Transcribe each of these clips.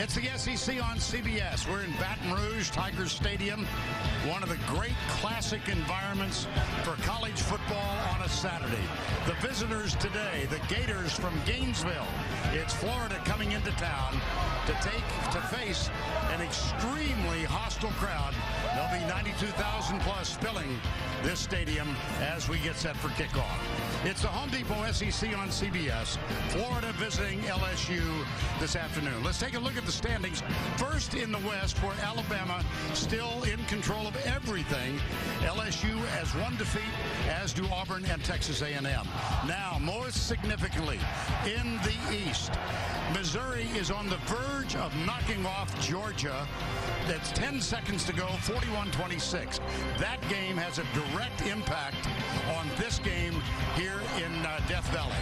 It's the SEC on CBS. We're in Baton Rouge, Tigers Stadium, one of the great classic environments for college football on a Saturday. The visitors today, the Gators from Gainesville. It's Florida coming into town to face an extremely hostile crowd. There'll be 92,000 plus filling this stadium as we get set for kickoff. It's the Home Depot SEC on CBS. Florida visiting LSU this afternoon. Let's take a look at the standings. First in the West, where Alabama still in control of everything. LSU has one defeat, as do Auburn and Texas A&M. Now, most significantly, in the East, Missouri is on the verge of knocking off Georgia. That's 10 seconds to go, 41-26. That game has a direct impact on this game here in Death Valley.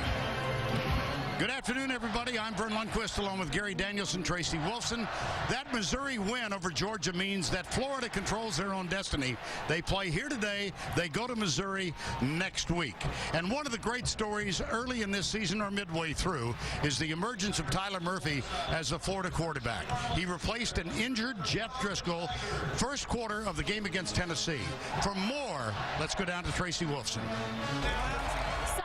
Good afternoon, everybody. I'm Vern Lundquist, along with Gary Danielson, Tracy Wolfson. That Missouri win over Georgia means that Florida controls their own destiny. They play here today. They go to Missouri next week. And one of the great stories early in this season or midway through is the emergence of Tyler Murphy as the Florida quarterback. He replaced an injured Jeff Driscoll first quarter of the game against Tennessee. For more, let's go down to Tracy Wolfson.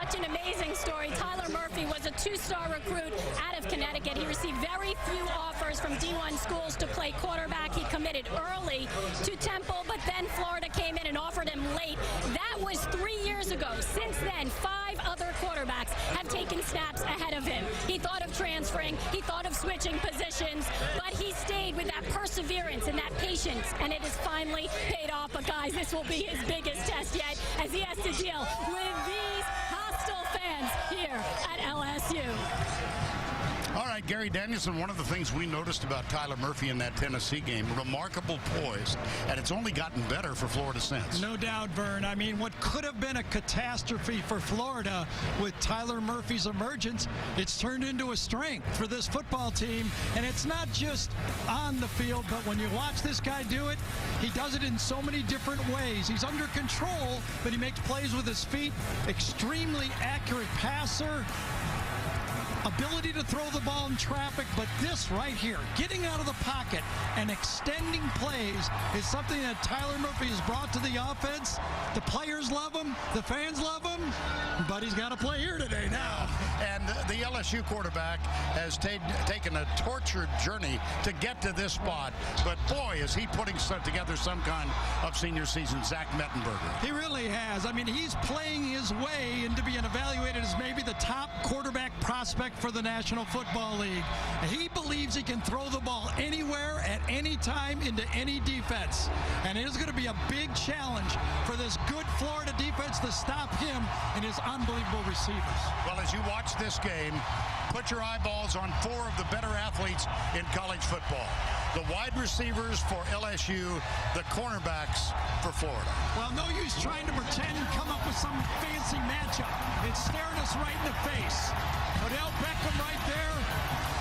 Such an amazing story. Tyler Murphy was a two-star recruit out of Connecticut. He received very few offers from D1 schools to play quarterback. He committed early to Temple, but then Florida came in and offered him late. That was 3 years ago. Since then, 5 other quarterbacks have taken snaps ahead of him. He thought of transferring. He thought of switching positions, but he stayed with that perseverance and that patience, and it has finally paid off. But guys, this will be his biggest test yet as he has to deal with these hostile fans here at LSU. All right, Gary Danielson, one of the things we noticed about Tyler Murphy in that Tennessee game, remarkable poise, and it's only gotten better for Florida since. No doubt, Vern. I mean, what could have been a catastrophe for Florida with Tyler Murphy's emergence, it's turned into a strength for this football team. And it's not just on the field, but when you watch this guy do it, he does it in so many different ways. He's under control, but he makes plays with his feet, extremely accurate passer, ability to throw the ball in traffic, but this right here, getting out of the pocket and extending plays, is something that Tyler Murphy has brought to the offense. The players love him, the fans love him, but he's got to play here today now. And the LSU quarterback has taken a tortured journey to get to this spot, but boy, is he putting together some kind of senior season. Zach Mettenberger. He really has. I mean, he's playing his way into being evaluated as maybe the top quarterback prospect for the National Football League. He believes he can throw the ball anywhere at any time into any defense. And it is going to be a big challenge for this good Florida defense to stop him and his unbelievable receivers. Well, as you watch this game, put your eyeballs on 4 of the better athletes in college football. The wide receivers for LSU, the cornerbacks for Florida. Well, no use trying to pretend and come up with some fancy matchup. It's staring us right in the face. Odell Beckham right there,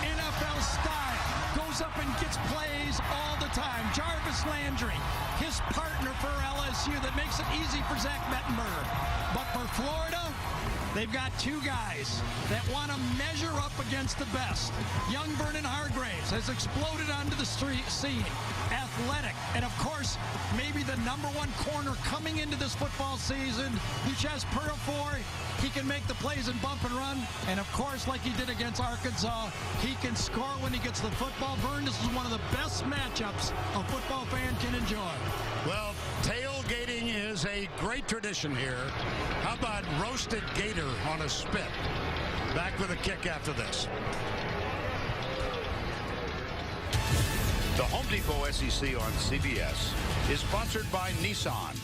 NFL style, goes up and gets plays all the time. Jarvis Landry, his partner for LSU, that makes it easy for Zach Mettenberger. But for Florida, they've got 2 guys that want to measure up against the best. Young Vernon Hargraves has exploded onto the scene. Athletic, and of course, maybe the #1 corner coming into this football season, Lucas Purifoy. He can make the plays and bump and run, and of course, like he did against Arkansas, he can score when he gets the football. Vern, this is one of the best matchups a football fan can enjoy. Well, tailgating is a great tradition here. How about roasted gator on a spit? Back with a kick after this. The Home Depot SEC on CBS is sponsored by Nissan,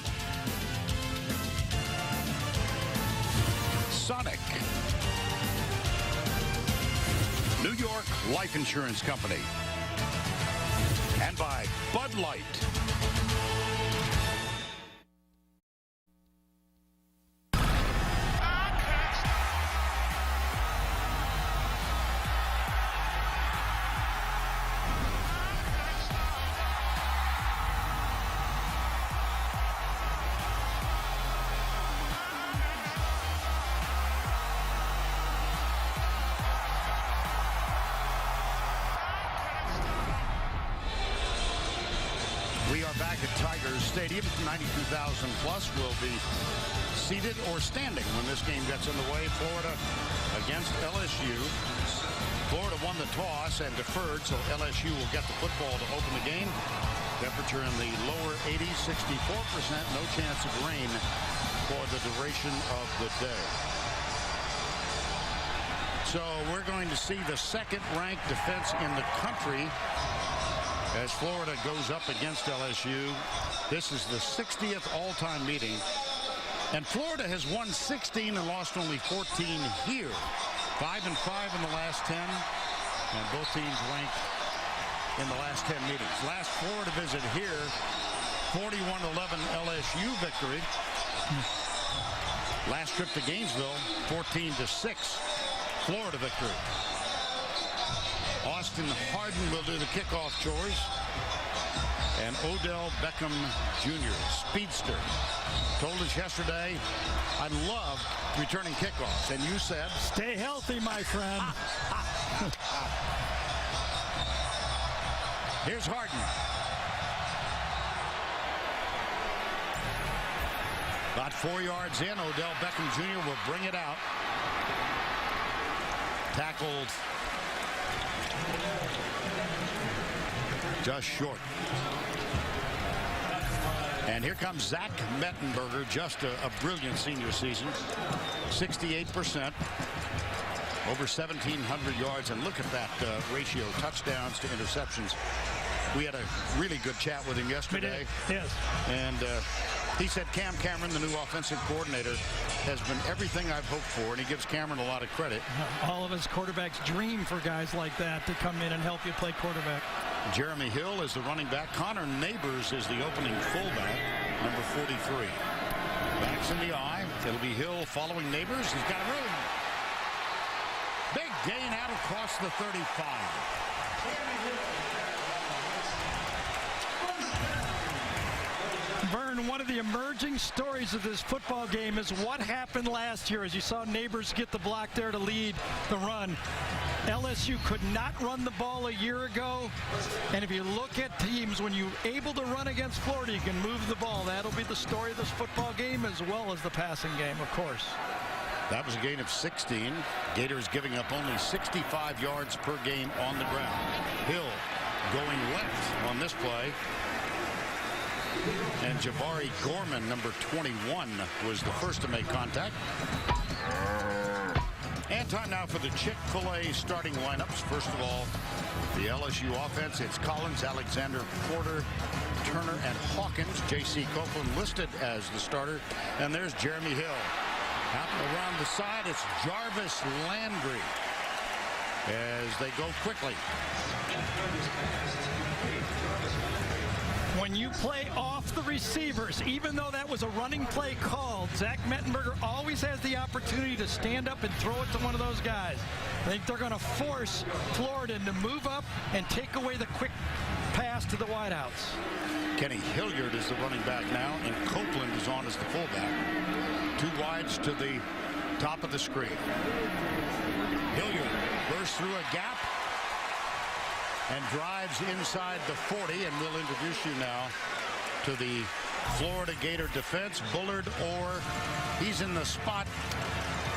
Sonic, New York Life Insurance Company, and by Bud Light. back at Tigers Stadium. 92,000 plus will be seated or standing when this game gets underway. Florida against LSU. Florida won the toss and deferred, so LSU will get the football to open the game. Temperature in the lower 80s, 64%. No chance of rain for the duration of the day. So we're going to see the second-ranked defense in the country as Florida goes up against LSU. This is the 60th all-time meeting. And Florida has won 16 and lost only 14 here. 5-5 in the last 10. And both teams ranked in the last 10 meetings. Last Florida visit here, 41-11 LSU victory. Last trip to Gainesville, 14-6 Florida victory. Austin Harden will do the kickoff chores. And Odell Beckham Jr., speedster, told us yesterday, I love returning kickoffs. And you said, stay healthy, my friend. Here's Harden. About 4 yards in, Odell Beckham Jr. will bring it out. Tackled just short. And here comes Zach Mettenberger, just a brilliant senior season. 68%, over 1,700 yards. And look at that ratio, touchdowns to interceptions. We had a really good chat with him yesterday. Yes. And he said Cam Cameron, the new offensive coordinator, has been everything I've hoped for, and he gives Cameron a lot of credit. All of us quarterbacks dream for guys like that to come in and help you play quarterback. Jeremy Hill is the running back. Connor Neighbors is the opening fullback, number 43. Backs in the eye. It'll be Hill following Neighbors. He's got room. Big gain out across the 35. Vern, one of the emerging stories of this football game is what happened last year as you saw Neighbors get the block there to lead the run. LSU could not run the ball a year ago, and if you look at teams, when you're able to run against Florida, you can move the ball. That'll be the story of this football game as well as the passing game, of course. That was a gain of 16. Gators giving up only 65 yards per game on the ground. Hill going left on this play. And Jabari Gorman, number 21, was the first to make contact. And time now for the Chick-fil-A starting lineups. First of all, the LSU offense. It's Collins, Alexander, Porter, Turner, and Hawkins. J.C. Copeland listed as the starter. And there's Jeremy Hill. Out around the side, it's Jarvis Landry as they go quickly. When you play off the receivers, even though that was a running play called, Zach Mettenberger always has the opportunity to stand up and throw it to one of those guys. I think they're going to force Florida to move up and take away the quick pass to the wideouts. Kenny Hilliard is the running back now, and Copeland is on as the fullback. Two wides to the top of the screen. Hilliard bursts through a gap and drives inside the 40, and we'll introduce you now to the Florida Gator defense. Bullard, or he's in the spot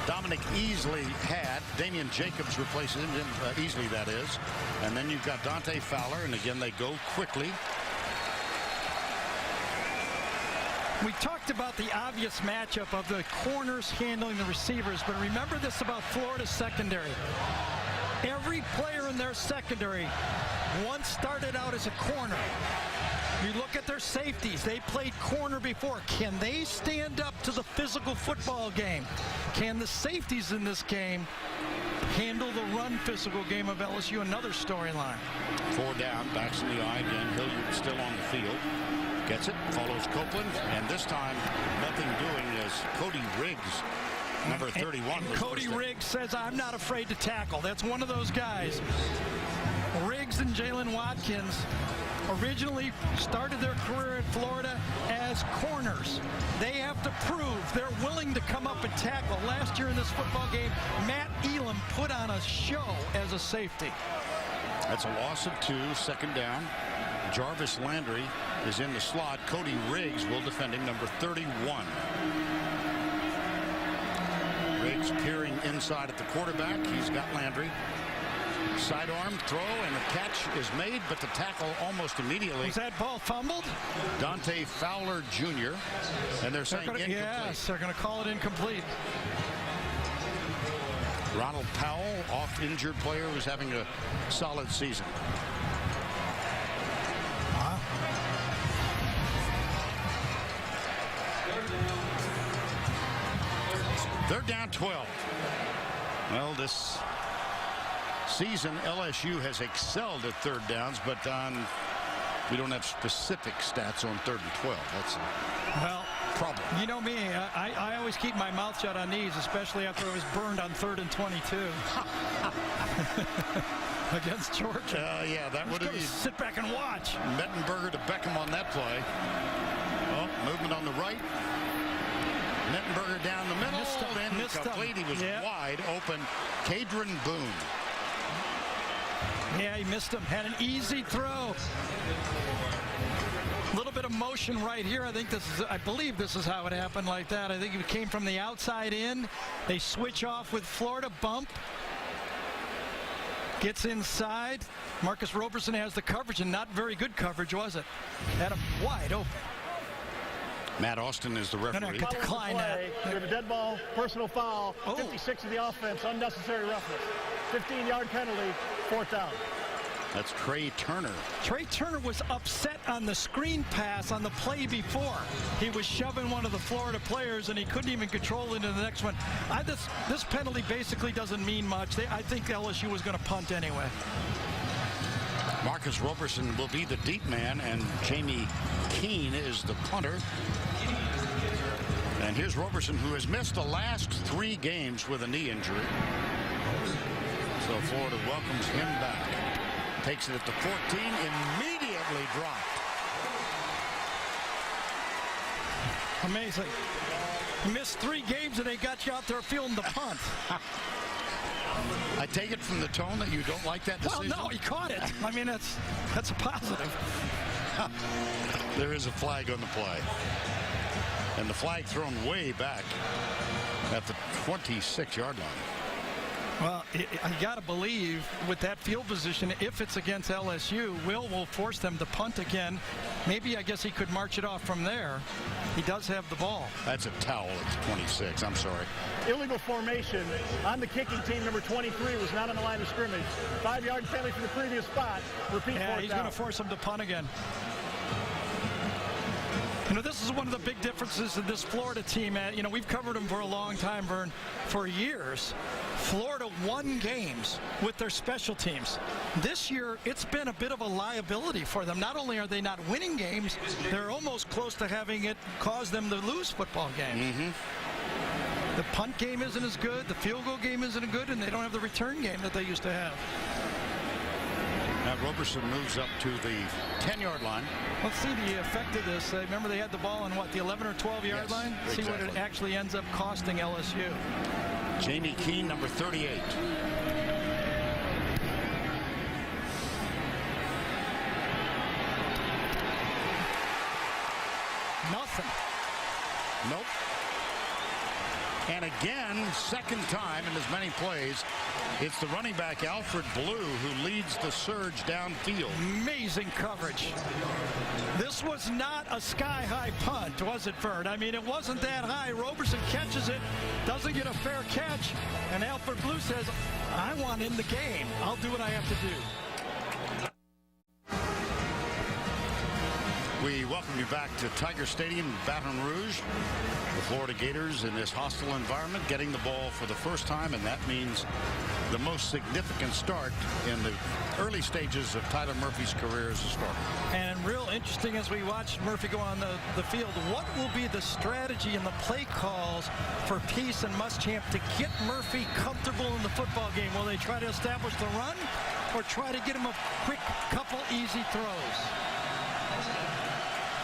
Dominic Easley had. Damian Jacobs replaces him, Easley that is. And then you've got Dante Fowler, and again they go quickly. We talked about the obvious matchup of the corners handling the receivers, but remember this about Florida's secondary. Every player in their secondary once started out as a corner. You look at their safeties. They played corner before. Can they stand up to the physical football game? Can the safeties in this game handle the run physical game of LSU? Another storyline. 4 down, backs in the eye again. Hilliard still on the field. Gets it, follows Copeland, and this time nothing doing as Cody Riggs, number 31. And Cody Riggs says, I'm not afraid to tackle. That's one of those guys. Riggs and Jalen Watkins originally started their career in Florida as corners. They have to prove they're willing to come up and tackle. Last year in this football game, Matt Elam put on a show as a safety. That's a loss of 2, second down. Jarvis Landry is in the slot. Cody Riggs will defend him, number 31. Riggs peering inside at the quarterback. He's got Landry. Sidearm throw, and the catch is made, but the tackle almost immediately. Was that ball fumbled? Dante Fowler Jr. And they're saying incomplete. Yes, they're going to call it incomplete. Ronald Powell, oft-injured player, who's having a solid season. They're down 12. Well, this season, LSU has excelled at third downs, but we don't have specific stats on 3rd and 12. That's a problem. You know me, I always keep my mouth shut on these, especially after I was burned on 3rd and 22 against Georgia. Yeah, that would have been. Sit back and watch. Mettenberger to Beckham on that play. Oh, movement on the right. Mettenberger down the middle. Incomplete. He was wide open. Cadron Boone. Yeah, he missed him. Had an easy throw. A little bit of motion right here. I believe this is how it happened like that. I think it came from the outside in. They switch off with Florida bump. Gets inside. Marcus Roberson has the coverage, and not very good coverage, was it? Had him wide open. Matt Austin is the referee. Decline that. We have a dead ball, personal foul, 56 of the offense, unnecessary roughness. 15-yard penalty, 4th down. That's Trey Turner. Trey Turner was upset on the screen pass on the play before. He was shoving one of the Florida players, and he couldn't even control into the next one. This penalty basically doesn't mean much. I think LSU was going to punt anyway. Marcus Roberson will be the deep man, and Jamie Keene is the punter. And here's Roberson, who has missed the last 3 games with a knee injury. So Florida welcomes him back. Takes it at the 14, immediately dropped. Amazing. You missed 3 games and they got you out there feeling the punt. I take it from the tone that you don't like that decision. Well, no, he caught it. I mean, that's a positive. There is a flag on the play. And the flag thrown way back at the 26-yard line. Well, I got to believe with that field position, if it's against LSU, will force them to punt again. Maybe, I guess he could march it off from there. He does have the ball. That's a towel at the 26. I'm sorry. Illegal formation on the kicking team. Number 23 was not on the line of scrimmage. 5-yard penalty from the previous spot. Repeat. Yeah, he's going to force him to punt again. You know, this is one of the big differences in this Florida team. You know, we've covered them for a long time, Vern, for years. Florida won games with their special teams. This year, it's been a bit of a liability for them. Not only are they not winning games, they're almost close to having it cause them to lose football games. Mm-hmm. The punt game isn't as good, the field goal game isn't as good, and they don't have the return game that they used to have. Now Roberson moves up to the 10-yard line. Let's see the effect of this. Remember, they had the ball on, what, the 11 or 12-yard line? Exactly. See what it actually ends up costing LSU. Jamie Keene, number 38. Nothing. Nope. And again, second time in as many plays, it's the running back Alfred Blue who leads the surge downfield. Amazing coverage. This was not a sky-high punt, was it, Vern? I mean, it wasn't that high. Roberson catches it, doesn't get a fair catch, and Alfred Blue says, I want in the game. I'll do what I have to do. We welcome you back to Tiger Stadium in Baton Rouge. The Florida Gators in this hostile environment getting the ball for the first time, and that means the most significant start in the early stages of Tyler Murphy's career as a starter. And real interesting as we watch Murphy go on the field, what will be the strategy and the play calls for Peace and Muschamp to get Murphy comfortable in the football game? Will they try to establish the run or try to get him a quick couple easy throws?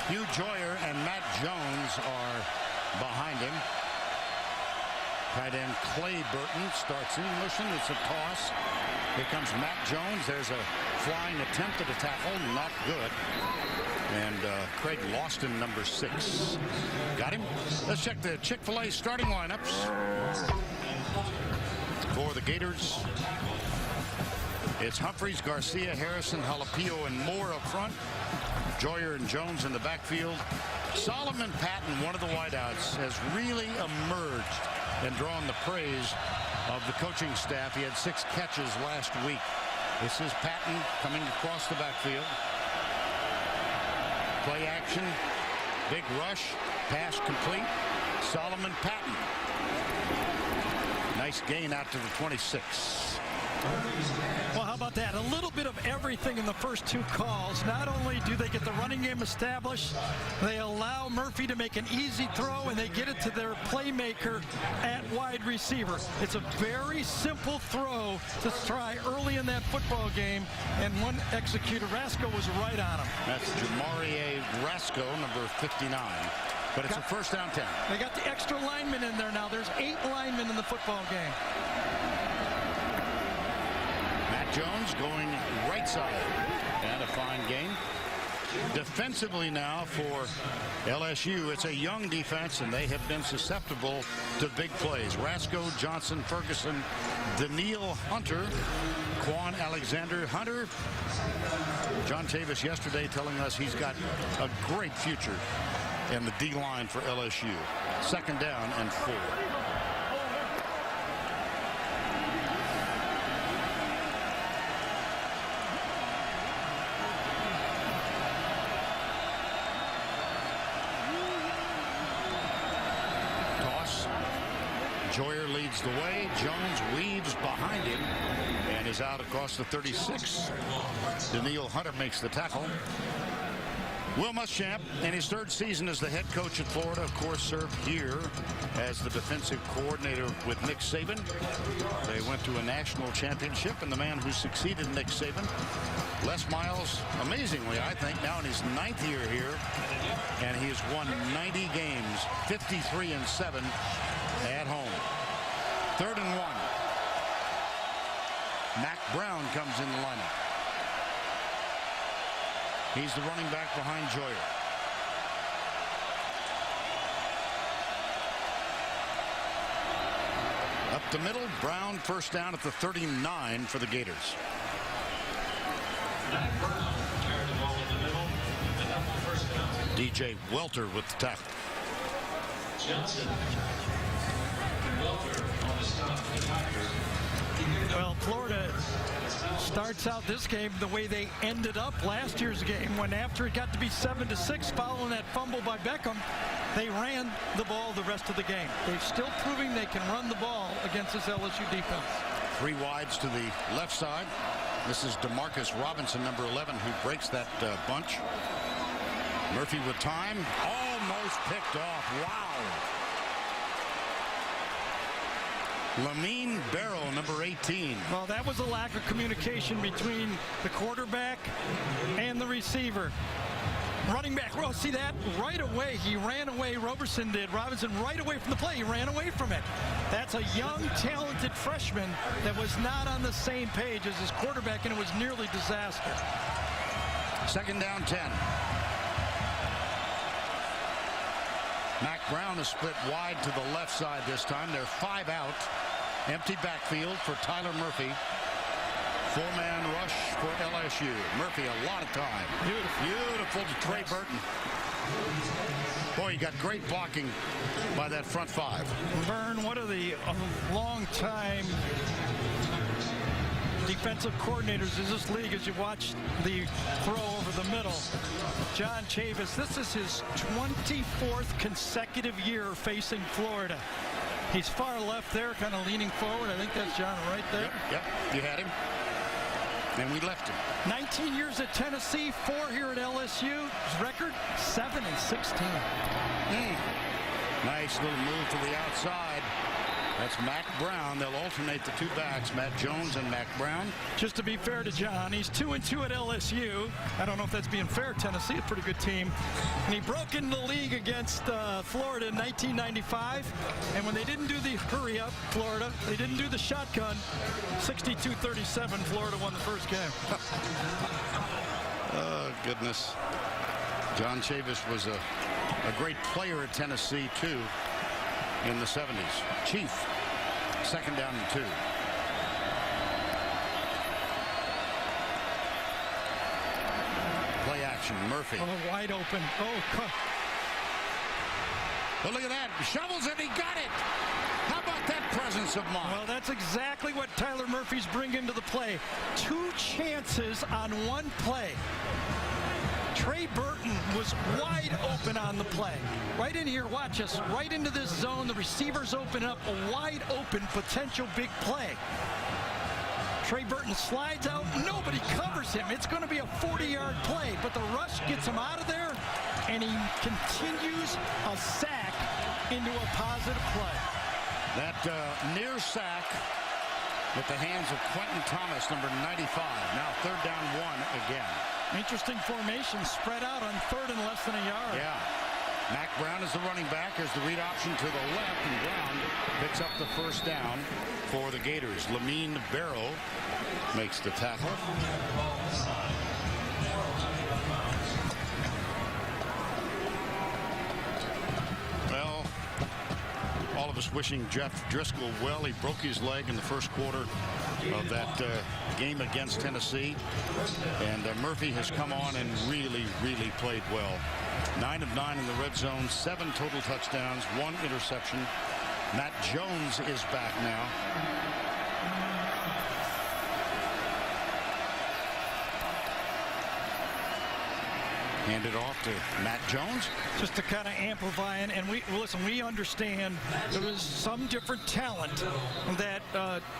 Hugh Joyer and Matt Jones are behind him. Tight end Clay Burton starts in motion. It's a toss. Here comes Matt Jones. There's a flying attempt at a tackle. Not good. And Craig Lawson, number 6. Got him. Let's check the Chick-fil-A starting lineups for the Gators. It's Humphreys, Garcia, Harrison, Jalapeno, and Moore up front. Joyer and Jones in the backfield. Solomon Patton, one of the wideouts, has really emerged and drawn the praise of the coaching staff. He had 6 catches last week. This is Patton coming across the backfield. Play action, big rush, pass complete. Solomon Patton. Nice gain out to the 26. Well, how about that? A little bit of everything in the first 2 calls. Not only do they get the running game established, they allow Murphy to make an easy throw, and they get it to their playmaker at wide receiver. It's a very simple throw to try early in that football game, and one executor, Rasco, was right on him. That's Jamarie Rasco, number 59. But it's a first down 10. They got the extra linemen in there now. There's 8 linemen in the football game. Jones going right side, and a fine gain. Defensively now for LSU, it's a young defense, and they have been susceptible to big plays. Rasco, Johnson, Ferguson, Daniil Hunter, Quan Alexander Hunter. John Chavis yesterday telling us he's got a great future in the D-line for LSU. Second down and 4. Joyer leads the way. Jones weaves behind him and is out across the 36. Daniil Hunter makes the tackle. Will Muschamp, in his 3rd season as the head coach at Florida, of course, served here as the defensive coordinator with Nick Saban. They went to a national championship, and the man who succeeded Nick Saban, Les Miles, amazingly, I think, now in his 9th year here, and he has won 90 games, 53-7 at home. 3rd and 1. Mac Brown comes in the lineup. He's the running back behind Joyer. Up the middle, Brown first down at the 39 for the Gators. DJ Welter with the tackle. Johnson. Welter on the stop. Well, Florida starts out this game the way they ended up last year's game, when after it got to be 7-6 following that fumble by Beckham, they ran the ball the rest of the game. They're still proving they can run the ball against this LSU defense. 3 wides to the left side. This is DeMarcus Robinson, number 11, who breaks that bunch. Murphy with time. Almost picked off. Wow. Lamine Barrow, number 18. Well, that was a lack of communication between the quarterback and the receiver. Running back, well, see that? Right away, he ran away. Robinson right away from the play. He ran away from it. That's a young, talented freshman that was not on the same page as his quarterback, and it was nearly disaster. Second down 10. Mac Brown is split wide to the left side this time. They're 5 out. Empty backfield for Tyler Murphy. 4-man rush for LSU. Murphy a lot of time. Beautiful to Trey Burton. Boy, you got great blocking by that front 5. Vern, what are the long-time defensive coordinators in this league as you watch the throw over the middle? John Chavis, this is his 24th consecutive year facing Florida. He's far left there, kind of leaning forward. I think that's John right there. Yep, you had him. And we left him. 19 years at Tennessee, 4 here at LSU. His record, 7-16. Nice little move to the outside. That's Mac Brown. They'll alternate the two backs, Matt Jones and Mac Brown. Just to be fair to John, he's 2-2 at LSU. I don't know if that's being fair. Tennessee, a pretty good team. And he broke into the league against Florida in 1995. And when they didn't do the hurry up, Florida, they didn't do the shotgun, 62-37, Florida won the first game. Oh, goodness. John Chavis was a great player at Tennessee, too, in the 70s. Chief, second down and 2. Play action, Murphy. Oh, wide open. Oh, Well, look at that. Shovels it. He got it. How about that presence of mind? well, that's exactly what Tyler Murphy's bringing to the play. 2 chances on 1 play. Trey Burton was wide open on the play. Right in here, watch us. Right into this zone. The receivers open up a wide open potential big play. Trey Burton slides out. Nobody covers him. It's going to be a 40-yard play, but the rush gets him out of there, and he continues a sack into a positive play. That near sack with the hands of Quentin Thomas, number 95. Now 3rd down 1 again. Interesting formation, spread out on 3rd and less than a yard. Yeah. Mac Brown is the running back. There's the read option to the left, and Brown picks up the first down for the Gators. Lamine Barrow makes the tackle. Well, all of us wishing Jeff Driscoll well. He broke his leg in the first quarter of that game against Tennessee. And Murphy has come on and really played well. 9 of 9 in the red zone, 7 total touchdowns, 1 interception. Matt Jones is back now. Handed off to Matt Jones. Just to kind of amplify it, and we understand there was some different talent that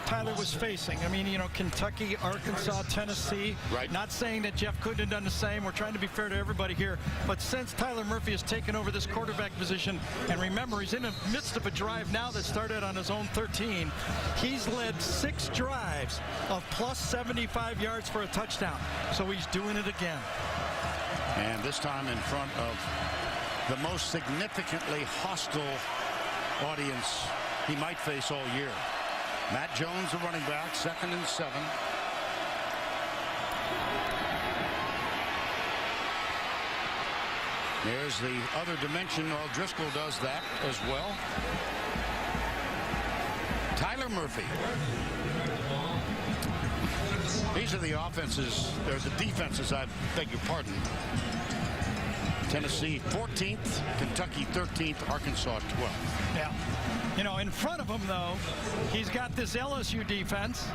Tyler was facing. I mean, you know, Kentucky, Arkansas, Tennessee. Right. Not saying that Jeff couldn't have done the same. We're trying to be fair to everybody here. But since Tyler Murphy has taken over this quarterback position, and remember, he's in the midst of a drive now that started on his own 13. He's led 6 drives of plus 75 yards for a touchdown. So he's doing it again. And this time in front of the most significantly hostile audience he might face all year. Matt Jones, the running back, 2nd and 7. There's the other dimension. Well, Driscoll does that as well. Tyler Murphy. These are the offenses, or the defenses, I beg your pardon. Tennessee 14th, Kentucky 13th, Arkansas 12th. Yeah. You know, in front of him, though, he's got this LSU defense.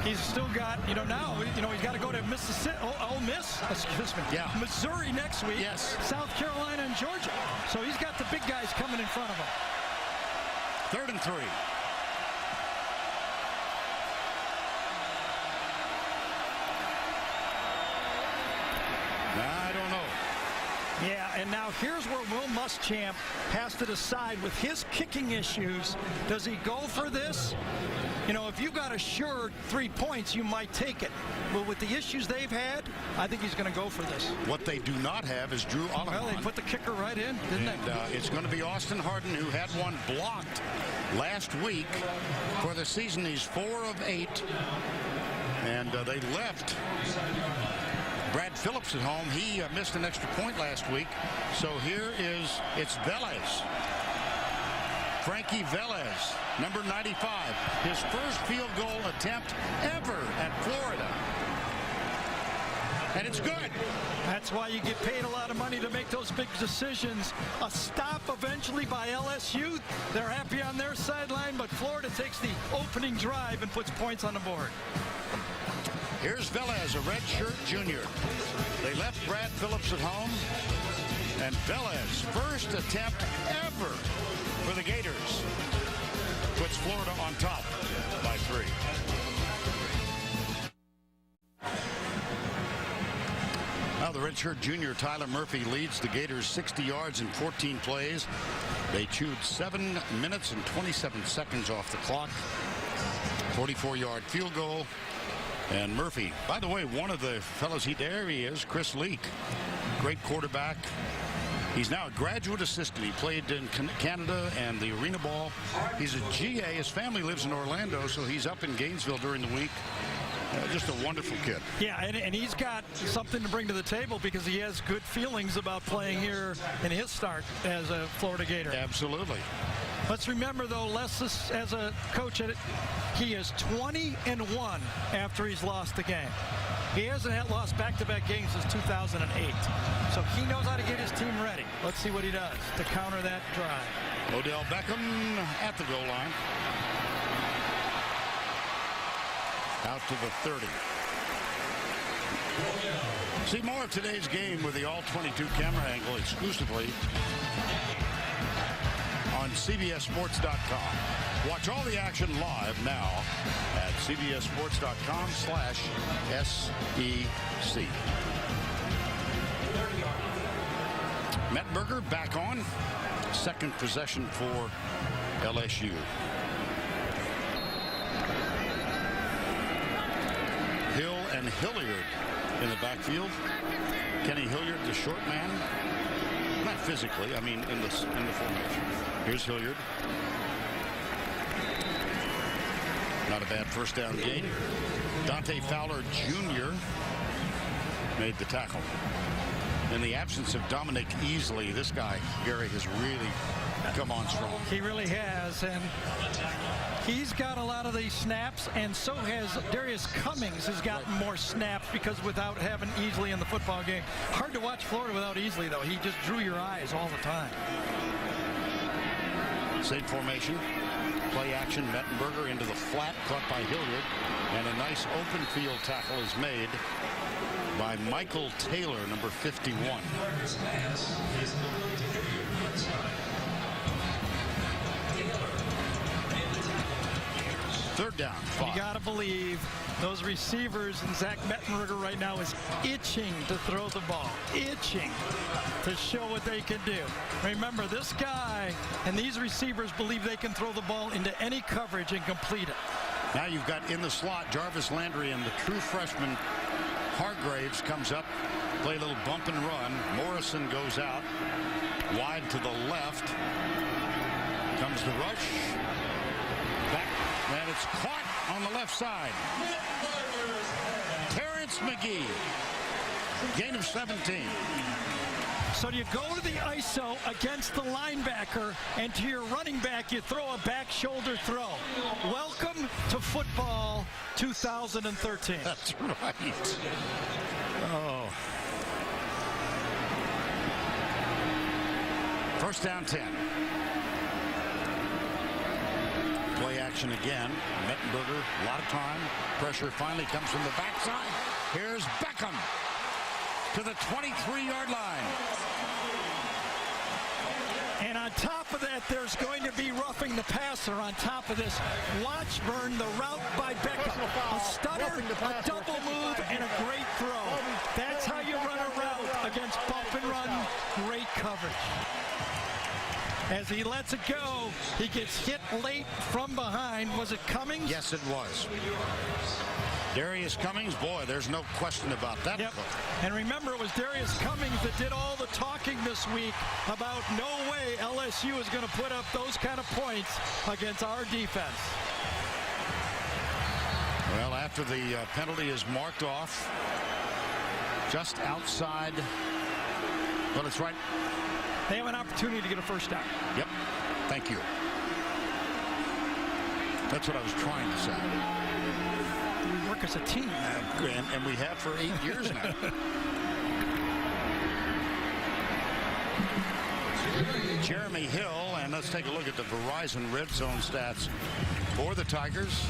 He's still got, you know, now, you know, he's got to go to Mississippi, Ole Miss, excuse me. Yeah. Missouri next week. Yes. South Carolina and Georgia. So he's got the big guys coming in front of him. 3rd and 3. I don't know. Yeah, and now here's where Will Muschamp has to decide with his kicking issues. Does he go for this? You know, if you got a sure 3 points, you might take it. But with the issues they've had, I think he's going to go for this. What they do not have is Drew Oliver. Well, they put the kicker right in, didn't they? It's going to be Austin Harden, who had one blocked last week for the season. He's 4 of 8. And they left Brad Phillips at home. He missed an extra point last week. So it's Velez. Frankie Velez, number 95. His first field goal attempt ever at Florida. And it's good. That's why you get paid a lot of money to make those big decisions. A stop eventually by LSU. They're happy on their sideline, but Florida takes the opening drive and puts points on the board. Here's Velez, a redshirt junior. They left Brad Phillips at home. And Velez, first attempt ever for the Gators, puts Florida on top by 3. Well, the redshirt junior Tyler Murphy leads the Gators 60 yards in 14 plays. They chewed 7 minutes and 27 seconds off the clock. 44-yard field goal. And Murphy, by the way, one of the fellows, there he is, Chris Leak, great quarterback. He's now a graduate assistant. He played in Canada and the arena ball. He's a GA. His family lives in Orlando, so he's up in Gainesville during the week. Just a wonderful kid. Yeah, and he's got something to bring to the table because he has good feelings about playing here in his start as a Florida Gator. Absolutely. Let's remember, though, Les, as a coach, he is 20-1 after he's lost the game. He hasn't lost back-to-back games since 2008. So he knows how to get his team ready. Let's see what he does to counter that drive. Odell Beckham at the goal line. Out to the 30. See more of today's game with the all-22 camera angle exclusively on CBSSports.com. Watch all the action live now at CBSSports.com/SEC. Mettenberger back on. Second possession for LSU. Hill and Hilliard in the backfield. Kenny Hilliard, the short man. Not physically, I mean in the formation. Here's Hilliard. Not a bad first down gain. Dante Fowler Jr. made the tackle. In the absence of Dominic Easley, this guy, Gary, has really come on strong. He really has, and he's got a lot of these snaps, and so has Darius Cummings has gotten more snaps because without having Easley in the football game. Hard to watch Florida without Easley, though. He just drew your eyes all the time. Same formation. Play action. Mettenberger into the flat, caught by Hilliard, and a nice open field tackle is made by Michael Taylor, number 51. Third down. 5. You got to believe those receivers, and Zach Mettenberger right now is itching to throw the ball, itching to show what they can do. Remember, this guy and these receivers believe they can throw the ball into any coverage and complete it. Now you've got in the slot Jarvis Landry, and the true freshman Hargraves comes up, play a little bump and run. Morrison goes out wide to the left. Comes the rush. Back, and it's caught on the left side. Terrence McGee, gain of 17. So you go to the ISO against the linebacker, and to your running back, you throw a back shoulder throw. Welcome to football 2013. That's right. Oh. First down 10. Play action again. Mettenberger, a lot of time. Pressure finally comes from the backside. Here's Beckham to the 23-yard line. And on top of that, there's going to be roughing the passer on top of this. Washburn, the route by Beckham. A stutter, a double move, and a great throw. That's how you run a route against bump and run. Great coverage. As he lets it go, he gets hit late from behind. Was it Cummings? Yes, it was. Darius Cummings, boy, there's no question about that. Yep. And remember, it was Darius Cummings that did all the talking this week about no way LSU is going to put up those kind of points against our defense. Well, after the penalty is marked off, just outside, well, it's right. They have an opportunity to get a first down. Yep. Thank you. That's what I was trying to say. We work as a team. And we have for 8 years now. Jeremy Hill, and let's take a look at the Verizon Red Zone stats for the Tigers.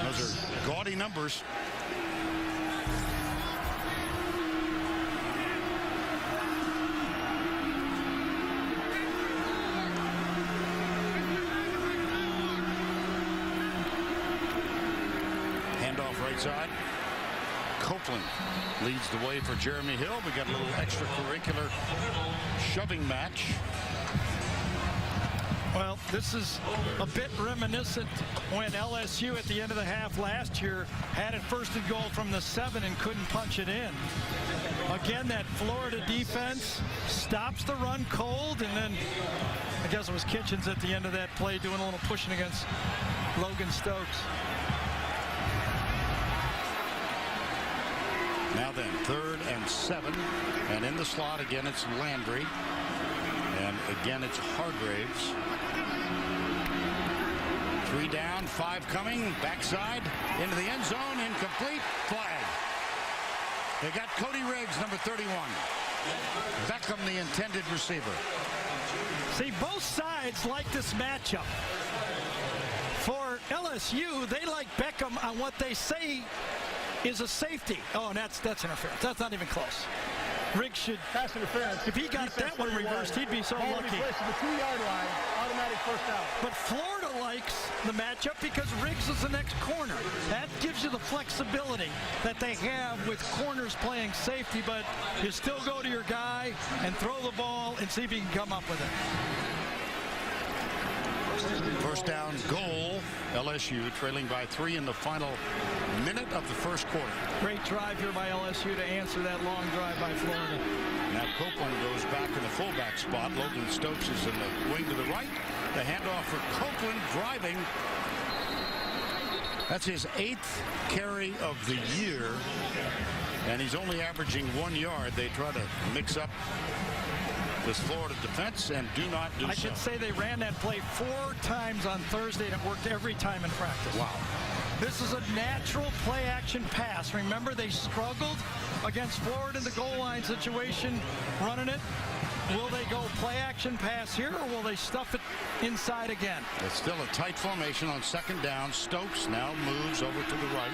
Those are gaudy numbers. right side. Copeland leads the way for Jeremy Hill. We got a little extracurricular shoving match. Well, this is a bit reminiscent when LSU at the end of the half last year had it 1st and goal from the 7 and couldn't punch it in. Again, that Florida defense stops the run cold, and then I guess it was Kitchens at the end of that play doing a little pushing against Logan Stokes. Now then, 3rd and 7, and in the slot again it's Landry, and again it's Hargraves. 3 down, 5 coming, backside into the end zone, incomplete, flag. They got Cody Riggs, number 31. Beckham, the intended receiver. See, both sides like this matchup. For LSU, they like Beckham on what they say is a safety. Oh, and that's interference. That's not even close. Riggs should pass interference. If he got that one reversed, he'd be so lucky. The 2-yard line, automatic first down. But Florida likes the matchup because Riggs is the next corner. That gives you the flexibility that they have with corners playing safety, but you still go to your guy and throw the ball and see if you can come up with it. First down goal, LSU trailing by 3 in the final minute of the first quarter. Great drive here by LSU to answer that long drive by Florida. Now Copeland goes back in the fullback spot. Logan Stokes is in the wing to the right. The handoff for Copeland driving. That's his 8th carry of the year, and he's only averaging 1 yard. They try to mix up this Florida defense and do not do so. I should say they ran that play 4 times on Thursday, and it worked every time in practice. Wow. This is a natural play action pass. Remember, they struggled against Florida in the goal line situation, running it. Will they go play action pass here, or will they stuff it inside again? It's still a tight formation on 2nd down. Stokes now moves over to the right.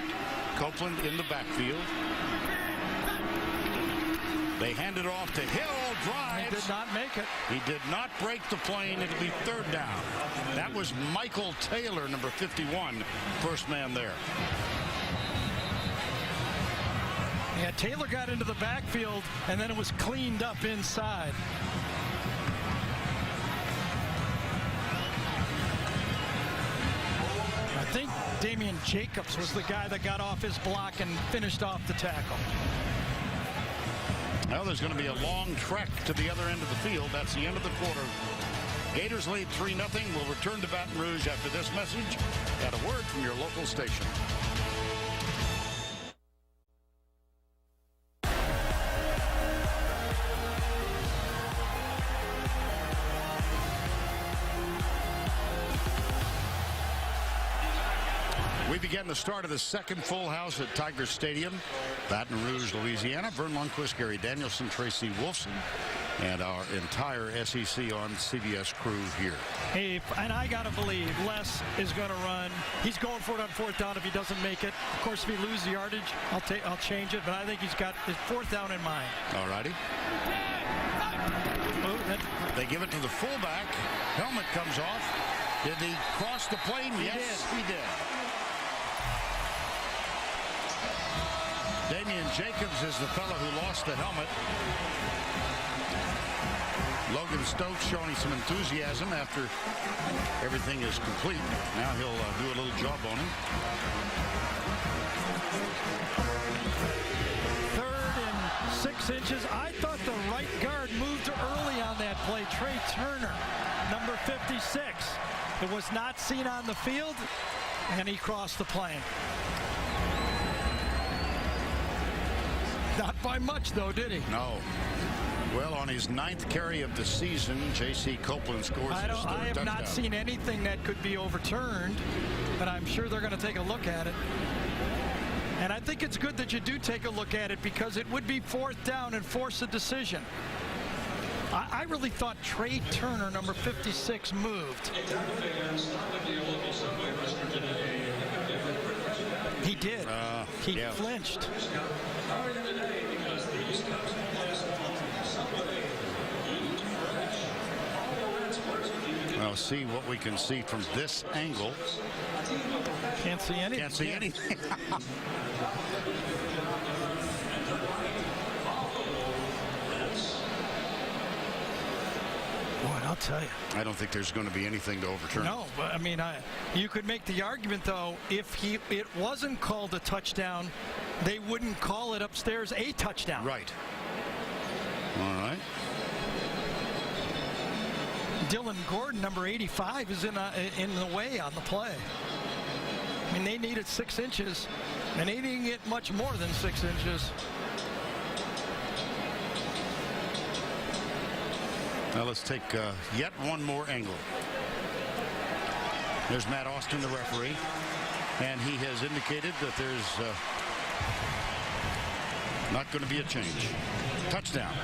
Copeland in the backfield. They hand it off to Hill. Drives. He did not make it. He did not break the plane. It'll be 3rd down. That was Michael Taylor, number 51, first man there. Yeah, Taylor got into the backfield, and then it was cleaned up inside. I think Damian Jacobs was the guy that got off his block and finished off the tackle. Well, there's going to be a long trek to the other end of the field. That's the end of the quarter. Gators lead 3-0. We'll return to Baton Rouge after this message and a word from your local station. We begin the start of the second full house at Tiger Stadium, Baton Rouge, Louisiana. Vern Lundquist, Gary Danielson, Tracy Wolfson, and our entire SEC on CBS crew here. Hey, and I got to believe Les is going to run. He's going for it on 4th down if he doesn't make it. Of course, if he loses the yardage, I'll change it, but I think he's got his 4th down in mind. All righty. They give it to the fullback. Helmet comes off. Did he cross the plane? Yes, he did. Damian Jacobs is the fellow who lost the helmet. Logan Stokes showing some enthusiasm after everything is complete. Now he'll do a little jawboning. 3rd and 6 inches. I thought the right guard moved early on that play. Trey Turner, number 56. It was not seen on the field, and he crossed the plane. Not by much, though, did he? No. Well, on his 9th carry of the season, J.C. Copeland scores his 3rd touchdown. I have not seen anything that could be overturned, but I'm sure they're going to take a look at it. And I think it's good that you do take a look at it because it would be 4th down and force a decision. I really thought Trey Turner, number 56, moved. He did. He flinched. Well, see what we can see from this angle. Can't see anything. Can't see anything. Boy, I'll tell you. I don't think there's going to be anything to overturn. No, but I mean, you could make the argument, though, if it wasn't called a touchdown, they wouldn't call it upstairs a touchdown. Right. All right. Dylan Gordon, number 85, is in the way on the play. I mean, they needed 6 inches, and they didn't get much more than 6 inches. Now let's take yet one more angle. There's Matt Austin, the referee, and he has indicated that there's not going to be a change. Touchdown.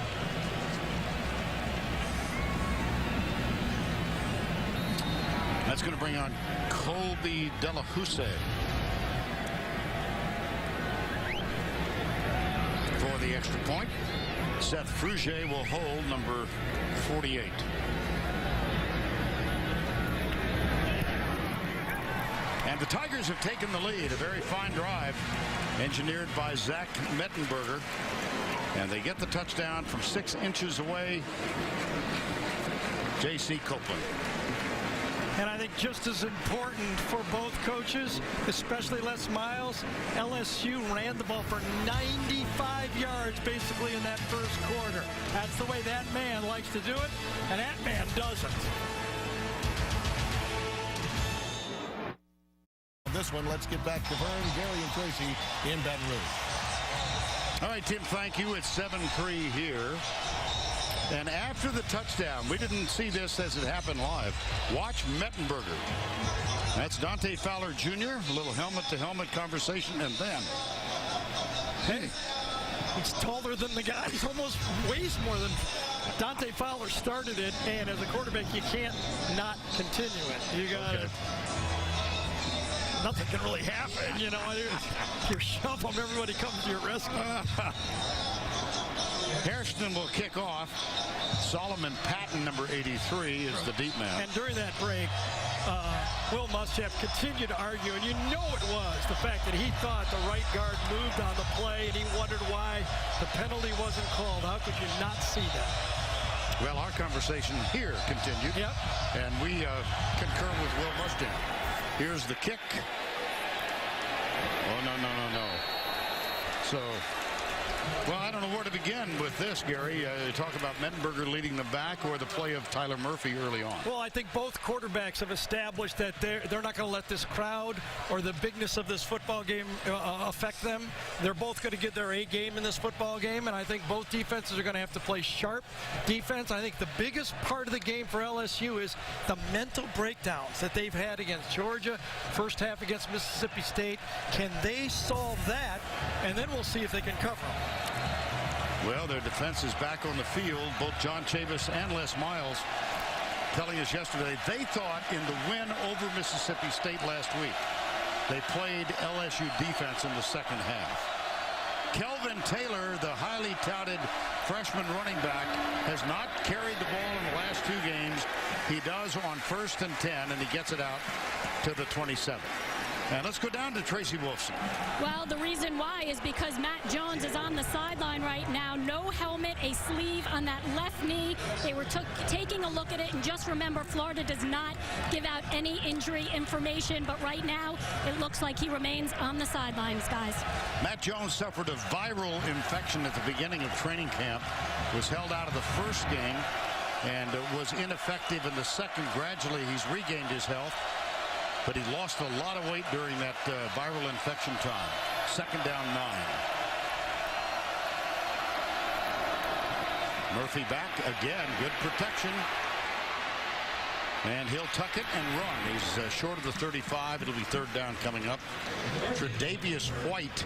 That's going to bring on Colby Delahousse for the extra point. Seth Frugier will hold number 48. And the Tigers have taken the lead. A very fine drive engineered by Zach Mettenberger. And they get the touchdown from 6 inches away. J.C. Copeland. And I think just as important for both coaches, especially Les Miles, LSU ran the ball for 95 yards basically in that first quarter. That's the way that man likes to do it, and that man doesn't. This one, let's get back to Vern, Gary, and Tracy in Baton Rouge. All right, Tim, thank you. It's 7-3 here. And after the touchdown, we didn't see this as it happened live. Watch Mettenberger. That's Dante Fowler Jr. A little helmet-to-helmet conversation, and then, hey. He's taller than the guy. He's almost weighs more than Dante Fowler started it, and as a quarterback, you can't not continue it. You got to. Nothing can really happen, you know. You shove them, everybody comes to your rescue. Hairston will kick off. Solomon Patton, number 83, is the deep man. And during that break, Will Muschamp continued to argue, and you know it was the fact that he thought the right guard moved on the play, and he wondered why the penalty wasn't called. How could you not see that? Well, our conversation here continued, yep. And we concur with Will Muschamp. Here's the kick. Oh, no. So, well, I don't know where to begin with this, Gary. Talk about Mettenberger leading the back or the play of Tyler Murphy early on. Well, I think both quarterbacks have established that they're not going to let this crowd or the bigness of this football game affect them. They're both going to get their A game in this football game, and I think both defenses are going to have to play sharp defense. I think the biggest part of the game for LSU is the mental breakdowns that they've had against Georgia, first half against Mississippi State. Can they solve that? And then we'll see if they can cover them. Well, their defense is back on the field. Both John Chavis and Les Miles telling us yesterday they thought in the win over Mississippi State last week, they played LSU defense in the second half. Kelvin Taylor, the highly touted freshman running back, has not carried the ball in the last 2 games. He does on 1st and 10, and he gets it out to the 27. And let's go down to Tracy Wolfson. Well, the reason why is because Matt Jones is on the sideline right now. No helmet, a sleeve on that left knee. They were taking a look at it, and just remember, Florida does not give out any injury information, but right now it looks like he remains on the sidelines, guys. Matt Jones suffered a viral infection at the beginning of training camp, was held out of the first game, and was ineffective in the second. Gradually, he's regained his health. But he lost a lot of weight during that viral infection time. 2nd down 9. Murphy back again. Good protection. And he'll tuck it and run. He's short of the 35. It'll be 3rd down coming up. Tre'Davious White,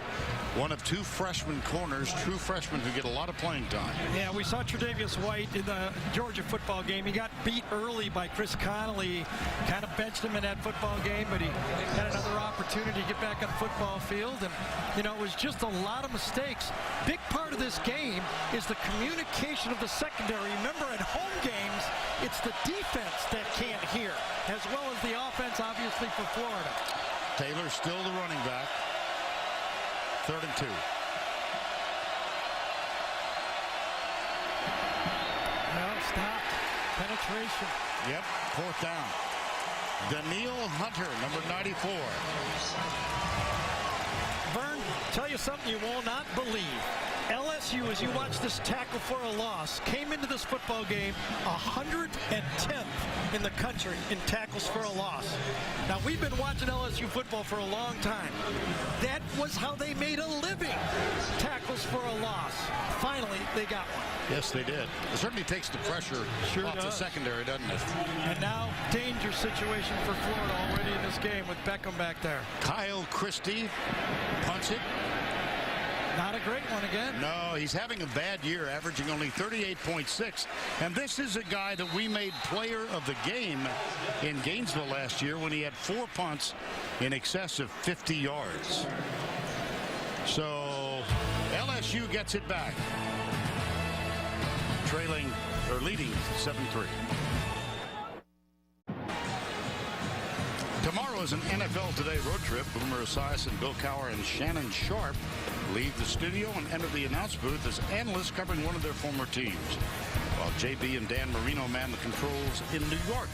one of 2 freshman corners, true freshmen who get a lot of playing time. Yeah, we saw Tre'Davious White in the Georgia football game. He got beat early by Chris Connolly. Kind of benched him in that football game, but he had another opportunity to get back on the football field. And, you know, it was just a lot of mistakes. Big part of this game is the communication of the secondary. Remember, at home games, it's the defense that can't can't hear, as well as the offense, obviously, for Florida. Taylor still the running back. 3rd and 2. No, stop. Penetration. Yep, 4th down. Daniil Hunter, number 94. Vern, tell you something you will not believe. LSU, as you watch this tackle for a loss, came into this football game 110th in the country in tackles for a loss. Now, we've been watching LSU football for a long time. That was how they made a living. Tackles for a loss. Finally, they got one. Yes, they did. It certainly takes the pressure off the secondary, doesn't it? And now, danger situation for Florida already in this game with Beckham back there. Kyle Christie punts it. Not a great one again. No, he's having a bad year, averaging only 38.6. And this is a guy that we made player of the game in Gainesville last year when he had 4 punts in excess of 50 yards. So LSU gets it back, trailing or leading 7-3. Tomorrow is an NFL Today road trip. Boomer Esiason and Bill Cowher and Shannon Sharp leave the studio and enter the announce booth as analysts covering one of their former teams, while JB and Dan Marino man the controls in New York.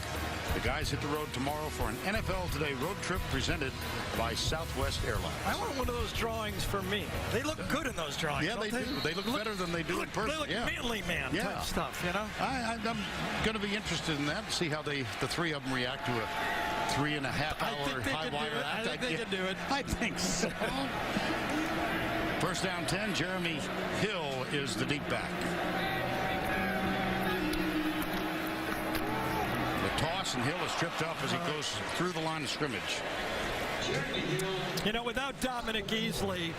The guys hit the road tomorrow for an NFL Today road trip presented by Southwest Airlines. I want one of those drawings for me. They look good in those drawings. Yeah, they do. They look better than they do in person. They look manly man type stuff, you know? I'm going to be interested in that, see how the 3 of them react to a 3.5-hour high wire act. I think they can do it. I think so. 1st down 10. Jeremy Hill is the deep back. The toss, and Hill is tripped up as he goes through the line of scrimmage. You know, without Dominic Easley,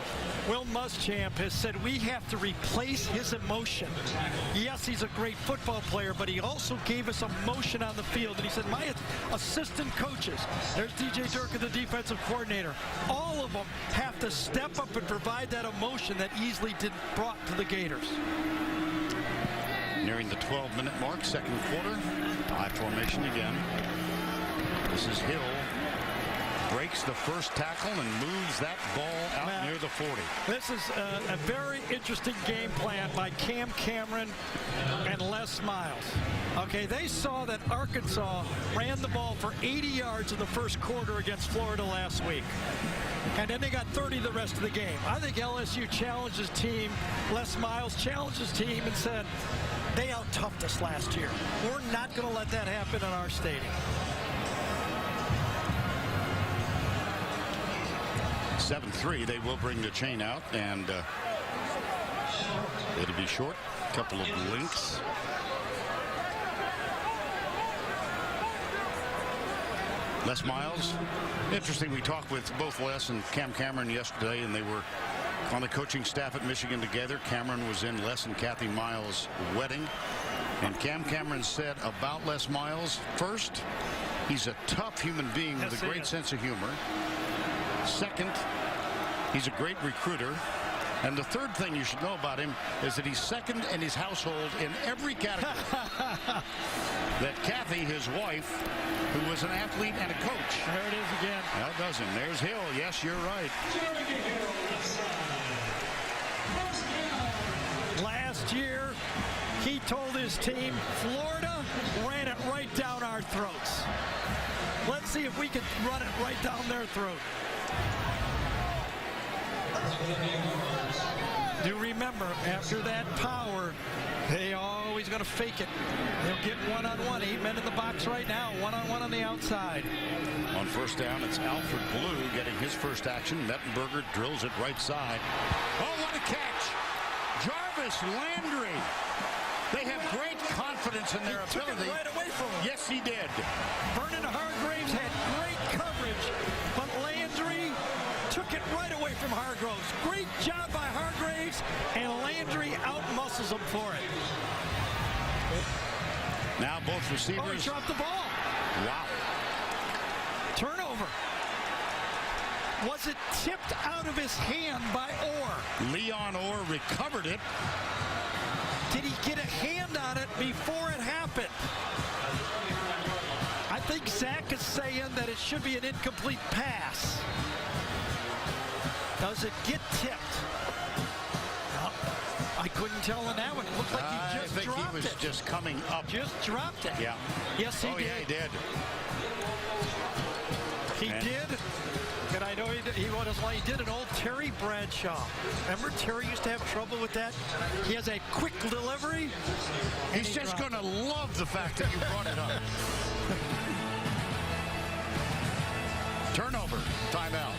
Will Muschamp has said we have to replace his emotion. Yes, he's a great football player, but he also gave us emotion on the field. And he said, my assistant coaches, there's DJ Durkin, the defensive coordinator, all of them have to step up and provide that emotion that Easley brought to the Gators. Nearing the 12-minute mark, 2nd quarter. High formation again. This is Hill. Breaks the first tackle and moves that ball out near the 40. This is a very interesting game plan by Cam Cameron and Les Miles. Okay, they saw that Arkansas ran the ball for 80 yards in the first quarter against Florida last week. And then they got 30 the rest of the game. I think LSU challenged his team, Les Miles challenged his team and said, they out-toughed us last year. We're not going to let that happen in our stadium. 7-3. They will bring the chain out, and it'll be short. A couple of links. Les Miles. Interesting, we talked with both Les and Cam Cameron yesterday, and they were on the coaching staff at Michigan together. Cameron was in Les and Kathy Miles' wedding. And Cam Cameron said about Les Miles, first, he's a tough human being with a great sense of humor. Second, he's a great recruiter. And the third thing you should know about him is that he's second in his household in every category. That Kathy, his wife, who was an athlete and a coach. There it is again. That does him. There's Hill. Yes, you're right. Last year, he told his team, Florida ran it right down our throats. Let's see if we can run it right down their throat. Do remember, after that power, they always going to fake it. They'll get one-on-one. 8 men in the box right now, one-on-one on the outside. On first down, it's Alfred Blue getting his first action. Mettenberger drills it right side. Oh, what a catch! Jarvis Landry. They have great confidence in their ability. Took it right away from him. Yes, he did. Vernon Hargraves had great coverage, but Landry took it right away from Hargraves. Great job by Hargraves, and Landry out-muscles him for it. Now both receivers. Oh, he dropped the ball. Wow. Turnover. Was it tipped out of his hand by Orr? Leon Orr recovered it. Did he get a hand on it before it happened? I Zach is saying that it should be an incomplete pass. Does it get tipped? No, I couldn't tell on that one. It looked like he just dropped it. I think he was just coming up. Just dropped it. Yeah. Yes, he did. Yeah, he did. He did. And I know he did an old Terry Bradshaw. Remember Terry used to have trouble with that? He has a quick delivery. He's just going to love the fact that you brought it up. Turnover. Timeout.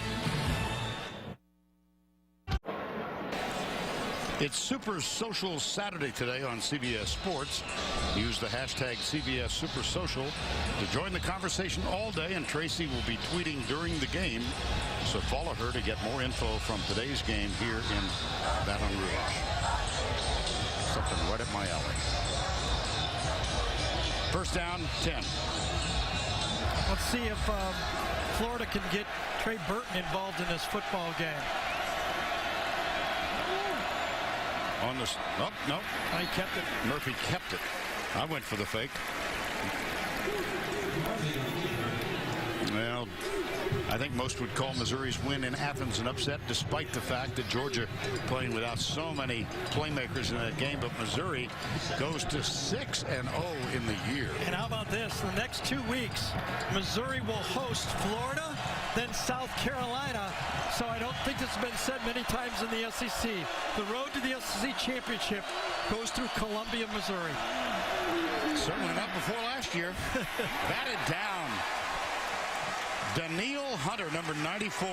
It's Super Social Saturday today on CBS Sports. Use the hashtag CBS Super Social to join the conversation all day, and Tracy will be tweeting during the game. So follow her to get more info from today's game here in Baton Rouge. Something right up my alley. First down, 10. Let's see if Florida can get Trey Burton involved in this football game. On this, oh, no. He kept it. Murphy kept it. I went for the fake. Well, I think most would call Missouri's win in Athens an upset, despite the fact that Georgia playing without so many playmakers in that game. But Missouri goes to 6-0 in the year. And how about this? The next 2 weeks, Missouri will host Florida, then South Carolina. So I don't think it's been said many times in the SEC. The road to the SEC championship goes through Columbia, Missouri. Certainly not before last year. Batted down. Daniil Hunter, number 94.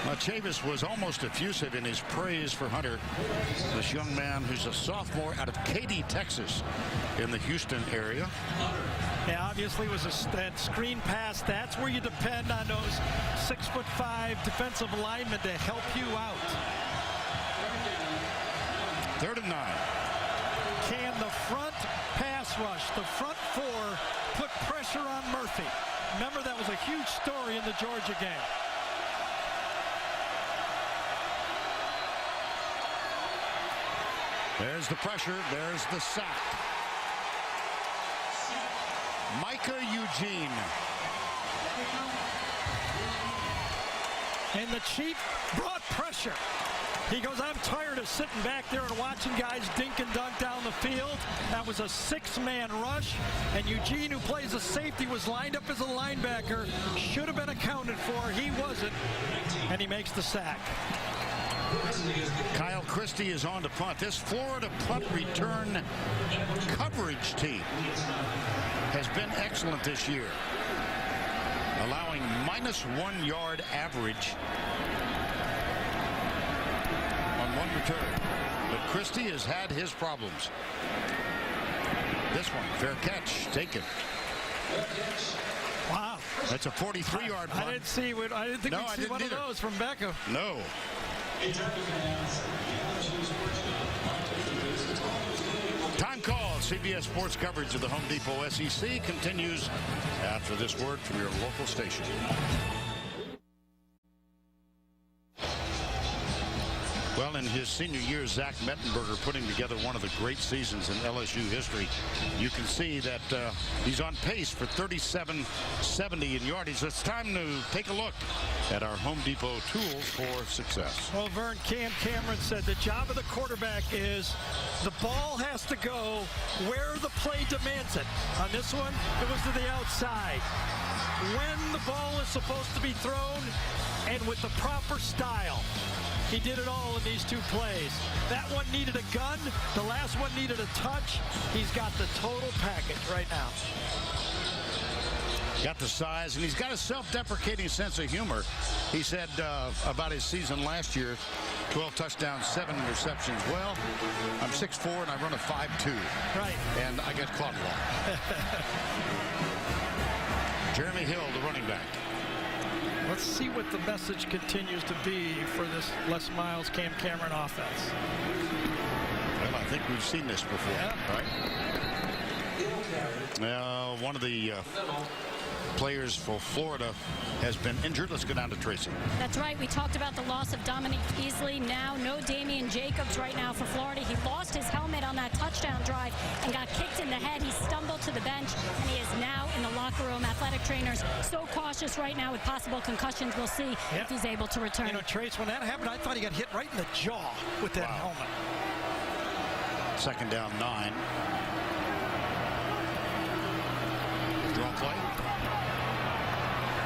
Now, Chavis was almost effusive in his praise for Hunter, this young man who's a sophomore out of Katy, Texas, in the Houston area. Yeah, obviously was that screen pass. That's where you depend on those 6'5" defensive linemen to help you out. 3rd and 9. Can the front pass rush, the front four, put pressure on Murphy? Remember, that was a huge story in the Georgia game. There's the pressure. There's the sack. Micah Eugene. And the Chief brought pressure. He goes, I'm tired of sitting back there and watching guys dink and dunk down the field. That was a 6-man rush. And Eugene, who plays a safety, was lined up as a linebacker. Should have been accounted for. He wasn't. And he makes the sack. Kyle Christie is on to punt. This Florida punt return coverage team has been excellent this year, allowing -1 yard average on one return. But Christie has had his problems. This one, fair catch, taken. Wow. That's a 43-yard punt. I didn't think we'd see one of those from Becca. No. Time call. CBS Sports coverage of the Home Depot SEC continues after this word from your local station. Well, in his senior year, Zach Mettenberger putting together one of the great seasons in LSU history. You can see that he's on pace for 3770 in yardage. It's time to take a look at our Home Depot tools for success. Well, Vern, Cam Cameron said the job of the quarterback is the ball has to go where the play demands it. On this one, it was to the outside. When the ball is supposed to be thrown and with the proper style. He did it all in these 2 plays. That one needed a gun. The last one needed a touch. He's got the total package right now. Got the size, and he's got a self-deprecating sense of humor. He said about his season last year, 12 touchdowns, 7 interceptions. Well, I'm 6'4", and I run a 5'2". Right. And I get caught a lot. Jeremy Hill, the running back. Let's see what the message continues to be for this Les Miles, Cam Cameron offense. Well, I think we've seen this before, yeah. Right? One of the players for Florida has been injured. Let's go down to Tracy. That's right. We talked about the loss of Dominique Beasley. Now no Damian Jacobs right now for Florida. He lost his helmet on that touchdown drive and got kicked in the head. He stumbled to the bench. athletic trainers so cautious right now with possible concussions. We'll see if he's able to return. You know, Trace, when that happened, I thought he got hit right in the jaw with that helmet. Second down 9. Draw play.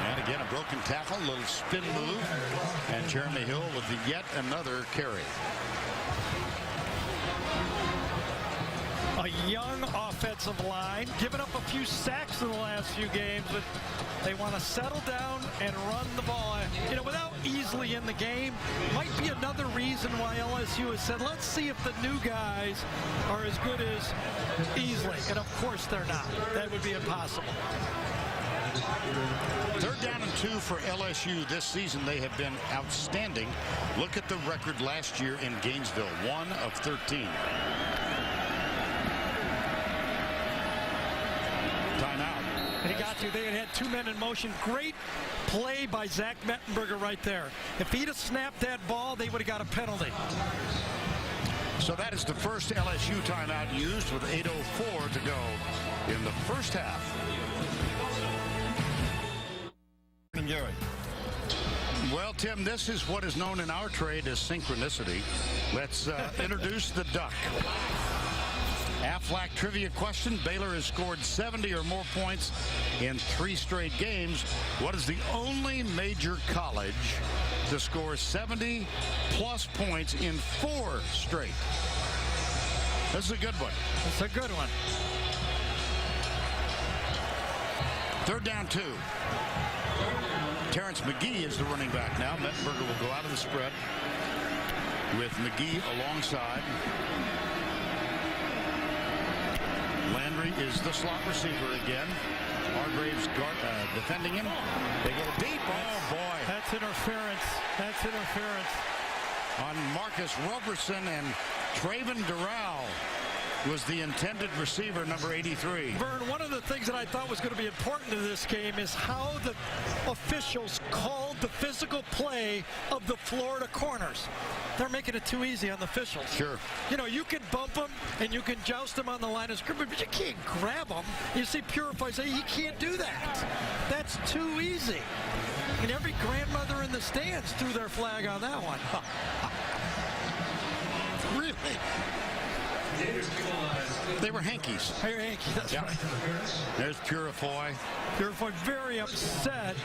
And again, a broken tackle, little spin move. And Jeremy Hill with yet another carry. A young offensive line, giving up a few sacks in the last few games, but they want to settle down and run the ball. You know, without Easley in the game, might be another reason why LSU has said, let's see if the new guys are as good as Easley. And of course they're not. That would be impossible. Third down and 2 for LSU this season. They have been outstanding. Look at the record last year in Gainesville, 1 of 13. Timeout. And he got to. They had 2 men in motion. Great play by Zach Mettenberger right there. If he'd have snapped that ball, they would have got a penalty. So that is the first LSU timeout used with 8:04 to go in the first half. Gary. Well, Tim, this is what is known in our trade as synchronicity. Let's introduce the Duck. Aflac trivia question. Baylor has scored 70 or more points in 3 straight games. What is the only major college to score 70-plus points in 4 straight? This is a good one. It's a good one. Third down 2. Terrence McGee is the running back now. Mettenberger will go out of the spread with McGee alongside. Landry is the slot receiver again. Hargraves defending him. They go deep. Oh, boy. That's interference. That's interference. On Marcus Roberson, and Traven Doral was the intended receiver, number 83. Vern, one of the things that I thought was going to be important to this game is how the officials called the physical play of the Florida corners. They're making it too easy on the officials. Sure. You know, you can bump them and you can joust them on the line of scrimmage, but you can't grab them. You see Purify say he can't do that. That's too easy. And every grandmother in the stands threw their flag on that one. Really? They were hankies. Hey, Hanky, that's right. There's Purify. Purify very upset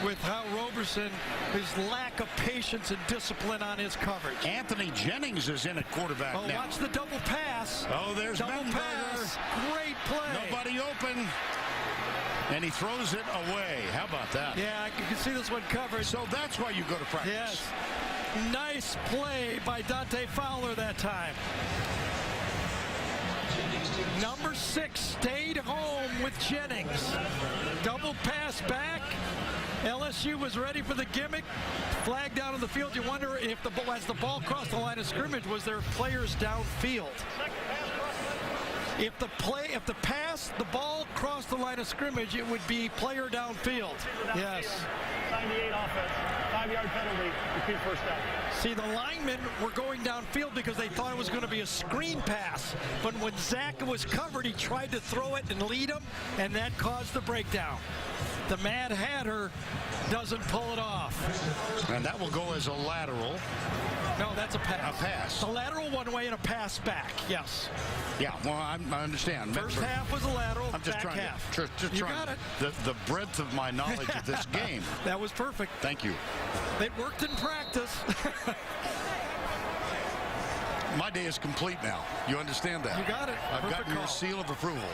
with how Roberson, his lack of patience and discipline on his coverage. Anthony Jennings is in at quarterback now. Watch the double pass. Oh, there's double Mettenberger. pass. Great play. Nobody open. And he throws it away. How about that? Yeah, you can see this one covered. So that's why you go to practice. Yes. Nice play by Dante Fowler that time. Number 6 stayed home with Jennings. Double pass back. LSU was ready for the gimmick. Flag down on the field. You wonder if as the ball crossed the line of scrimmage, was there players downfield? If the pass, the ball crossed the line of scrimmage, it would be player downfield. Yes. 98 offense, 5-yard penalty, repeat first down. See, the linemen were going downfield because they thought it was going to be a screen pass. But when Zach was covered, he tried to throw it and lead him, and that caused the breakdown. The Mad Hatter doesn't pull it off. And that will go as a lateral. No, that's a pass. A pass. A lateral one way and a pass back, yes. Yeah, well, I understand. First half was a lateral, I'm just back trying half. To, just you trying got it. The breadth of my knowledge of this game. That was perfect. Thank you. It worked in practice. My day is complete now. You understand that? You got it. I've Perfect gotten your call. seal of approval.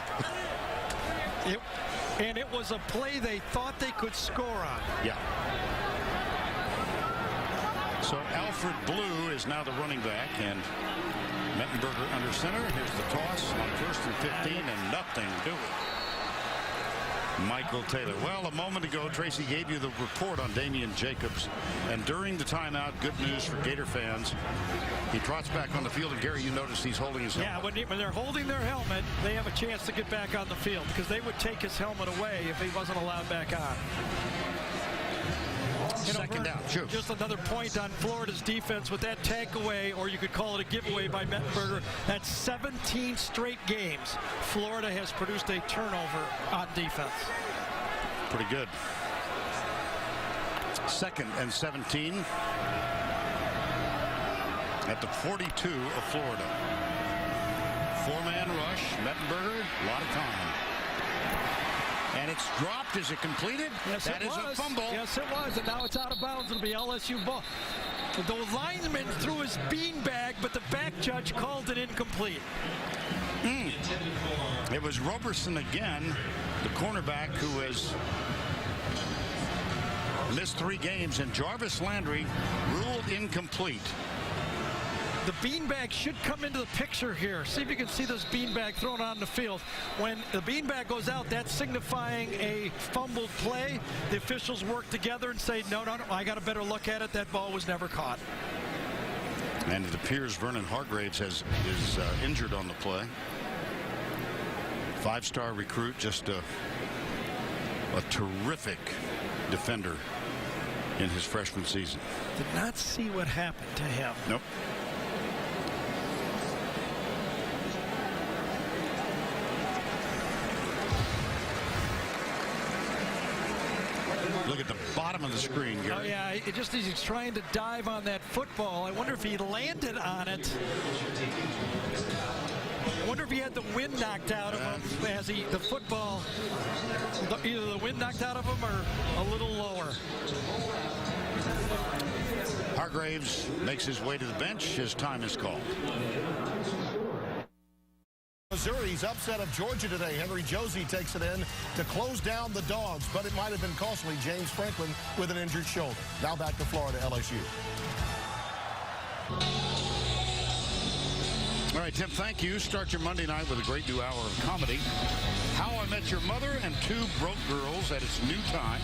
And it was a play they thought they could score on. Yeah. So Alfred Blue is now the running back, and Mettenberger under center. Here's the toss on 1st and 15, and nothing doing. Michael Taylor. Well, a moment ago, Tracy gave you the report on Damian Jacobs, and during the timeout, good news for Gator fans. He trots back on the field, and Gary, you notice he's holding his helmet. Yeah, when they're holding their helmet, they have a chance to get back on the field because they would take his helmet away if he wasn't allowed back on. Second down, sure. Just another point on Florida's defense with that takeaway, or you could call it a giveaway by Mettenberger. That's 17 straight games Florida has produced a turnover on defense. pretty good. 2nd and 17 at the 42 of Florida. 4-man rush. Mettenberger, a lot of time. And it's dropped. Is it completed? Yes, that it is was. A fumble. Yes, it was. And now it's out of bounds. It'll be LSU ball. The lineman threw his beanbag, but the back judge called it incomplete. It was Roberson again, the cornerback who has missed 3 games, and Jarvis Landry ruled incomplete. The beanbag should come into the picture here. See if you can see this beanbag thrown on the field. When the beanbag goes out, that's signifying a fumbled play. The officials work together and say, no, I got a better look at it. That ball was never caught. And it appears Vernon Hargraves is injured on the play. 5-star recruit, just a terrific defender in his freshman season. Did not see what happened to him. Nope. Look at the bottom of the screen, Gary. Oh, yeah, it just as he's trying to dive on that football. I wonder if he landed on it. I wonder if he had the wind knocked out of him as the football, either the wind knocked out of him or a little lower. Hargraves makes his way to the bench. His time is called. Missouri's upset of Georgia today. Henry Josie takes it in to close down the Dogs, but it might have been costly. James Franklin with an injured shoulder. Now back to Florida, LSU. All right, Tim, thank you. Start your Monday night with a great new hour of comedy. How I Met Your Mother and Two Broke Girls at its new time,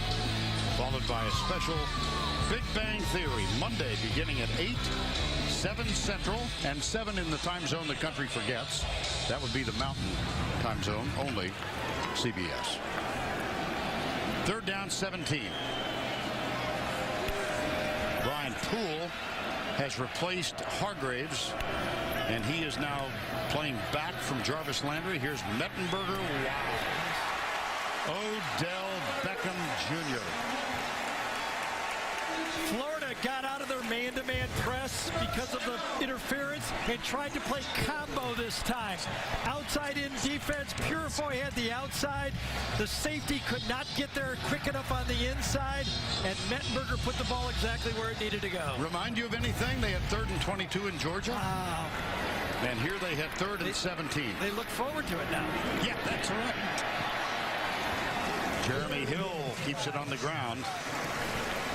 followed by a special Big Bang Theory, Monday beginning at 8, 7 Central, and 7 in the time zone the country forgets. That would be the Mountain time zone, only CBS. 3rd down, 17. Brian Poole has replaced Hargraves, and he is now playing back from Jarvis Landry. Here's Mettenberger. Wow. Odell Beckham Jr. Florida got out of their man-to-man press because of the interference and tried to play combo this time. Outside-in defense. Purifoy had the outside. The safety could not get there quick enough on the inside, and Mettenberger put the ball exactly where it needed to go. Remind you of anything? They had 3rd and 22 in Georgia. Wow. And here they had 3rd and 17. They look forward to it now. Yeah, that's right. Jeremy Hill keeps it on the ground.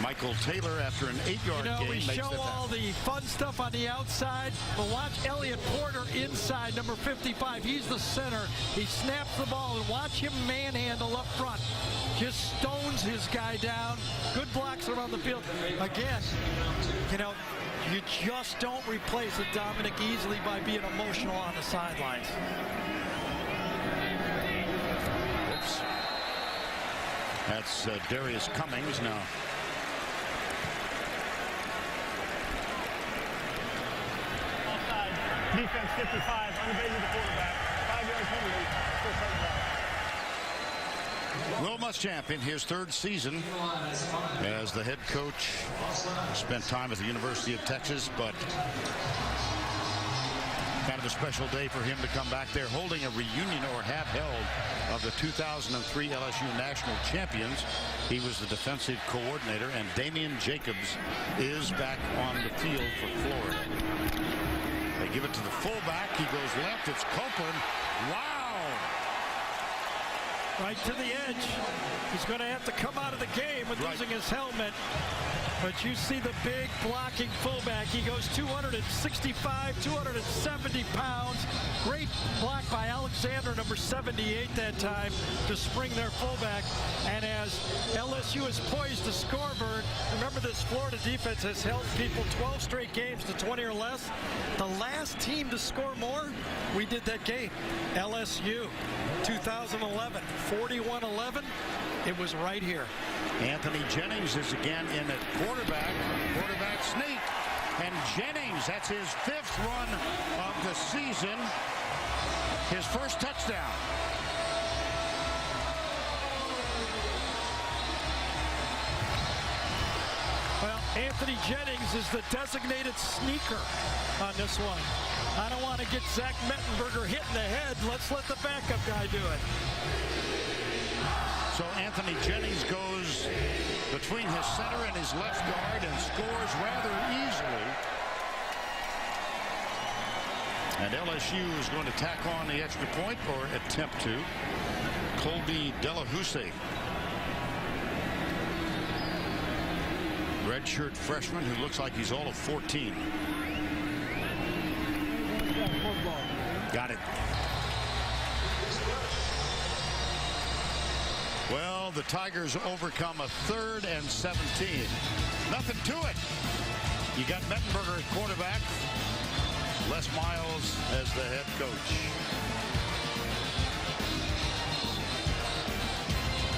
Michael Taylor, after an 8-yard gain, we makes show it all the fun stuff on the outside, but watch Elliott Porter inside, number 55. He's the center. He snaps the ball, and watch him manhandle up front. Just stones his guy down. Good blocks around the field. Again, you just don't replace a Dominic easily by being emotional on the sidelines. Oops. That's Darius Cummings now. Defense 55, unevaded the quarterback. 5-yard penalty. Will Muschamp in his 3rd season as the head coach. Spent time at the University of Texas, but kind of a special day for him to come back there, holding a reunion, or have held, of the 2003 LSU national champions. He was the defensive coordinator, and Damian Jacobs is back on the field for Florida. They give it to the fullback. He goes left. It's Copeland. Wow. Right to the edge. He's going to have to come out of the game with losing his helmet. But you see the big blocking fullback. He goes 265, 270 pounds. Great block by Alexander, number 78 that time, to spring their fullback. And as LSU is poised to score, Vern, remember this Florida defense has held people 12 straight games to 20 or less. The last team to score more, we did that game. LSU, 2011, 41-11. It was right here. Anthony Jennings is again in at quarterback. Quarterback sneak. And Jennings, that's his 5th run of the season. His first touchdown. Anthony Jennings is the designated sneaker on this one. I don't want to get Zach Mettenberger hit in the head. Let's let the backup guy do it. So Anthony Jennings goes between his center and his left guard and scores rather easily. And LSU is going to tack on the extra point, or attempt to. Colby Delahousse, redshirt freshman who looks like he's all of 14. Got it. Well, the Tigers overcome a 3rd and 17. Nothing to it. You got Mettenberger at quarterback. Les Miles as the head coach.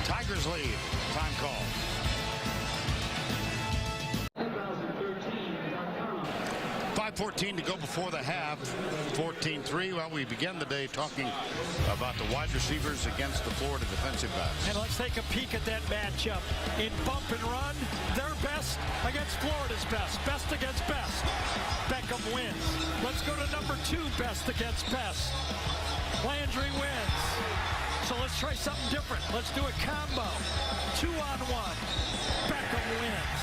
Tigers lead. Time call. 5:14 to go before the half. 14-3. Well, we began the day talking about the wide receivers against the Florida defensive backs. And let's take a peek at that matchup. In bump and run, their best against Florida's best. Best against best. Beckham wins. Let's go to number 2, best against best. Landry wins. So let's try something different. Let's do a combo. 2-on-1. Beckham wins.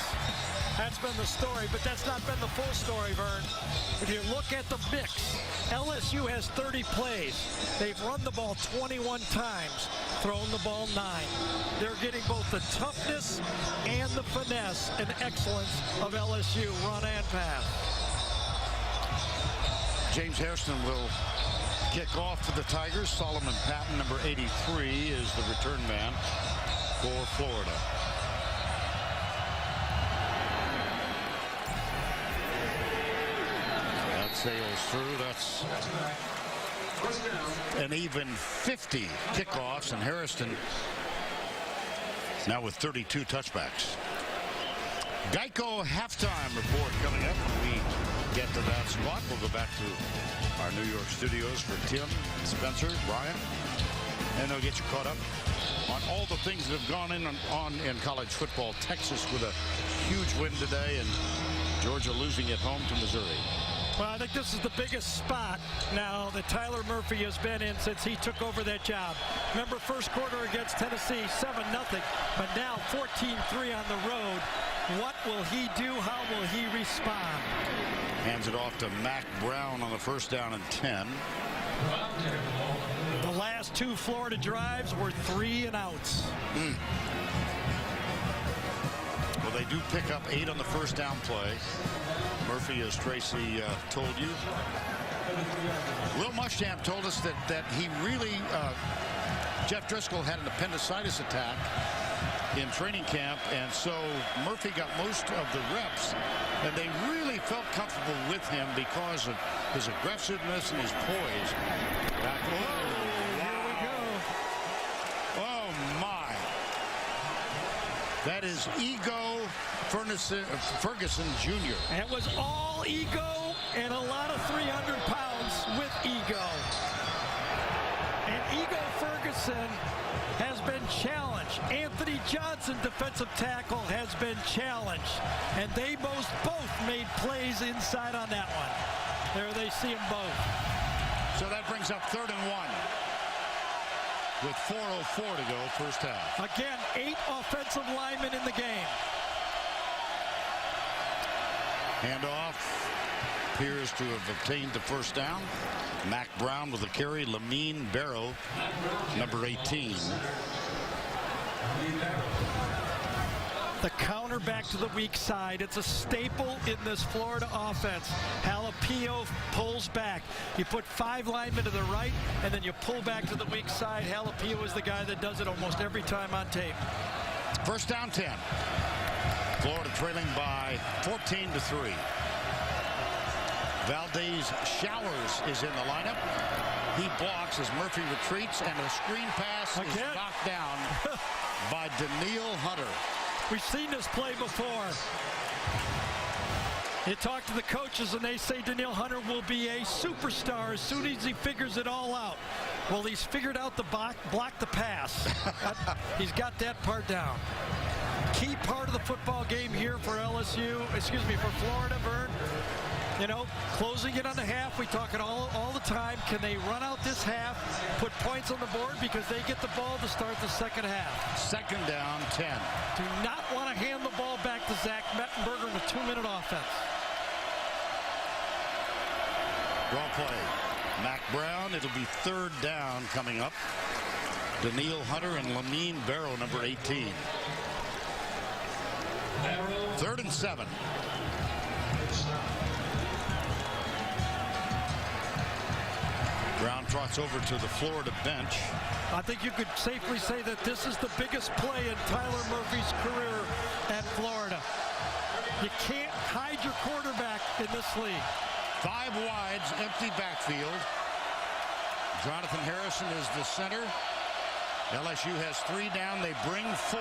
That's been the story, but that's not been the full story, Vern. If you look at the mix, LSU has 30 plays. They've run the ball 21 times, thrown the ball 9. They're getting both the toughness and the finesse and excellence of LSU, run and pass. James Hairston will kick off for the Tigers. Solomon Patton, number 83, is the return man for Florida. Sails through. That's an even 50 kickoffs, and Hairston now with 32 touchbacks. Geico halftime report coming up when we get to that spot. We'll go back to our New York studios for Tim, Spencer, Brian, and they'll get you caught up on all the things that have gone on in college football. Texas with a huge win today, and Georgia losing at home to Missouri. Well, I think this is the biggest spot now that Tyler Murphy has been in since he took over that job. Remember, first quarter against Tennessee, 7-0, but now 14-3 on the road. What will he do? How will he respond? Hands it off to Mac Brown on the first down and 10. The last 2 Florida drives were 3 and outs. Well, they do pick up 8 on the first down play. Murphy, as Tracy told you. Will Muschamp told us that he really, Jeff Driscoll had an appendicitis attack in training camp, and so Murphy got most of the reps, and they really felt comfortable with him because of his aggressiveness and his poise. Back Here we go. Oh my. That is Ego Ferguson Jr. It was all ego and a lot of 300 pounds with ego. And Ego Ferguson has been challenged. Anthony Johnson, defensive tackle, has been challenged. And they both made plays inside on that one. There they see them both. So that brings up 3rd and 1. With 4:04 to go, first half. Again, 8 offensive linemen in the game. Handoff appears to have obtained the first down. Mac Brown with a carry. Lamine Barrow, number 18. The counter back to the weak side. It's a staple in this Florida offense. Jalapeno pulls back. You put 5 linemen to the right, and then you pull back to the weak side. Jalapeno is the guy that does it almost every time on tape. First down 10. Florida trailing by 14-3. Valdez Showers is in the lineup. He blocks as Murphy retreats, and a screen pass is knocked down by Daniil Hunter. We've seen this play before. You talk to the coaches and they say Daniil Hunter will be a superstar as soon as he figures it all out. Well, he's figured out the block the pass. He's got that part down. Key part of the football game here for for Florida, Vern. You know, closing it on the half. We talk it all the time. Can they run out this half, put points on the board because they get the ball to start the second half? Second down, 10. Do not want to hand the ball back to Zach Mettenberger with 2-minute offense. Draw play. Mac Brown. It'll be third down coming up. Daniil Hunter and Lamine Barrow, number 18. 3rd and 7. Brown trots over to the Florida bench. I think you could safely say that this is the biggest play in Tyler Murphy's career at Florida. You can't hide your quarterback in this league. 5 wides, empty backfield. Jonathan Harrison is the center. LSU has 3 down. They bring 4.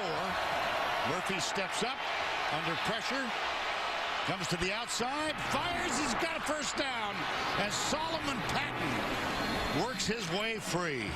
Murphy steps up under pressure. Comes to the outside. Fires. He's got a first down. As Solomon Patton works his way free.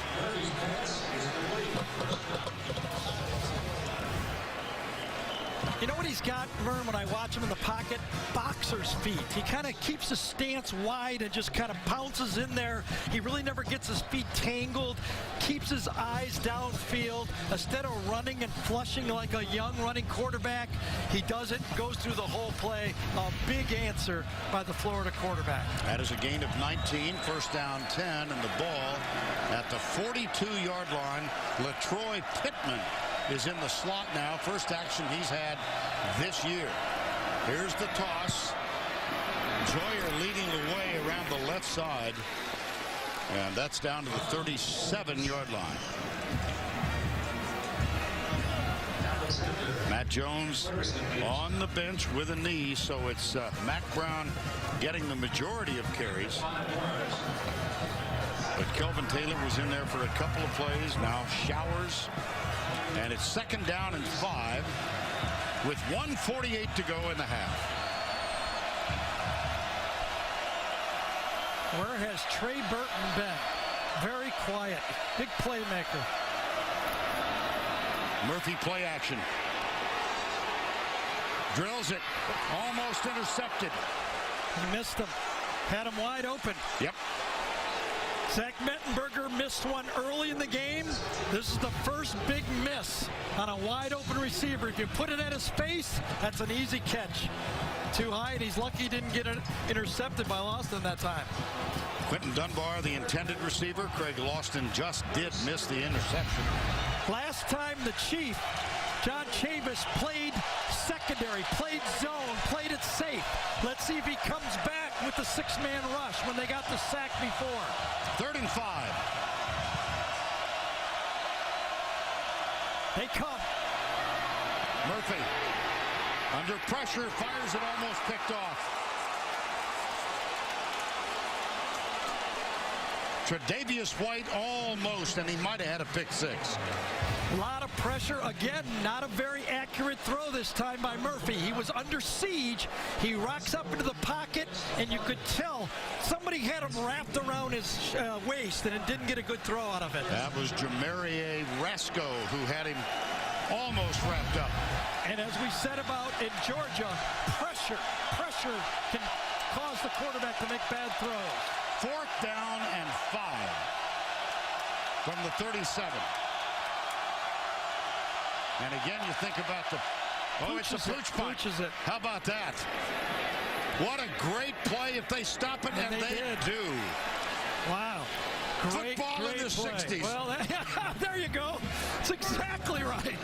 You know what he's got, Vern, when I watch him in the pocket? Boxer's feet. He kind of keeps his stance wide and just kind of pounces in there. He really never gets his feet tangled, keeps his eyes downfield. Instead of running and flushing like a young running quarterback, he doesn't, goes through the whole play. A big answer by the Florida quarterback. That is a gain of 19, first down 10, and the ball at the 42-yard line. LaTroy Pittman is in the slot now. First action he's had this year. Here's the toss. Joyer leading the way around the left side. And that's down to the 37-yard line. Matt Jones on the bench with a knee, so it's Mac Brown getting the majority of carries. But Kelvin Taylor was in there for a couple of plays. Now Showers. And it's second down and 5 with 1:48 to go in the half. Where has Trey Burton been? Very quiet. Big playmaker. Murphy play action. Drills it. Almost intercepted. He missed him. Had him wide open. Yep. Zach Mettenberger missed one early in the game. This is the first big miss on a wide open receiver. If you put it at his face, that's an easy catch. Too high, and he's lucky he didn't get intercepted by Lawson that time. Quentin Dunbar, the intended receiver. Craig Lawson just did miss the interception. Last time the Chief, John Chavis, played secondary, played zone, played it safe. Let's see if he comes back with the 6-man rush when they got the sack before. 3rd and 5. They come. Murphy under pressure, fires it, almost picked off. Tre'Davious White almost, and he might have had a pick 6. A lot of pressure. Again, not a very accurate throw this time by Murphy. He was under siege. He rocks up into the pocket, and you could tell somebody had him wrapped around his waist, and it didn't get a good throw out of it. That was Jamarie Rasco who had him almost wrapped up. And as we said about in Georgia, pressure can cause the quarterback to make bad throws. 4th down and 5 from the 37. And again, you think about the... Oh, it's a pooch punt. How about that? What a great play if they stop it, and they do. Wow. Great, Football great in the play. 60s. Well, there you go. It's exactly right.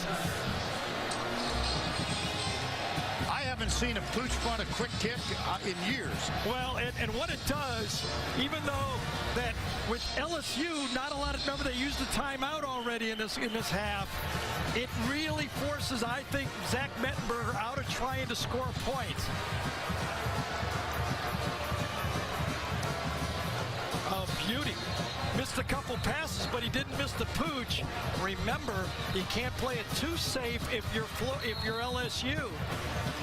I haven't seen a pooch punt, a quick kick in years. Well, and what it does, even though that with LSU, not a lot of, remember they used the timeout already in this half, it really forces, I think, Zach Mettenberger out of trying to score points. Oh, beauty. Missed a couple passes, but he didn't miss the pooch. Remember, you can't play it too safe if you're LSU.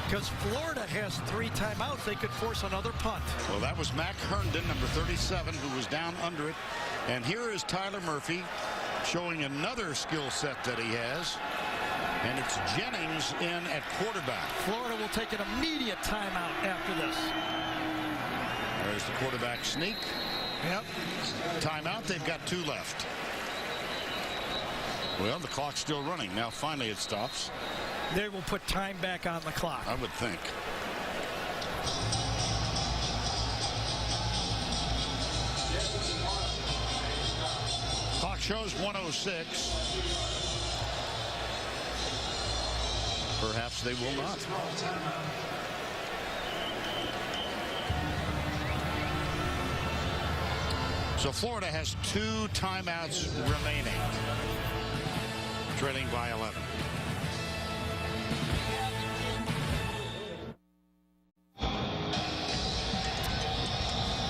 Because Florida has 3 timeouts, they could force another punt. Well, that was Mac Herndon, number 37, who was down under it. And here is Tyler Murphy showing another skill set that he has. And it's Jennings in at quarterback. Florida will take an immediate timeout after this. There's the quarterback sneak. Yep. Timeout. They've got 2 left. Well, the clock's still running. Now, finally, it stops. They will put time back on the clock. I would think. Clock shows 1:06. Perhaps they will not. So Florida has 2 timeouts remaining, trailing by 11.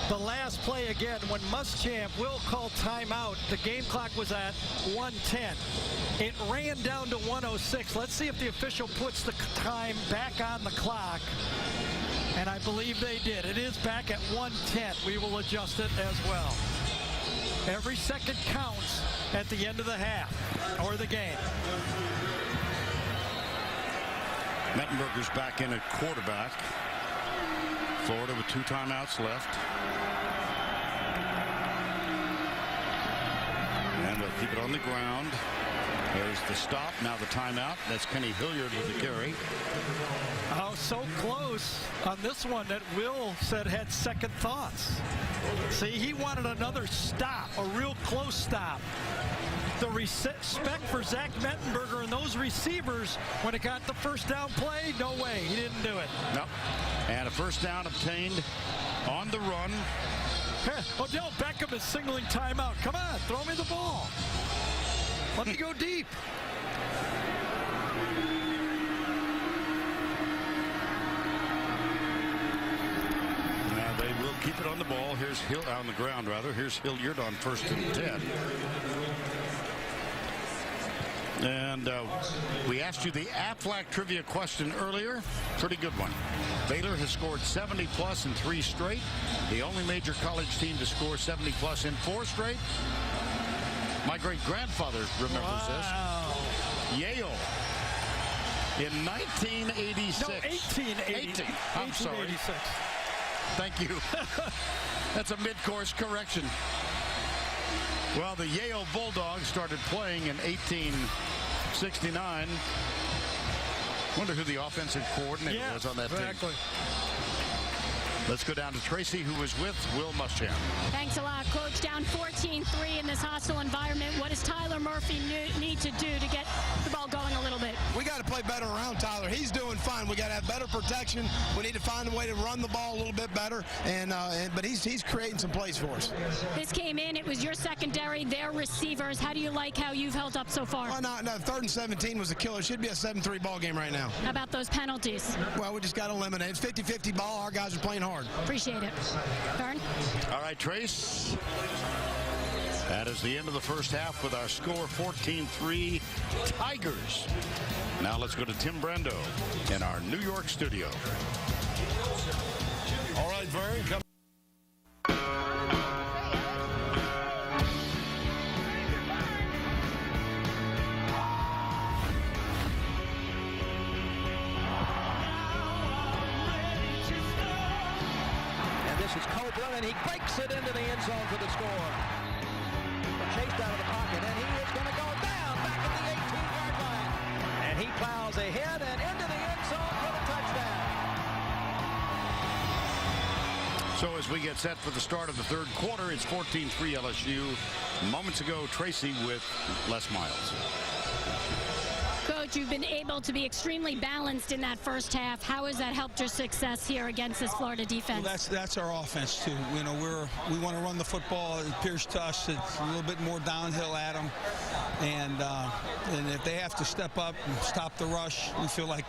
The last play again when Muschamp will call timeout. The game clock was at 1:10. It ran down to 1:06. Let's see if the official puts the time back on the clock. And I believe they did. It is back at 1:10. We will adjust it as well. Every second counts at the end of the half or the game. Mettenberger's back in at quarterback. Florida with 2 timeouts left. And they'll keep it on the ground. There's the stop. Now the timeout. That's Kenny Hilliard with the carry. Oh, so close on this one that Will said had second thoughts. See, he wanted another stop, a real close stop. The respect for Zach Mettenberger and those receivers when it got the first down play, no way, he didn't do it. Nope. And a first down obtained on the run. Odell Beckham is signaling timeout. Come on, throw me the ball. Let me go deep. Now they will keep it on the ball. Here's on the ground, rather. Here's Hilliard on 1st and 10. And we asked you the Aflac trivia question earlier. Pretty good one. Baylor has scored 70-plus in 3 straight. The only major college team to score 70-plus in 4 straight. My great-grandfather remembers this. Yale in 1986. No, 1880. I'm sorry. 1886. Thank you. That's a mid-course correction. Well, the Yale Bulldogs started playing in 1869. Wonder who the offensive coordinator was on that team. Let's go down to Tracy, who was with Will Muschamp. Thanks a lot, Coach. Down 14-3 in this hostile environment. What does Tyler Murphy need to do to get the ball going a little bit? We got to play better around Tyler. He's doing fine. We got to have better protection. We need to find a way to run the ball a little bit better. But he's creating some plays for us. This came in. It was your secondary, their receivers. How do you like how you've held up so far? Well, no, 3rd and 17 was a killer. It should be a 7-3 ball game right now. How about those penalties? Well, we just got to eliminate. It's 50-50 ball. Our guys are playing hard. Appreciate it. Vern? All right, Trace. That is the end of the first half with our score 14-3 Tigers. Now let's go to Tim Brando in our New York studio. All right, Vern. Come. And he breaks it into the end zone for the score. Chased out of the pocket, and he is going to go down back at the 18-yard line. And he plows ahead and into the end zone for the touchdown. So as we get set for the start of the 3rd quarter, it's 14-3 LSU. Moments ago, Tracy with Les Miles. Coach, you've been able to be extremely balanced in that first half. How has that helped your success here against this Florida defense? Well, that's our offense too. You know, we want to run the football. It appears to us it's a little bit more downhill at them, and if they have to step up and stop the rush, we feel like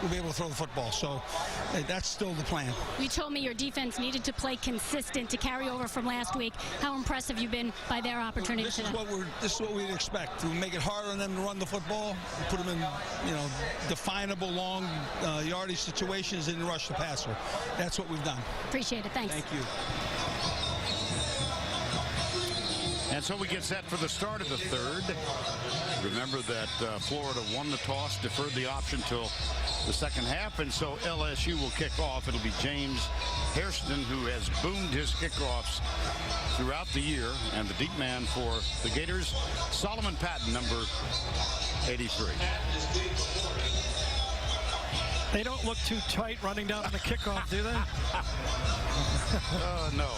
we'll be able to throw the football. So that's still the plan. You told me your defense needed to play consistent to carry over from last week. How impressive you've been by their opportunity This today? is what we'd expect. We make it harder on them to run the football, put them in, definable long yardage situations and rush the passer. That's what we've done. Appreciate it. Thanks. Thank you. And so we get set for the start of the third. Remember that Florida won the toss, deferred the option till the second half, and so LSU will kick off. It'll be James Hairston, who has boomed his kickoffs throughout the year, and the deep man for the Gators, Solomon Patton, number 83. They don't look too tight running down on the kickoff, do they? No.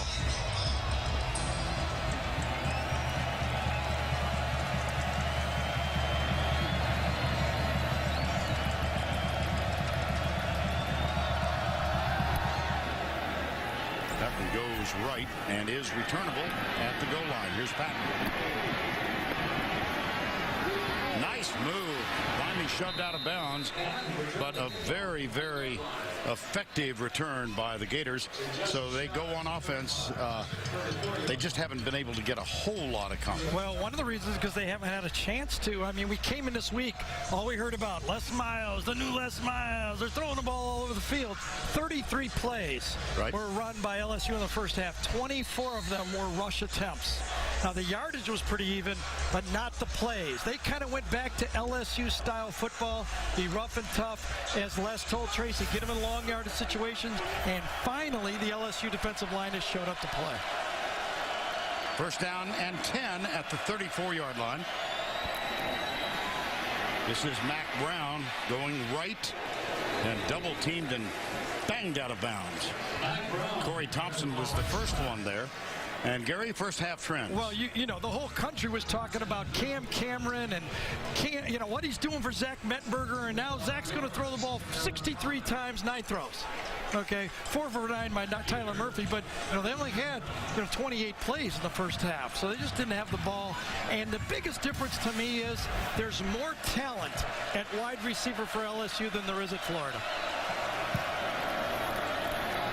That one goes right and is returnable at the goal line. Here's Patton. Nice move. Finally shoved out of bounds, but a very, very effective return by the Gators. So they go on offense. They just haven't been able to get a whole lot of confidence. Well, one of the reasons is because they haven't had a chance to. I mean, we came in this week, all we heard about, Les Miles, the new Les Miles. They're throwing the ball all over the field. 33 plays were run by LSU in the first half. 24 of them were rush attempts. Now, the yardage was pretty even, but not the plays. They kind of went back to LSU-style football, be rough and tough, as Les told Tracy, get them in long yardage situations, and finally, the LSU defensive line has showed up to play. First down and 10 at the 34-yard line. This is Mac Brown going right and double-teamed and banged out of bounds. Corey Thompson was the first one there. And Gary, first half trends. Well, you know, the whole country was talking about Cam Cameron and you know what he's doing for Zach Mettenberger, and now Zach's going to throw the ball 63 times, 9 throws. Okay, 4 for 9 by Tyler Murphy, but you know they only had 28 plays in the first half, so they just didn't have the ball. And the biggest difference to me is there's more talent at wide receiver for LSU than there is at Florida.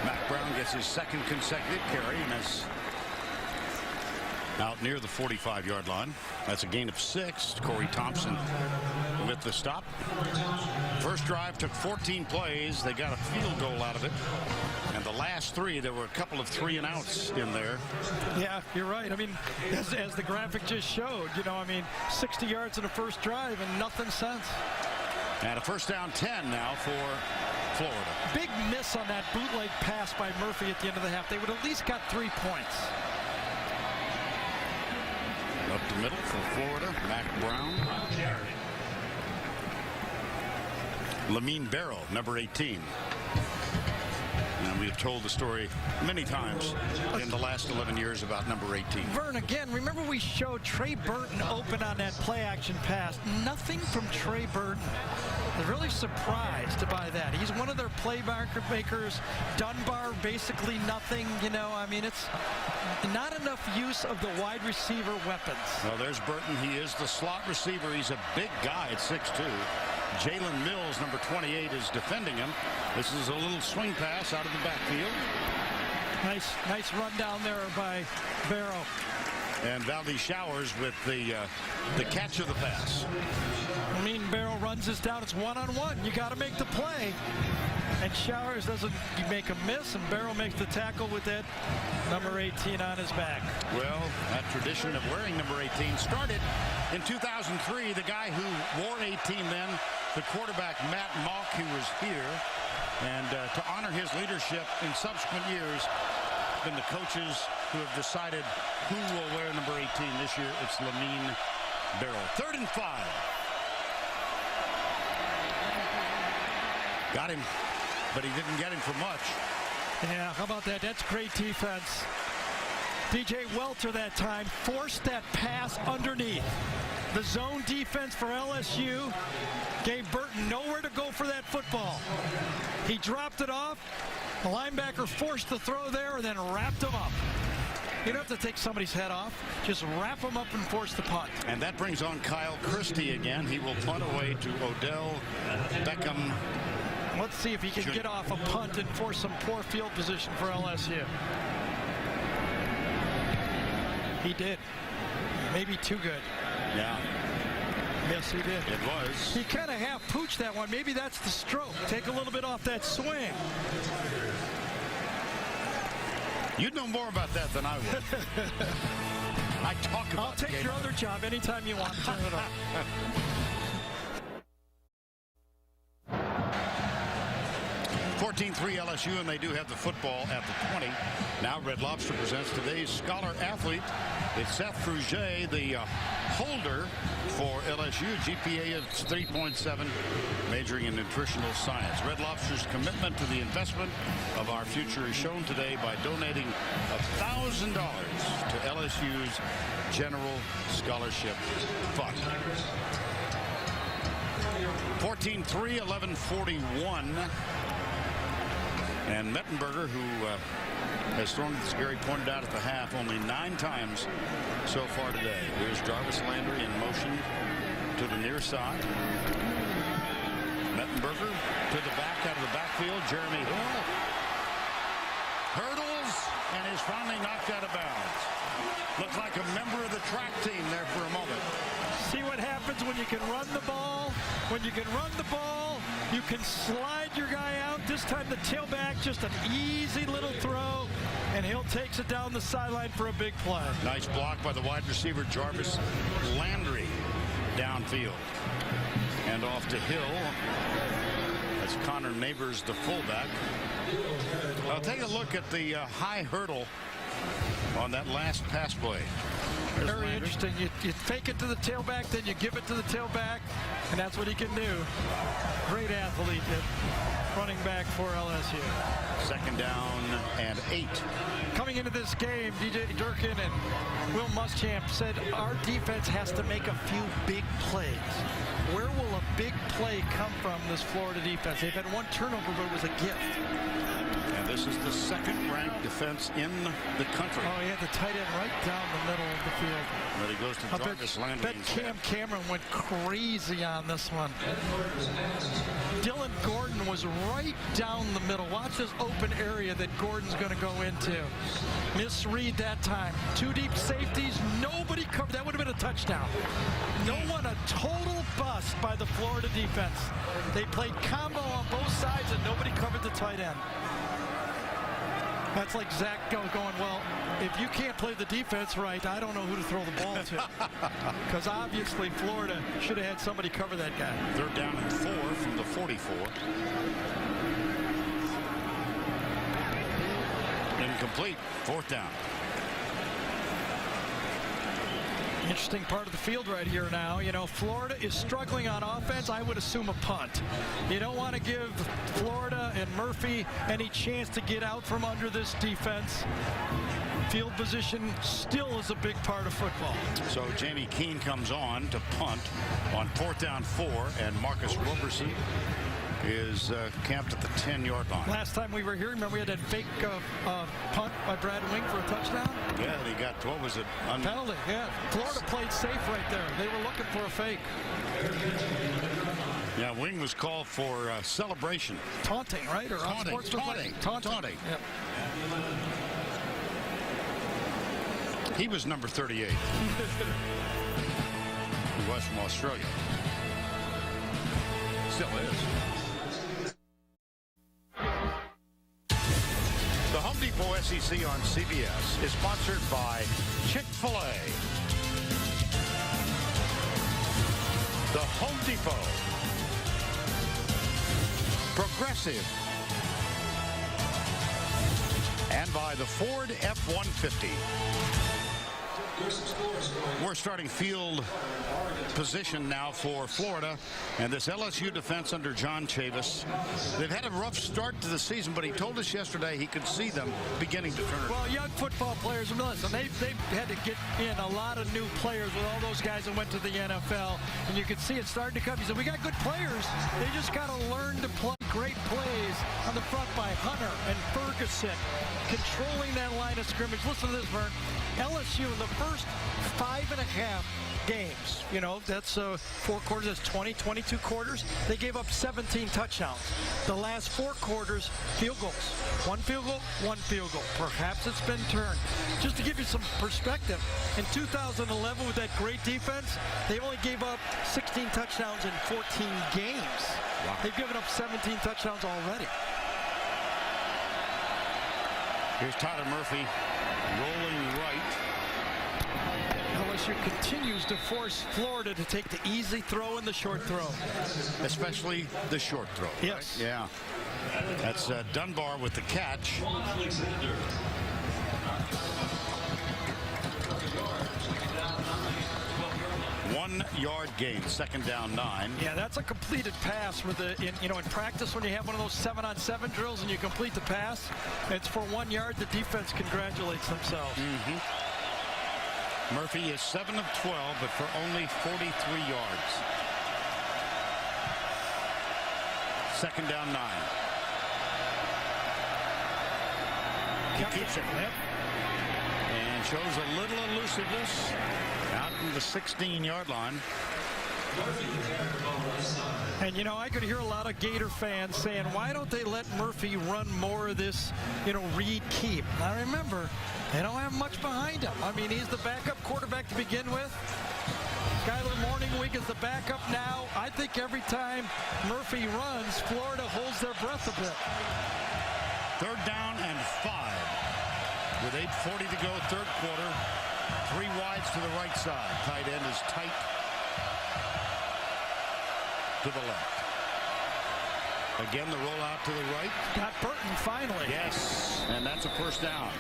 Mac Brown gets his second consecutive carry and is out near the 45-yard line. That's a gain of 6. Corey Thompson with the stop. First drive took 14 plays. They got a field goal out of it. And the last 3, there were a couple of 3-and-outs in there. Yeah, you're right. I mean, as the graphic just showed, 60 yards in the first drive and nothing since. And a first down 10 now for Florida. Big miss on that bootleg pass by Murphy at the end of the half. They would at least got 3 points. Up the middle for Florida, Mac Brown. Lamine Barrow, number 18. And we have told the story many times in the last 11 years about number 18. Vern, again, remember we showed Trey Burton open on that play-action pass. Nothing from Trey Burton. I'm really surprised by that. He's one of their playmakers. Dunbar, basically nothing. It's not enough use of the wide receiver weapons. Well, there's Burton. He is the slot receiver. He's a big guy at 6'2". Jalen Mills, number 28, is defending him. This is a little swing pass out of the backfield. Nice run down there by Barrow. And Valdez Showers with the catch of the pass. Barrow runs this down. It's one-on-one. You got to make the play. And Showers doesn't make a miss, and Barrow makes the tackle with that number 18 on his back. Well, that tradition of wearing number 18 started in 2003. The guy who wore 18 then, the quarterback Matt Mock, who was here. And to honor his leadership in subsequent years, been the coaches who have decided who will wear number 18 this year. It's Lamine Barrow. 3rd and 5. Got him, but he didn't get him for much. Yeah, how about that? That's great defense. DJ Welter that time forced that pass underneath. The zone defense for LSU gave Burton nowhere to go for that football. He dropped it off. The linebacker forced the throw there and then wrapped him up. You don't have to take somebody's head off. Just wrap him up and force the punt. And that brings on Kyle Christie again. He will punt away to Odell Beckham. Let's see if he can get off a punt and force some poor field position for LSU. He did. Maybe too good. Yeah. Yes, he did. It was. He kind of half pooched that one. Maybe that's the stroke. Take a little bit off that swing. You'd know more about that than I would. I talk about I'll take your other job anytime you want to turn it on. 14-3 LSU, and they do have the football at the 20. Now Red Lobster presents today's scholar athlete. It's Seth Fruget, the holder for LSU. GPA of 3.7, majoring in nutritional science. Red Lobster's commitment to the investment of our future is shown today by donating $1,000 to LSU's General Scholarship Fund. 14-3, 11:41. And Mettenberger, who has thrown, as Gary pointed out at the half, only 9 times so far today. Here's Jarvis Landry in motion to the near side. Mettenberger to the back, out of the backfield. Jeremy Hill hurdles and is finally knocked out of bounds. Looks like a member of the track team there for a moment. See what happens when you can run the ball. When you can run the ball, you can slide your guy out. This time the tailback, just an easy little throw, and Hill takes it down the sideline for a big play. Nice block by the wide receiver Jarvis Landry downfield. And off to Hill. That's Connor Neighbors, the fullback. I'll take a look at the high hurdle on that last pass play. Very interesting. You take it to the tailback, then you give it to the tailback, and that's what he can do. Great athlete at running back for LSU. 2nd down and 8. Coming into this game, DJ Durkin and Will Muschamp said our defense has to make a few big plays. Where will a big play come from this Florida defense? They've had 1 turnover, but it was a gift. And this is the 2nd-ranked defense in the country. Oh, he had the tight end right down the middle of the field. But he goes to Jarvis Landry. I bet Cam Cameron went crazy on this one. Dylan Gordon was right down the middle. Watch this open area that Gordon's going to go into. Misread that time. 2 deep safeties. Nobody covered. That would have been a touchdown. No one, a total bust by the Florida defense. They played combo on both sides, and nobody covered the tight end. That's like Zach going, well, if you can't play the defense right, I don't know who to throw the ball to. Because obviously Florida should have had somebody cover that guy. 3rd down and 4 from the 44. Incomplete. 4th down. Interesting part of the field right here now. You know, Florida is struggling on offense. I would assume a punt. You don't want to give Florida and Murphy any chance to get out from under this defense. Field position still is a big part of football. So Jamie Keene comes on to punt on 4th down 4, and Marcus Roberson is camped at the 10-yard line. Last time we were here, remember we had that fake punt by Brad Wing for a touchdown? Yeah, he got, what was it? Penalty, yeah. Florida played safe right there. They were looking for a fake. Yeah, Wing was called for celebration. Taunting, right? Or Taunting. Taunting. Yep. He was number 38. He was from Australia. Still is. The Home Depot SEC on CBS is sponsored by Chick-fil-A. The Home Depot. Progressive. And by the Ford F-150. We're starting field position now for Florida, and this LSU defense under John Chavis. They've had a rough start to the season, but he told us yesterday he could see them beginning to turn. Well, young football players, listen, they've had to get in a lot of new players with all those guys that went to the NFL, and you can see it starting to come. He said, we got good players. They just got to learn to play great plays on the front by Hunter and Ferguson, controlling that line of scrimmage. Listen to this, Vern. LSU in the first 5.5 games, you know, that's 4 quarters, that's 22 quarters. They gave up 17 touchdowns. The last 4 quarters, field goals. 1 field goal, 1 field goal. Perhaps it's been turned. Just to give you some perspective, in 2011 with that great defense, they only gave up 16 touchdowns in 14 games. Wow. They've given up 17 touchdowns already. Here's Tyler Murphy rolling right. LSU continues to force Florida to take the easy throw and the short throw. Especially the short throw. Yes. Right? Yeah. That's Dunbar with the catch. 1 yard gain, 2nd down 9. Yeah, that's a completed pass with in practice when you have one of those 7-on-7 drills and you complete the pass, it's for 1 yard. The defense congratulates themselves. Murphy is 7 of 12, but for only 43 yards. 2nd down 9. He keeps it. Yep. And shows a little elusiveness out in the 16-yard line. And, I could hear a lot of Gator fans saying, why don't they let Murphy run more of this, read keep? Now, remember, they don't have much behind him. I mean, he's the backup quarterback to begin with. Skyler Morningwig is the backup now. I think every time Murphy runs, Florida holds their breath a bit. 3rd down and 5. With 8:40 to go, 3rd quarter. 3 wides to the right side. Tight end is tight to the left. Again, the rollout to the right. Got Burton finally. Yes, and that's a 1st down.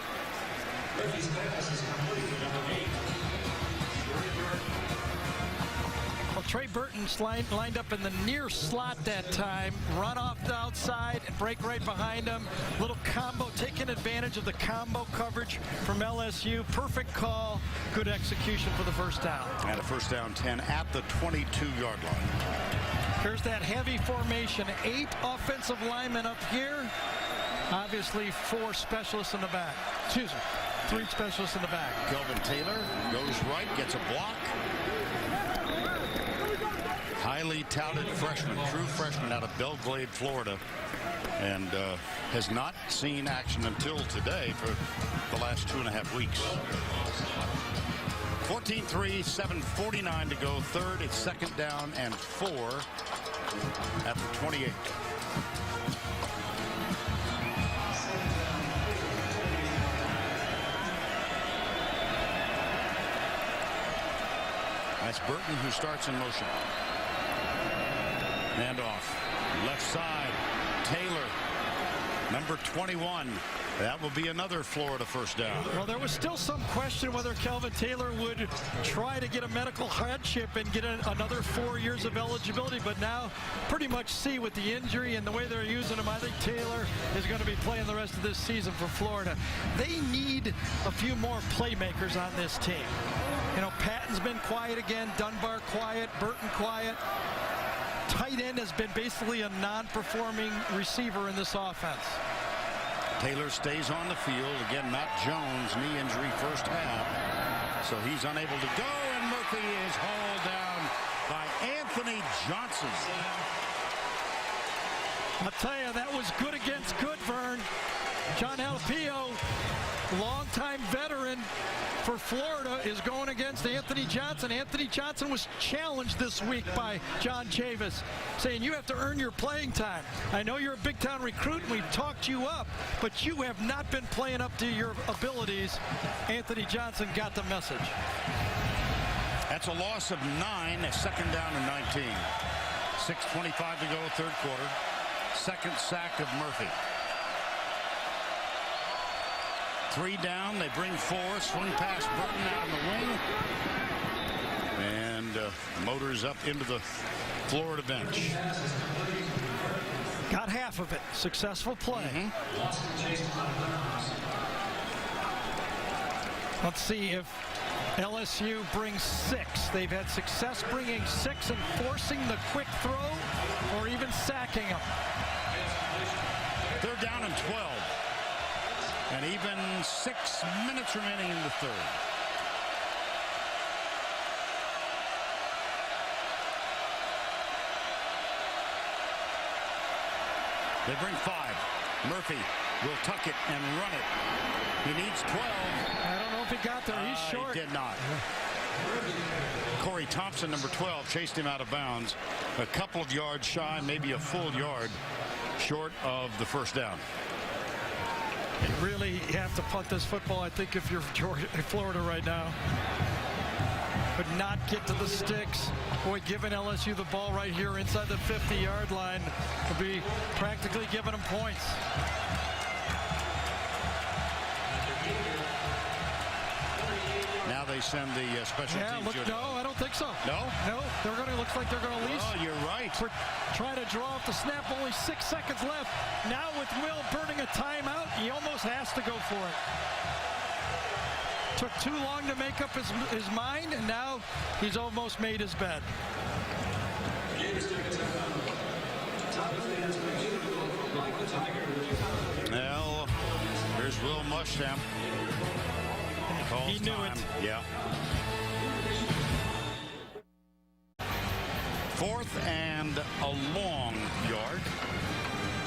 Well, Trey Burton's lined up in the near slot that time. Run off the outside and break right behind him. Little combo, taking advantage of the combo coverage from LSU. Perfect call. Good execution for the 1st down. And a 1st down 10 at the 22-yard line. Here's that heavy formation. 8 offensive linemen up here. Obviously 4 specialists in the back. 3 specialists in the back. Kelvin Taylor goes right, gets a block. Highly touted freshman, true freshman out of Belgrade, Florida, and has not seen action until today for the last 2.5 weeks. 14-3, 7:49 to go. 3rd, it's 2nd down and 4 at the 28. That's Burton who starts in motion. Hand off. Left side. Taylor. Number 21. That will be another Florida 1st down. Well, there was still some question whether Kelvin Taylor would try to get a medical hardship and get another 4 years of eligibility, but now pretty much see with the injury and the way they're using him, I think Taylor is going to be playing the rest of this season for Florida. They need a few more playmakers on this team. Patton's been quiet again, Dunbar quiet, Burton quiet. Tight end has been basically a non-performing receiver in this offense. Taylor stays on the field. Again, Matt Jones, knee injury 1st half. So he's unable to go, and Murphy is hauled down by Anthony Johnson. I'll tell you, that was good against good, Vern. John Alapio, longtime veteran for Florida, is going against Anthony Johnson. Anthony Johnson was challenged this week by John Chavis, saying you have to earn your playing time. I know you're a big-time recruit and we've talked you up, but you have not been playing up to your abilities. Anthony Johnson got the message. That's a loss of 9, a 2nd down and 19. 6:25 to go, 3rd quarter. 2nd sack of Murphy. 3 down, they bring 4, swing past Burton out on the wing, and motors up into the Florida bench. Got half of it. Successful play. Let's see if LSU brings 6. They've had success bringing 6 and forcing the quick throw or even sacking them. 3rd down and 12. And even 6 minutes remaining in the 3rd. They bring 5. Murphy will tuck it and run it. He needs 12. I don't know if he got there. He's short. He did not. Corey Thompson, number 12, chased him out of bounds. A couple of yards shy, maybe a full yard short of the 1st down. You really have to punt this football, I think, if you're Florida right now. could not get to the sticks. Boy, giving LSU the ball right here inside the 50-yard line would be practically giving them points. Now they send the special teams. No, I don't think so. No? No, looks like they're going to lease. Oh, you're right. Trying to draw off the snap, only 6 seconds left. Now with Will burning a timeout, he almost has to go for it. Took too long to make up his mind, and now he's almost made his bed. Well, here's Will Muschamp. He knew time. it. Yeah. 4th and a long yard,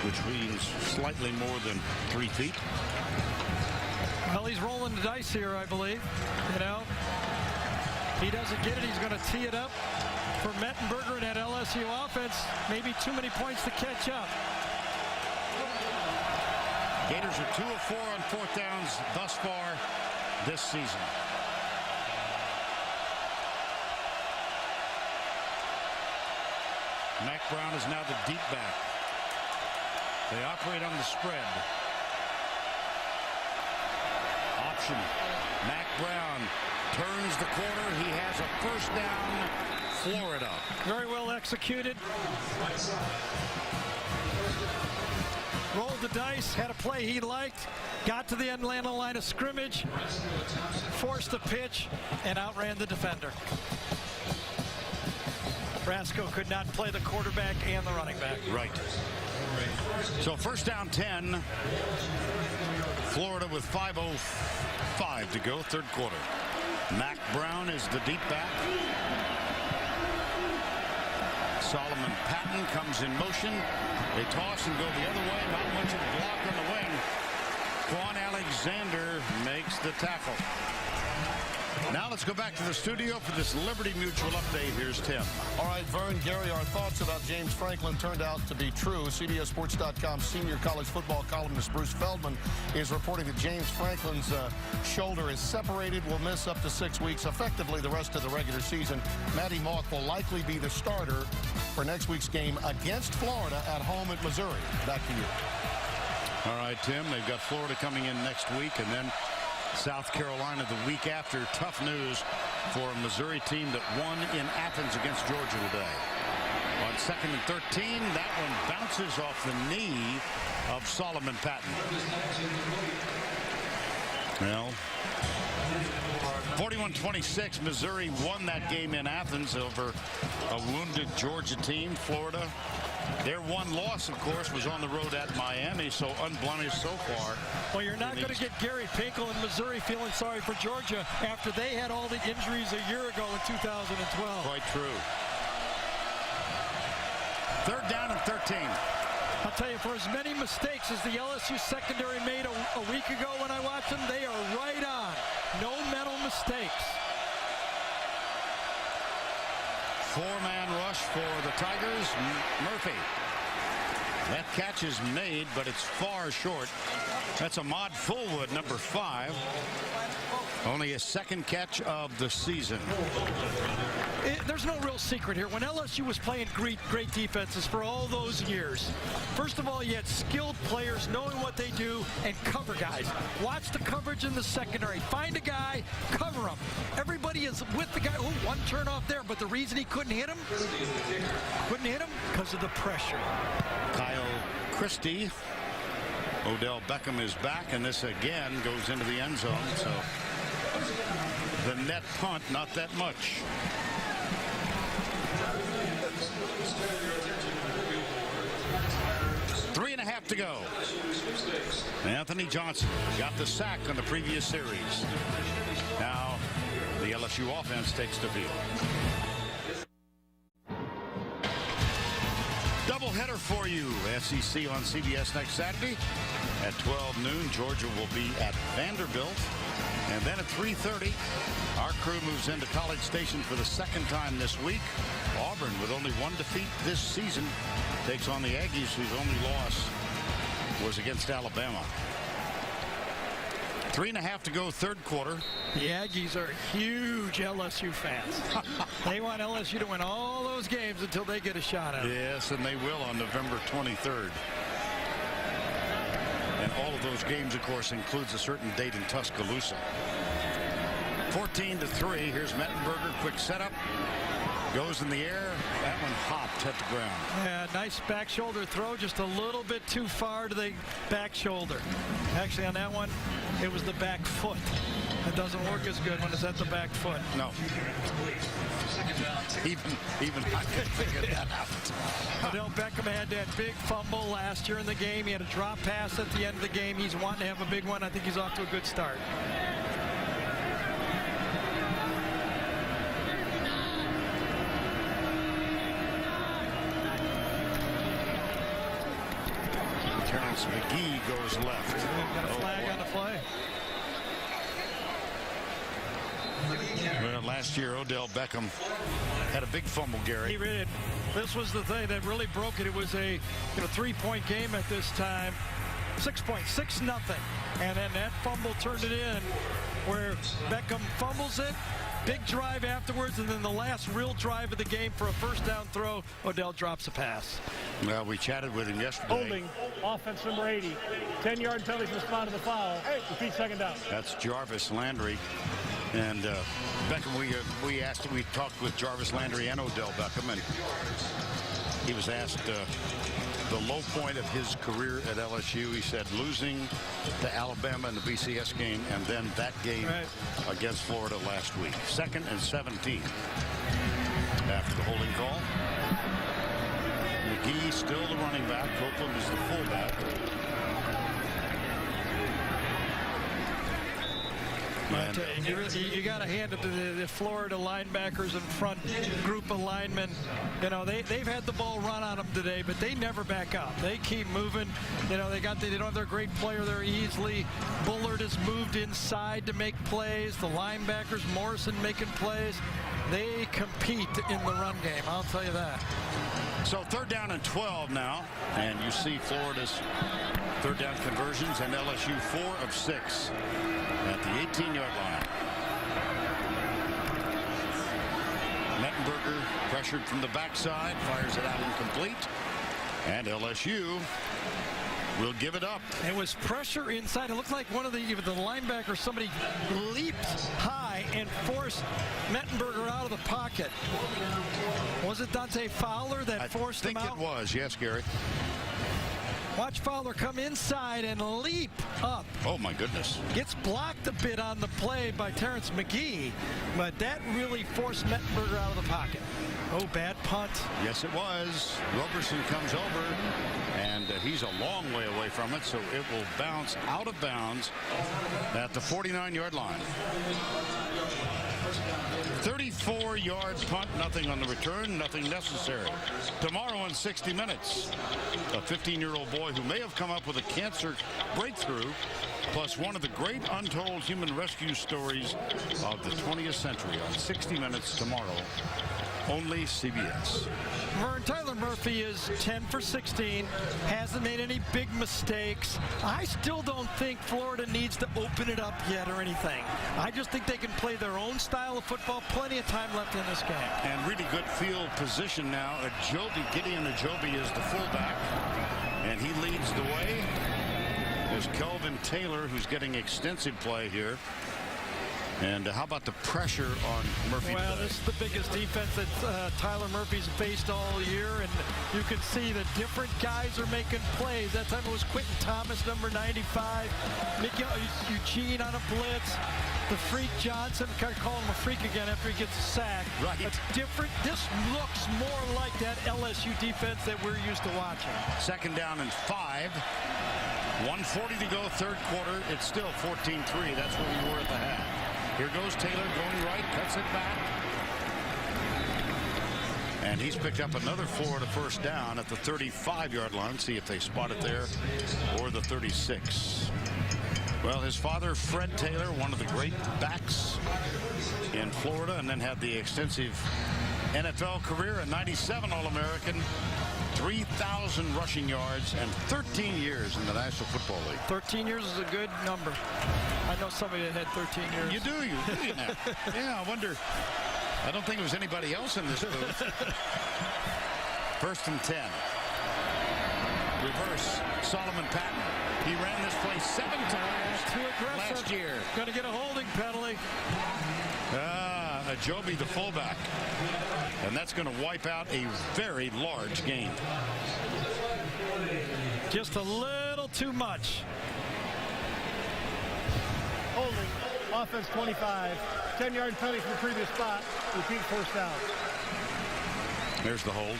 which means slightly more than 3 feet. Well, he's rolling the dice here, I believe. You know, he doesn't get it. He's going to tee it up for Mettenberger and that LSU offense. Maybe too many points to catch up. Gators are 2 of 4 on 4th downs thus far this season. Mac Brown is now the deep back. They operate on the spread. Option. Mac Brown turns the corner. He has a first down. Florida. Very well executed. Rolled the dice, had a play he liked, got to the Atlanta line of scrimmage, forced the pitch, and outran the defender. Brasco could not play the quarterback and the running back. Right. So first down 10. Florida with 5:05 to go, 3rd quarter. Mac Brown is the deep back. Solomon Patton comes in motion. They toss and go the other way. Not much of a block on the wing. Quan Alexander makes the tackle. Now let's go back to the studio for this Liberty Mutual update. Here's Tim. All right, Vern, Gary, our thoughts about James Franklin turned out to be true. CBSSports.com senior college football columnist Bruce Feldman is reporting that James Franklin's shoulder is separated, will miss up to 6 weeks, effectively the rest of the regular season. Matty Mock will likely be the starter for next week's game against Florida at home at Missouri. Back to you. All right, Tim, they've got Florida coming in next week, and then South Carolina the week after. Tough news for a Missouri team that won in Athens against Georgia today. On 2nd and 13, that one bounces off the knee of Solomon Patton. Well, 41-26, Missouri won that game in Athens over a wounded Georgia team. Florida, their one loss, of course, was on the road at Miami, so unblemished so far. Well, you're not going to get Gary Pinkel in Missouri feeling sorry for Georgia after they had all the injuries a year ago in 2012. Quite true. 3rd down and 13. I'll tell you, for as many mistakes as the LSU secondary made a week ago when I watched them, they are right on. No mental mistakes. 4-man rush for the Tigers. Murphy. That catch is made, but it's far short. That's Ahmad Fullwood, number 5. Only his 2nd catch of the season. There's no real secret here. When LSU was playing great defenses for all those years, first of all, you had skilled players knowing what they do and cover guys. Watch the coverage in the secondary. Find a guy, cover him. Everybody is with the guy. Oh, one turn off there, but the reason he couldn't hit him because of the pressure. Kyle Christie. Odell Beckham is back, and this again goes into the end zone. So the net punt, not that much. Three and a half to go. Anthony Johnson got the sack on the previous series. Now the LSU offense takes the field. Doubleheader for you. SEC on CBS next Saturday at 12 noon. Georgia will be at Vanderbilt. And then at 3:30, our crew moves into College Station for the 2nd time this week. Auburn, with only 1 defeat this season, takes on the Aggies, whose only loss was against Alabama. 3.5 to go, third quarter. The Aggies are huge LSU fans. They want LSU to win all those games until they get a shot at it. Yes, and they will on November 23rd. And all of those games, of course, includes a certain date in Tuscaloosa. 14-3. Here's Mettenberger. Quick setup. Goes in the air. That one hopped at the ground. Yeah, nice back shoulder throw. Just a little bit too far to the back shoulder. Actually, on that one, it was the back foot. It doesn't work as good when it's at the back foot. No. Even I could figure that out. Odell Beckham had that big fumble last year in the game. He had a drop pass at the end of the game. He's wanting to have a big one. I think he's off to a good start. Terrence McGee goes left. Got a flag on the play. Well, last year, Odell Beckham had a big fumble, Gary. He really did. This was the thing that really broke it. It was a 3-point game at this time. 6 points, 6-0. And then that fumble turned it in where Beckham fumbles it. Big drive afterwards, and then the last real drive of the game for a first down throw, Odell drops a pass. Well, we chatted with him yesterday. Holding, offense number 80. 10-yard penalty from the spot of the foul. Repeat second down. That's Jarvis Landry. And Beckham, we talked with Jarvis Landry and Odell Beckham, and he was asked the low point of his career at LSU. He said losing to Alabama in the BCS game, and then that game against Florida last week. 2nd and 17 after the holding call. McGee still the running back. Copeland is the fullback. You got to hand it to the Florida linebackers and front group of linemen. You know, they've had the ball run on them today, but they never back up. They keep moving. You know, they don't have their great player there easily. Bullard has moved inside to make plays. The linebackers, Morrison making plays. They compete in the run game, I'll tell you that. So 3rd down and 12 now, and you see Florida's 3rd down conversions, and LSU 4 of 6 at the 18-yard line. Mettenberger pressured from the backside, fires it out incomplete, and LSU will give it up. It was pressure inside. It looked like one of the linebackers, somebody leaped high and forced Mettenberger out of the pocket. Was it Dante Fowler that forced him out? I think it was, yes, Gary. Watch Fowler come inside and leap up. Oh, my goodness. Gets blocked a bit on the play by Terrence McGee, but that really forced Mettenberger out of the pocket. Oh, bad punt. Yes, it was. Roberson comes over, and he's a long way away from it, so it will bounce out of bounds at the 49-yard line. 34-yard punt, nothing on the return, nothing necessary. Tomorrow in 60 Minutes, a 15-year-old boy who may have come up with a cancer breakthrough, plus one of the great untold human rescue stories of the 20th century on 60 Minutes tomorrow. Only CBS. Tyler Murphy is 10 for 16, hasn't made any big mistakes. I still don't think Florida needs to open it up yet or anything. I just think they can play their own style of football. Plenty of time left in this game. And really good field position now. Gideon Ajobi is the fullback, and he leads the way. There's Kelvin Taylor, who's getting extensive play here. And how about the pressure on Murphy? Well, this is the biggest defense that Tyler Murphy's faced all year, and you can see that different guys are making plays. That time it was Quentin Thomas, number 95, Miguel Eugene on a blitz, the Freak Johnson, kind of call him a freak again after he gets a sack. Right. But different. This looks more like that LSU defense that we're used to watching. 2nd down and 5. 1:40 to go, 3rd quarter. It's still 14-3. That's where we were at the half. Here goes Taylor going right, cuts it back. And he's picked up another Florida first down at the 35-yard line. See if they spot it there or the 36. Well, his father, Fred Taylor, one of the great backs in Florida, and then had the extensive NFL career, a 97 All-American. 3,000 rushing yards and 13 years in the National Football League. 13 years is a good number. I know somebody that had 13 years. You do now. Yeah, I wonder. I don't think it was anybody else in this booth. 1st and 10. Reverse, Solomon Patton. He ran this play 7 times too aggressive last year. Going to get a holding penalty. Ajobi, the fullback. And that's going to wipe out a very large gain. Just a little too much. Holding, offense 25. 10-yard penalty from the previous spot. Repeat 1st down. There's the hold.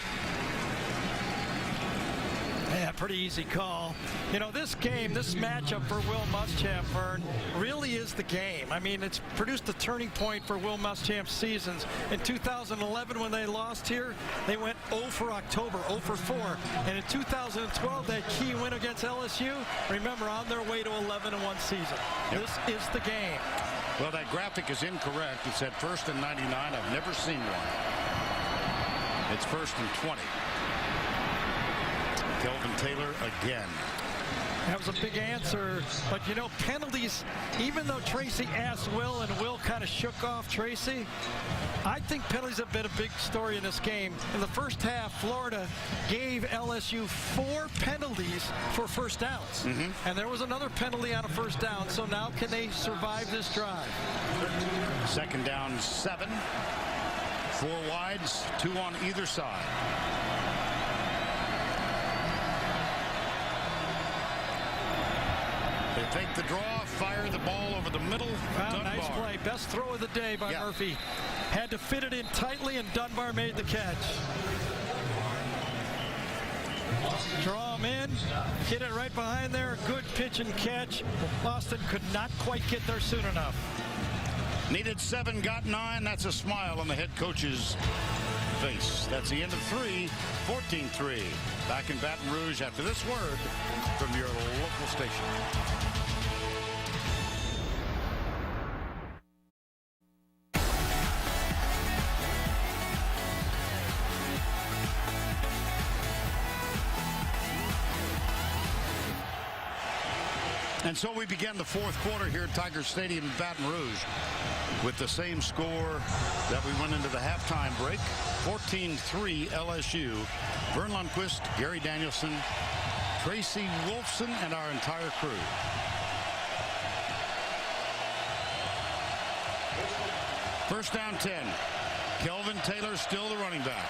Yeah, pretty easy call. You know, this game, this matchup for Will Muschamp, Vern, really is the game. I mean, it's produced a turning point for Will Muschamp's seasons. In 2011, when they lost here, they went 0 for October, 0 for 4. And in 2012, that key win against LSU, remember, on their way to 11-1 season. Yep. This is the game. Well, that graphic is incorrect. It said 1st and 99. I've never seen one. It's 1st and 20. Kelvin Taylor again. That was a big answer, but you know, penalties, even though Tracy asked Will and Will kind of shook off Tracy, I think penalties have been a big story in this game. In the first half, Florida gave LSU 4 penalties for 1st downs. And there was another penalty on a 1st down, so now can they survive this drive? 2nd down 7. 4 wides, 2 on either side. They take the draw, fire the ball over the middle. Nice play. Best throw of the day by Murphy. Had to fit it in tightly, and Dunbar made the catch. Draw him in. Hit it right behind there. Good pitch and catch. Boston could not quite get there soon enough. Needed 7, got 9. That's a smile on the head coach's face. That's the end of 3. 14-3. Back in Baton Rouge after this word from your local station. And so we began the 4th quarter here at Tiger Stadium in Baton Rouge with the same score that we went into the halftime break. 14-3 LSU. Vern Lundquist, Gary Danielson, Tracy Wolfson, and our entire crew. First down 10. Kelvin Taylor still the running back.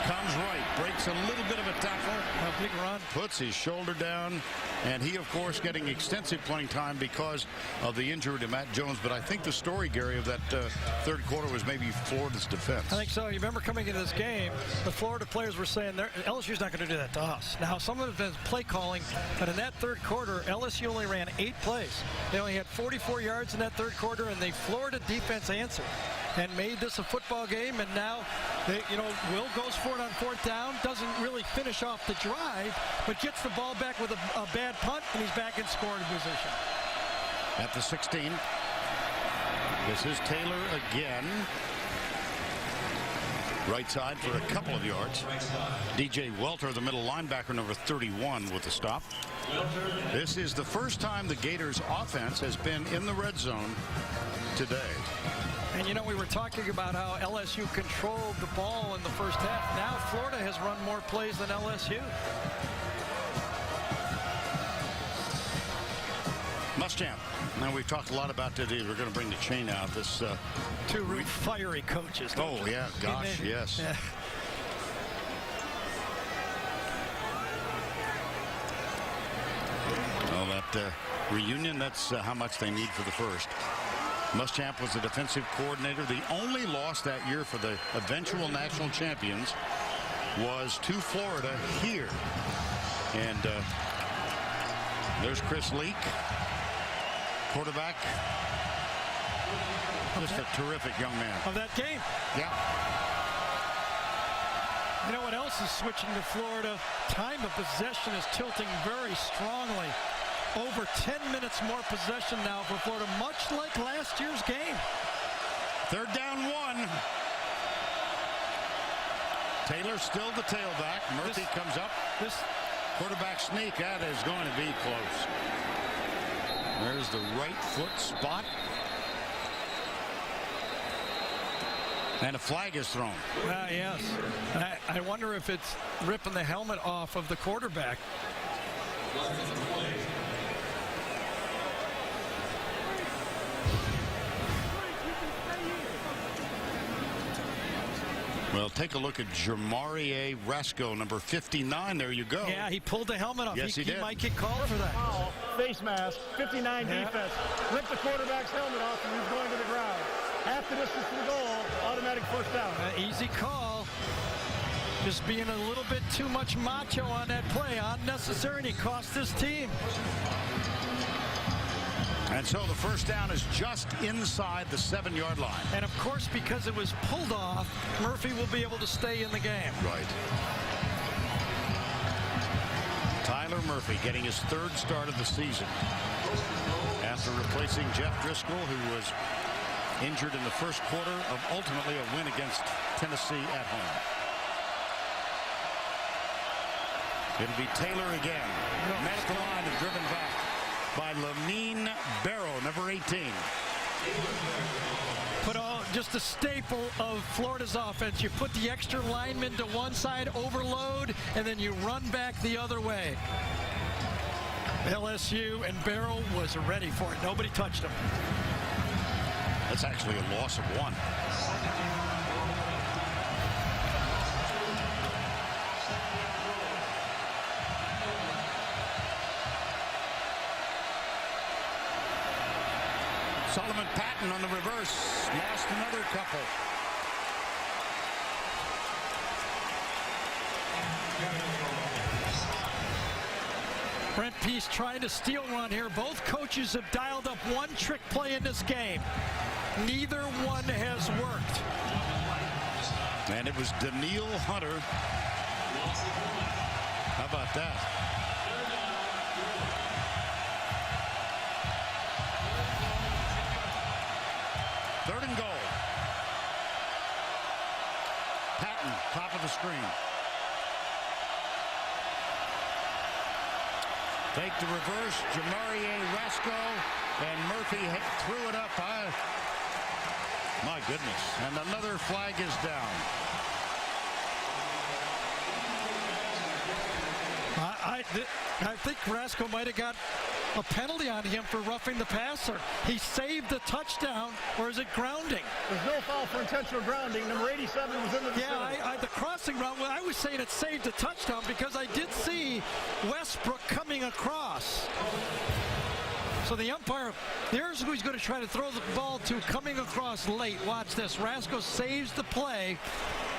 Comes right, breaks a little bit of a tackle. A big run. Puts his shoulder down. And he, of course, getting extensive playing time because of the injury to Matt Jones. But I think the story, Gary, of that 3rd quarter was maybe Florida's defense. I think so. You remember coming into this game, the Florida players were saying LSU's not going to do that to us. Now, some of it has been play calling, but in that 3rd quarter, LSU only ran 8 plays. They only had 44 yards in that 3rd quarter, and the Florida defense answered and made this a football game. And now, Will goes for it on 4th down, doesn't really finish off the drive, but gets the ball back with a bad punt, and he's back in scoring position. At the 16. This is Taylor again. Right side for a couple of yards. DJ Welter, the middle linebacker, number 31, with the stop. This is the first time the Gators offense has been in the red zone today. And you know, we were talking about how LSU controlled the ball in the first half. Now Florida has run more plays than LSU. Muschamp. Now we've talked a lot about today. We're going to bring the chain out. This 2 fiery coaches. Oh yeah, gosh, yes. Yeah. Well, that reunion, that's how much they need for the first. Muschamp was the defensive coordinator. The only loss that year for the eventual national champions was to Florida here. And there's Chris Leak, quarterback. Just a terrific young man. Of that game. Yeah. You know what else is switching to Florida? Time of possession is tilting very strongly. Over 10 minutes more possession now for Florida, much like last year's game. 3rd down 1. Taylor still the tailback. Murphy comes up. This Quarterback sneak. That is going to be close. There's the right foot spot. And a flag is thrown. Yes. I wonder if it's ripping the helmet off of the quarterback. Well, take a look at Jermarie Rasco, number 59. There you go. Yeah, he pulled the helmet off. Yes, he did. He might get called for that. Foul, face mask, 59 defense. Ripped the quarterback's helmet off and he was going to the ground. Half the distance to the goal, automatic first down. Easy call. Just being a little bit too much macho on that play. Unnecessary, and he cost his team. And so the first down is just inside the 7-yard line. And of course, because it was pulled off, Murphy will be able to stay in the game. Right. Tyler Murphy getting his 3rd start of the season after replacing Jeff Driscoll, who was injured in the first quarter of ultimately a win against Tennessee at home. It'll be Taylor again. Man at the line and driven back by Lamine Barrow, number 18. Just a staple of Florida's offense. You put the extra lineman to one side, overload, and then you run back the other way. LSU and Barrow was ready for it. Nobody touched him. That's actually a loss of 1. Solomon Patton on the reverse. Lost another couple. Brent Peace trying to steal one here. Both coaches have dialed up one trick play in this game. Neither one has worked. And it was Daniil Hunter. How about that? Third and goal. Patton, top of the screen. Take the reverse. Jermarie Rasco and Murphy threw it up high. My goodness. And another flag is down. I think Rasco might have got a penalty on him for roughing the passer. He saved the touchdown, or is it grounding? There's no foul for intentional grounding. Number 87 was in the vicinity. Yeah, the crossing route, I was saying it saved the touchdown because I did see Westbrook coming across. So the umpire, there's who he's going to try to throw the ball to, coming across late. Watch this. Rasco saves the play,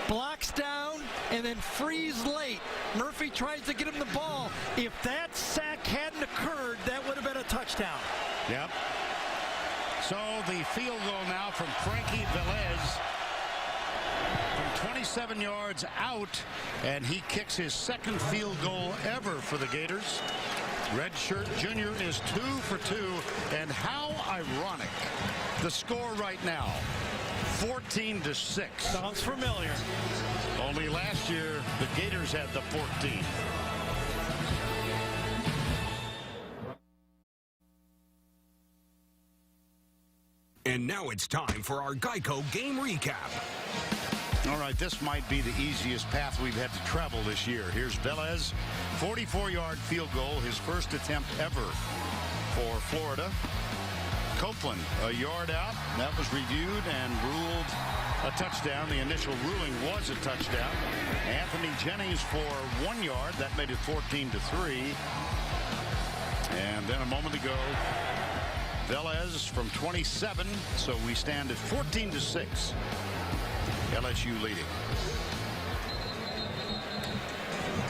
blocks down, and then frees late. Murphy tries to get him the ball. If that sack hadn't occurred, that would have been a touchdown. Yep. So the field goal now from Frankie Velez from 27 yards out, and he kicks his 2nd field goal ever for the Gators. Redshirt junior is 2 for 2, and how ironic the score right now, 14-6. Sounds familiar. Only last year the Gators had the 14. And now it's time for our Geico game recap. All right, this might be the easiest path we've had to travel this year. Here's Velez, 44-yard field goal, his first attempt ever for Florida. Copeland, a yard out. That was reviewed and ruled a touchdown. The initial ruling was a touchdown. Anthony Jennings for 1 yard. That made it 14-3. And then a moment ago, Velez from 27. So we stand at 14-6. LSU leading.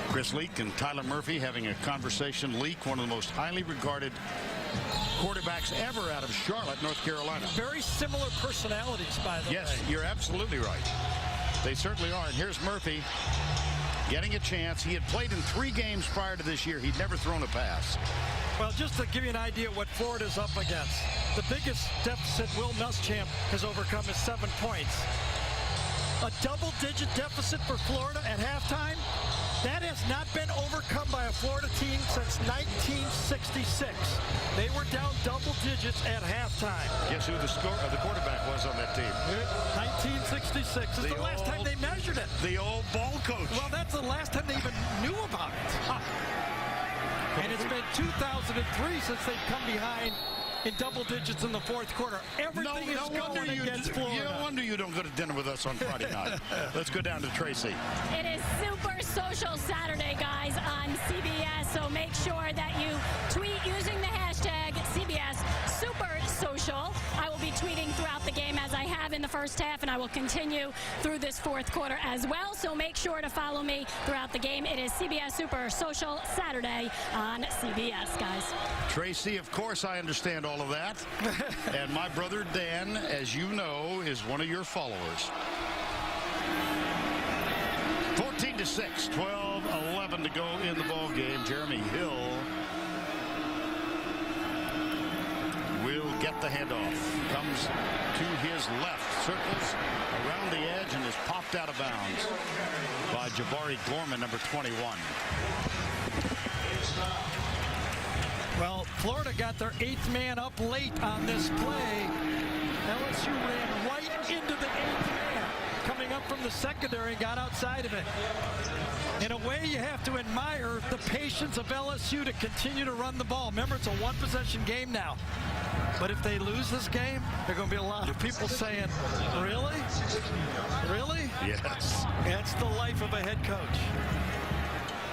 Chris Leak and Tyler Murphy having a conversation. Leak, one of the most highly regarded quarterbacks ever out of Charlotte, North Carolina. Very similar personalities, by the way. Yes, you're absolutely right. They certainly are. And here's Murphy getting a chance. He had played in 3 games prior to this year. He'd never thrown a pass. Well, just to give you an idea what Florida's up against, the biggest deficit Will Muschamp has overcome is 7 points. a double-digit deficit for Florida at halftime. That has not been overcome by a Florida team since 1966. They were down double digits at halftime. Guess who the quarterback was on that team? 1966 is the last time they measured it. The old ball coach. Well, that's the last time they even knew about it. And it's been 2003 since they've come behind in double digits in the fourth quarter. Everything is going against Florida. No wonder you don't go to dinner with us on Friday night. Let's go down to Tracy. It is Super Social Saturday, guys, on CBS. So make sure that you tweet using the hashtag CBS Super Social. I will be tweeting throughout the game as I have in the first half, and I will continue through this fourth quarter as well. So make sure to follow me throughout the game. It is CBS Super Social Saturday on CBS, guys. Tracy, of course I understand all of that. And my brother Dan, as you know, is one of your followers. 14-6, 12-11 to go in the ball game. Jeremy Hill will get the handoff. Comes to his left, circles around the edge, and is popped out of bounds by Jabari Gorman, number 21. Well, Florida got their 8th man up late on this play. LSU ran right into the 8th man. Coming up from the secondary and got outside of it. In a way, you have to admire the patience of LSU to continue to run the ball. Remember, it's a one-possession game now. But if they lose this game, there are going to be a lot of people saying, really? Really? Yes. That's the life of a head coach.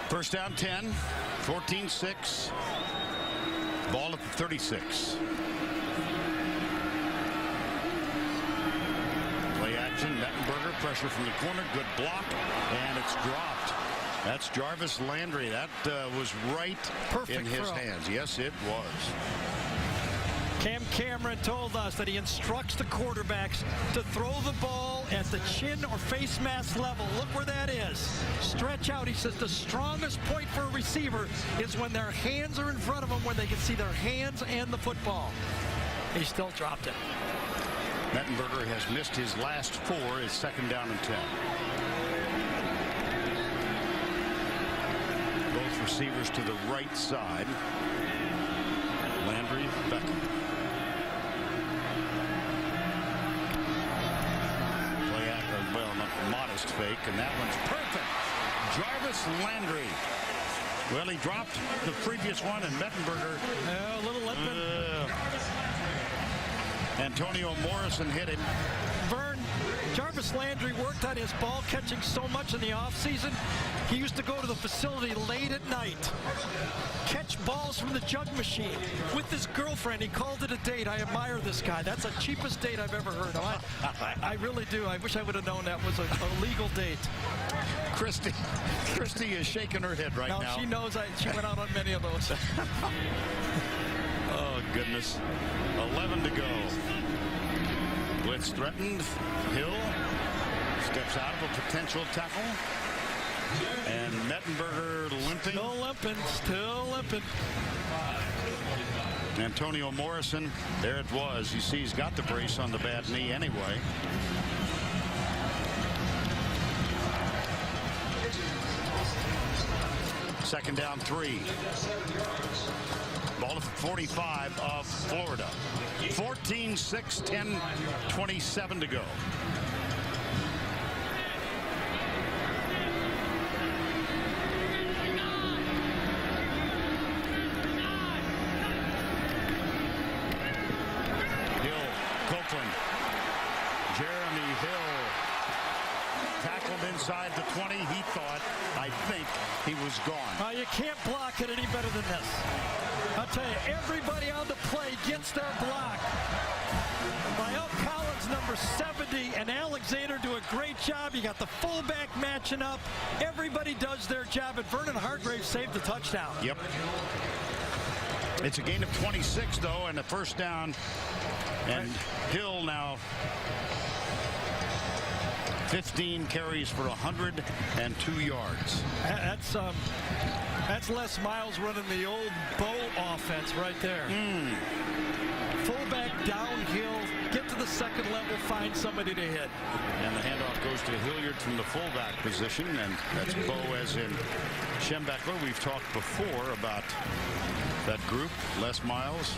First down 10, 14-6. Ball at the 36. Play action. Mettenberger, pressure from the corner. Good block, and it's dropped. That's Jarvis Landry. That was right in his hands. Yes, it was. Cam Cameron told us that he instructs the quarterbacks to throw the ball at the chin or face mask level. Look where that is. Stretch out. He says the strongest point for a receiver is when their hands are in front of them, when they can see their hands and the football. He still dropped it. Mettenberger has missed his last 4. It's second down and 10. Both receivers to the right side. Landry, Beckham. Modest fake, and that one's perfect. Jarvis Landry. Well, he dropped the previous one, and Mettenberger. A little limping. Antonio Morrison hit him. Vern, Jarvis Landry worked on his ball catching so much in the offseason. He used to go to the facility late at night, catch balls from the jug machine with his girlfriend. He called it a date. I admire this guy. That's the cheapest date I've ever heard of. I really do. I wish I would have known that was a legal date. Christy is shaking her head now. She knows she went out on many of those. Oh, goodness. 11 to go. Blitz threatened. Hill steps out of a potential tackle. And Mettenberger limping. Still limping. Antonio Morrison, there it was. You see he's got the brace on the bad knee anyway. Second down 3. Ball at 45 of Florida. 14-6, 10-27 to go. Jeremy Hill tackled inside the 20. He thought, I think, he was gone. You can't block it any better than this. I'll tell you, everybody on the play gets their block. Lyle Collins, number 70, and Alexander do a great job. You got the fullback matching up. Everybody does their job, and Vernon Hargrave saved the touchdown. Yep. It's a gain of 26, though, and a first down. And Hill now 15 carries for 102 yards. That's Les Miles running the old Bo offense right there. Fullback downhill, get to the second level, find somebody to hit. And the handoff goes to Hilliard from the fullback position, and that's Boaz in Schembechler. We've talked before about that group. Les Miles,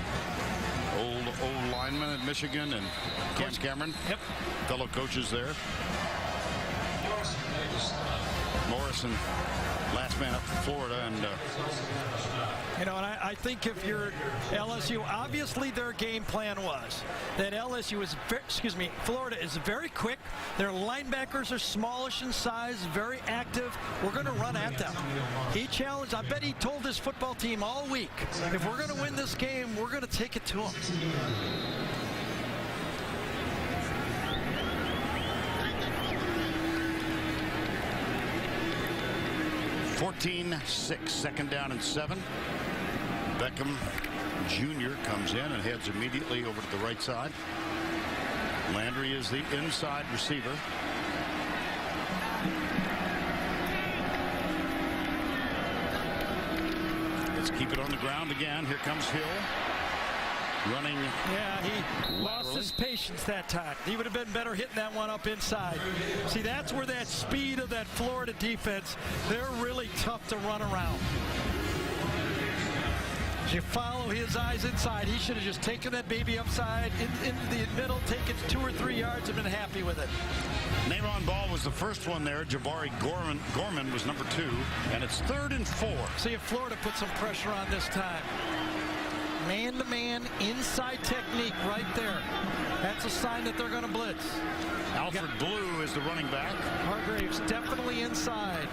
old lineman at Michigan, and Cam Cameron, fellow coaches there. Morrison, last man up for Florida, and you know, and I think if you're LSU, obviously their game plan was that LSU is, Florida is very quick. Their linebackers are smallish in size, very active. We're going to run at them. He challenged, I bet he told his football team all week, if we're going to win this game, we're going to take it to them. 14-6, second down and 7. Beckham Jr. comes in and heads immediately over to the right side. Landry is the inside receiver. Let's keep it on the ground again. Here comes Hill. Running. Yeah, he lost his patience that time. He would have been better hitting that one up inside. See, that's where that speed of that Florida defense, they're really tough to run around. As you follow his eyes inside, he should have just taken that baby upside into the middle, taken 2 or 3 yards, and been happy with it. Nahron Ball was the first one there. Jabari Gorman was number 2, and it's 3rd and 4. See if Florida put some pressure on this time. Man-to-man inside technique right there. That's a sign that they're going to blitz. Alfred Blue is the running back. Hargraves definitely inside.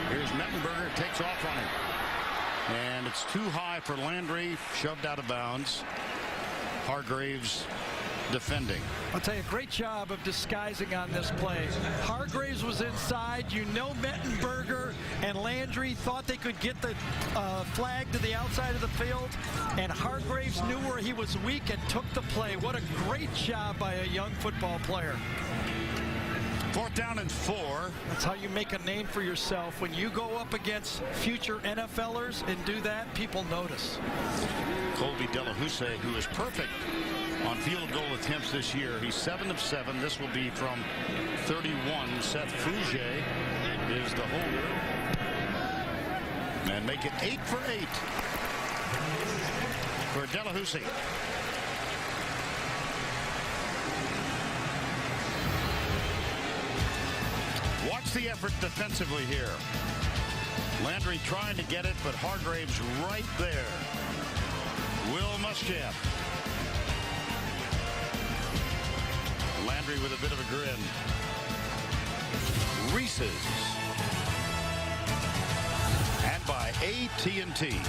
Here's Mettenberger, takes off on him. And it's too high for Landry, shoved out of bounds. Hargraves defending. I'll tell you, great job of disguising on this play. Hargraves was inside. You know, Mettenberger and Landry thought they could get the flag to the outside of the field, and Hargraves knew where he was weak and took the play. What a great job by a young football player. 4th down and 4. That's how you make a name for yourself. When you go up against future NFLers and do that, people notice. Colby Delahousse, who is perfect on field goal attempts this year. He's 7 of 7. This will be from 31. Seth Fouger is the holder. And make it 8 for 8 for Delahousse. Watch the effort defensively here. Landry trying to get it, but Hargraves right there. Will Muschamp. Landry with a bit of a grin. Reese's. And by AT&T.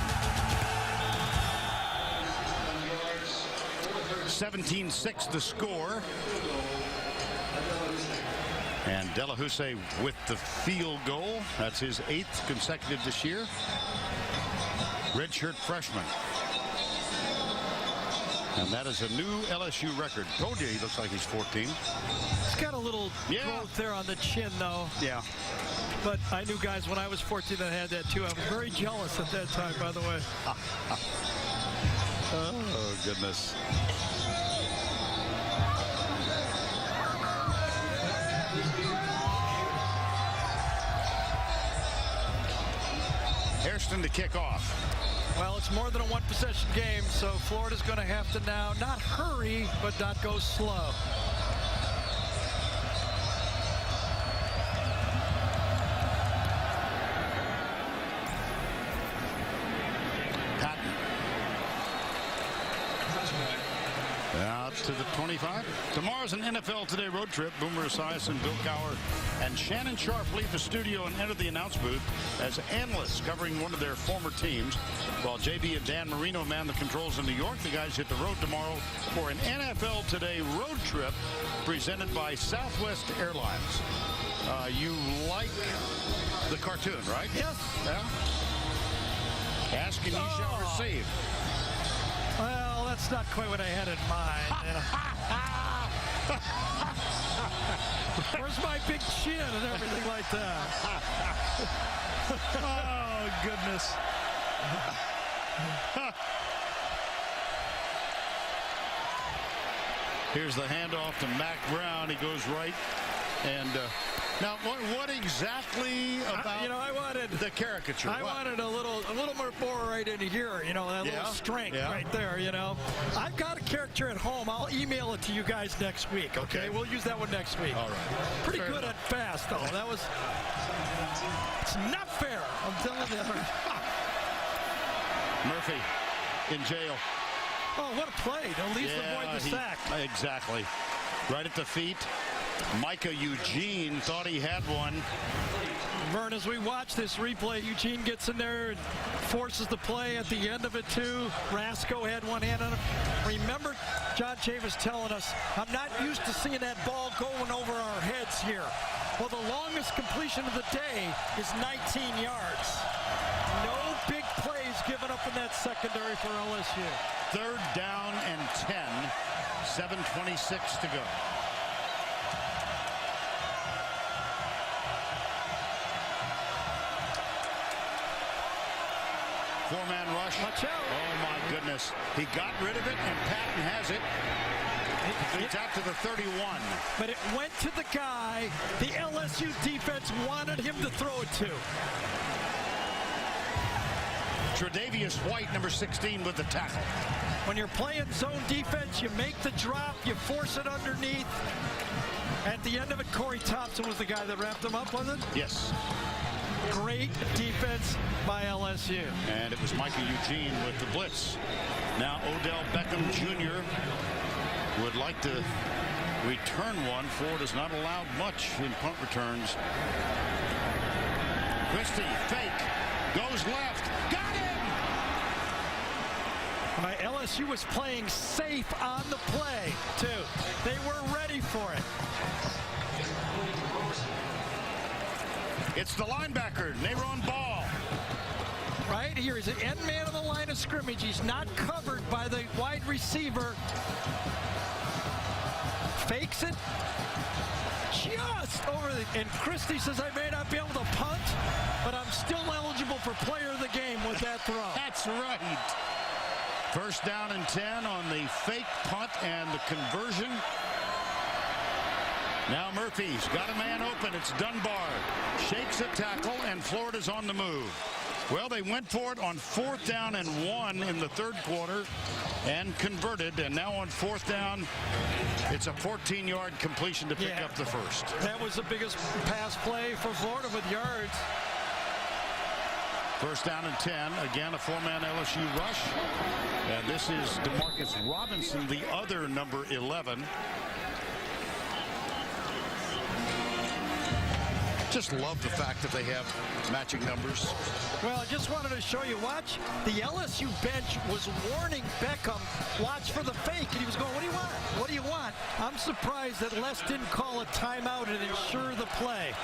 17-6 the score. And Delahousse with the field goal. That's his 8th consecutive this year. Redshirt freshman. And that is a new LSU record. Told you he looks like he's 14. He's got a little growth there on the chin, though. Yeah. But I knew guys when I was 14 that had that, too. I was very jealous at that time, by the way. Oh, goodness. Hairston to kick off. Well, it's more than a one-possession game, so Florida's going to have to now not hurry, but not go slow. Patton. Out to the 25. Tomorrow's an NFL Today road trip. Boomer Esiason, Bill Cowher, and Shannon Sharp leave the studio and enter the announce booth as analysts covering one of their former teams, while JB and Dan Marino man the controls in New York. The guys hit the road tomorrow for an NFL Today road trip presented by Southwest Airlines. You like the cartoon, right? Yes. Yeah. Ask and you shall receive. Well, that's not quite what I had in mind. Where's my big chin and everything like that? Oh, goodness. Here's the handoff to Mac Brown. He goes right. And now, what exactly about I wanted the caricature? I wanted a little more right in here. That little strength right there. I've got a caricature at home. I'll email it to you guys next week. Okay, we'll use that one next week. All right. Pretty good at fast though. That was. It's not fair. I'm telling you. Murphy in jail. Oh, what a play! At least avoid the sack. Exactly. Right at the feet. Micah Eugene thought he had one. Vern, as we watch this replay, Eugene gets in there and forces the play at the end of it too. Rasco had one hand on him. Remember, John Chavis telling us, I'm not used to seeing that ball going over our heads here. Well, the longest completion of the day is 19 yards. No big plays given up in that secondary for LSU. 3rd down and 10. 7:26 to go. Four-man rush. Watch out. Oh, my goodness. He got rid of it, and Patton has it. It's out to the 31. But it went to the guy the LSU defense wanted him to throw it to. Tre'Davious White, number 16, with the tackle. When you're playing zone defense, you make the drop, you force it underneath. At the end of it, Corey Thompson was the guy that wrapped him up, wasn't it? Yes. Great defense by LSU. And it was Micah Eugene with the blitz. Now Odell Beckham Jr. would like to return one. Ford has not allowed much in punt returns. Christie, fake, goes left, got him! LSU was playing safe on the play, too. They were ready for it. It's the linebacker, Nayron Ball. Right here, he's an end man of the line of scrimmage. He's not covered by the wide receiver. Fakes it. Just over the, and Christie says, I may not be able to punt, but I'm still eligible for player of the game with that throw. That's right. 1st down and 10 on the fake punt and the conversion. Now Murphy's got a man open. It's Dunbar. Shakes a tackle, and Florida's on the move. Well, they went for it on 4th down and 1 in the 3rd quarter and converted. And now on 4th down, it's a 14-yard completion to pick up the first. That was the biggest pass play for Florida with yards. 1st down and 10. Again, a 4-man LSU rush. And this is DeMarcus Robinson, the other number 11. Just love the fact that they have matching numbers. Well, I just wanted to show you, watch, the LSU bench was warning Beckham, watch for the fake, and he was going, what do you want? What do you want? I'm surprised that Les didn't call a timeout and ensure the play.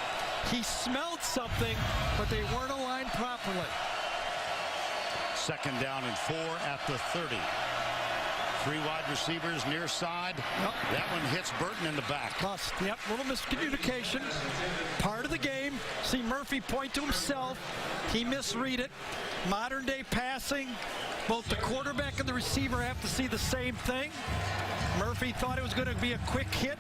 He smelled something, but they weren't aligned properly. 2nd down and 4 at the 30. 3 wide receivers near side. That one hits Burton in the back. Bust. Yep, little miscommunication. Part of the game. See Murphy point to himself. He misread it. Modern day passing. Both the quarterback and the receiver have to see the same thing. Murphy thought it was going to be a quick hit.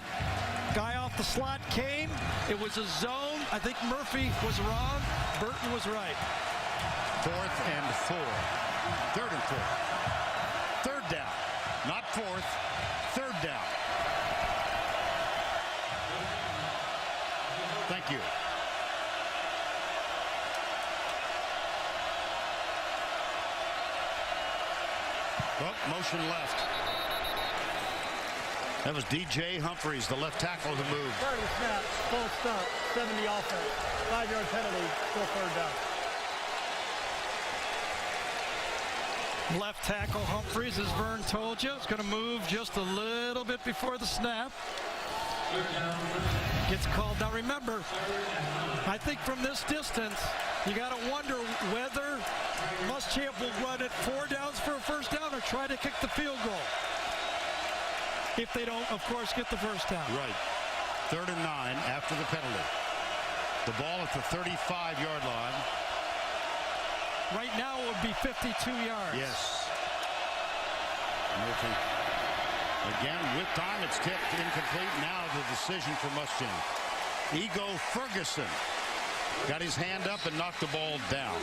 Guy off the slot came. It was a zone. I think Murphy was wrong. Burton was right. 4th and 4. 3rd and 4. 3rd down. Not 4th. 3rd down. Thank you. Oh, motion left. That was DJ Humphreys, the left tackle, who moved. Start of the snap, full stop, 70 offense, 5-yard penalty, still 3rd down. Left tackle Humphreys, as Vern told you, is going to move just a little bit before the snap. Gets called. Now remember, I think from this distance, you got to wonder whether Muschamp will run it 4 downs for a 1st down or try to kick the field goal. If they don't, of course, get the 1st down. Right. 3rd and 9 after the penalty. The ball at the 35-yard line. Right now it would be 52 yards. Yes. Murphy Again, with time, it's tipped incomplete. Now the decision for Muschamp. Ego Ferguson got his hand up and knocked the ball down.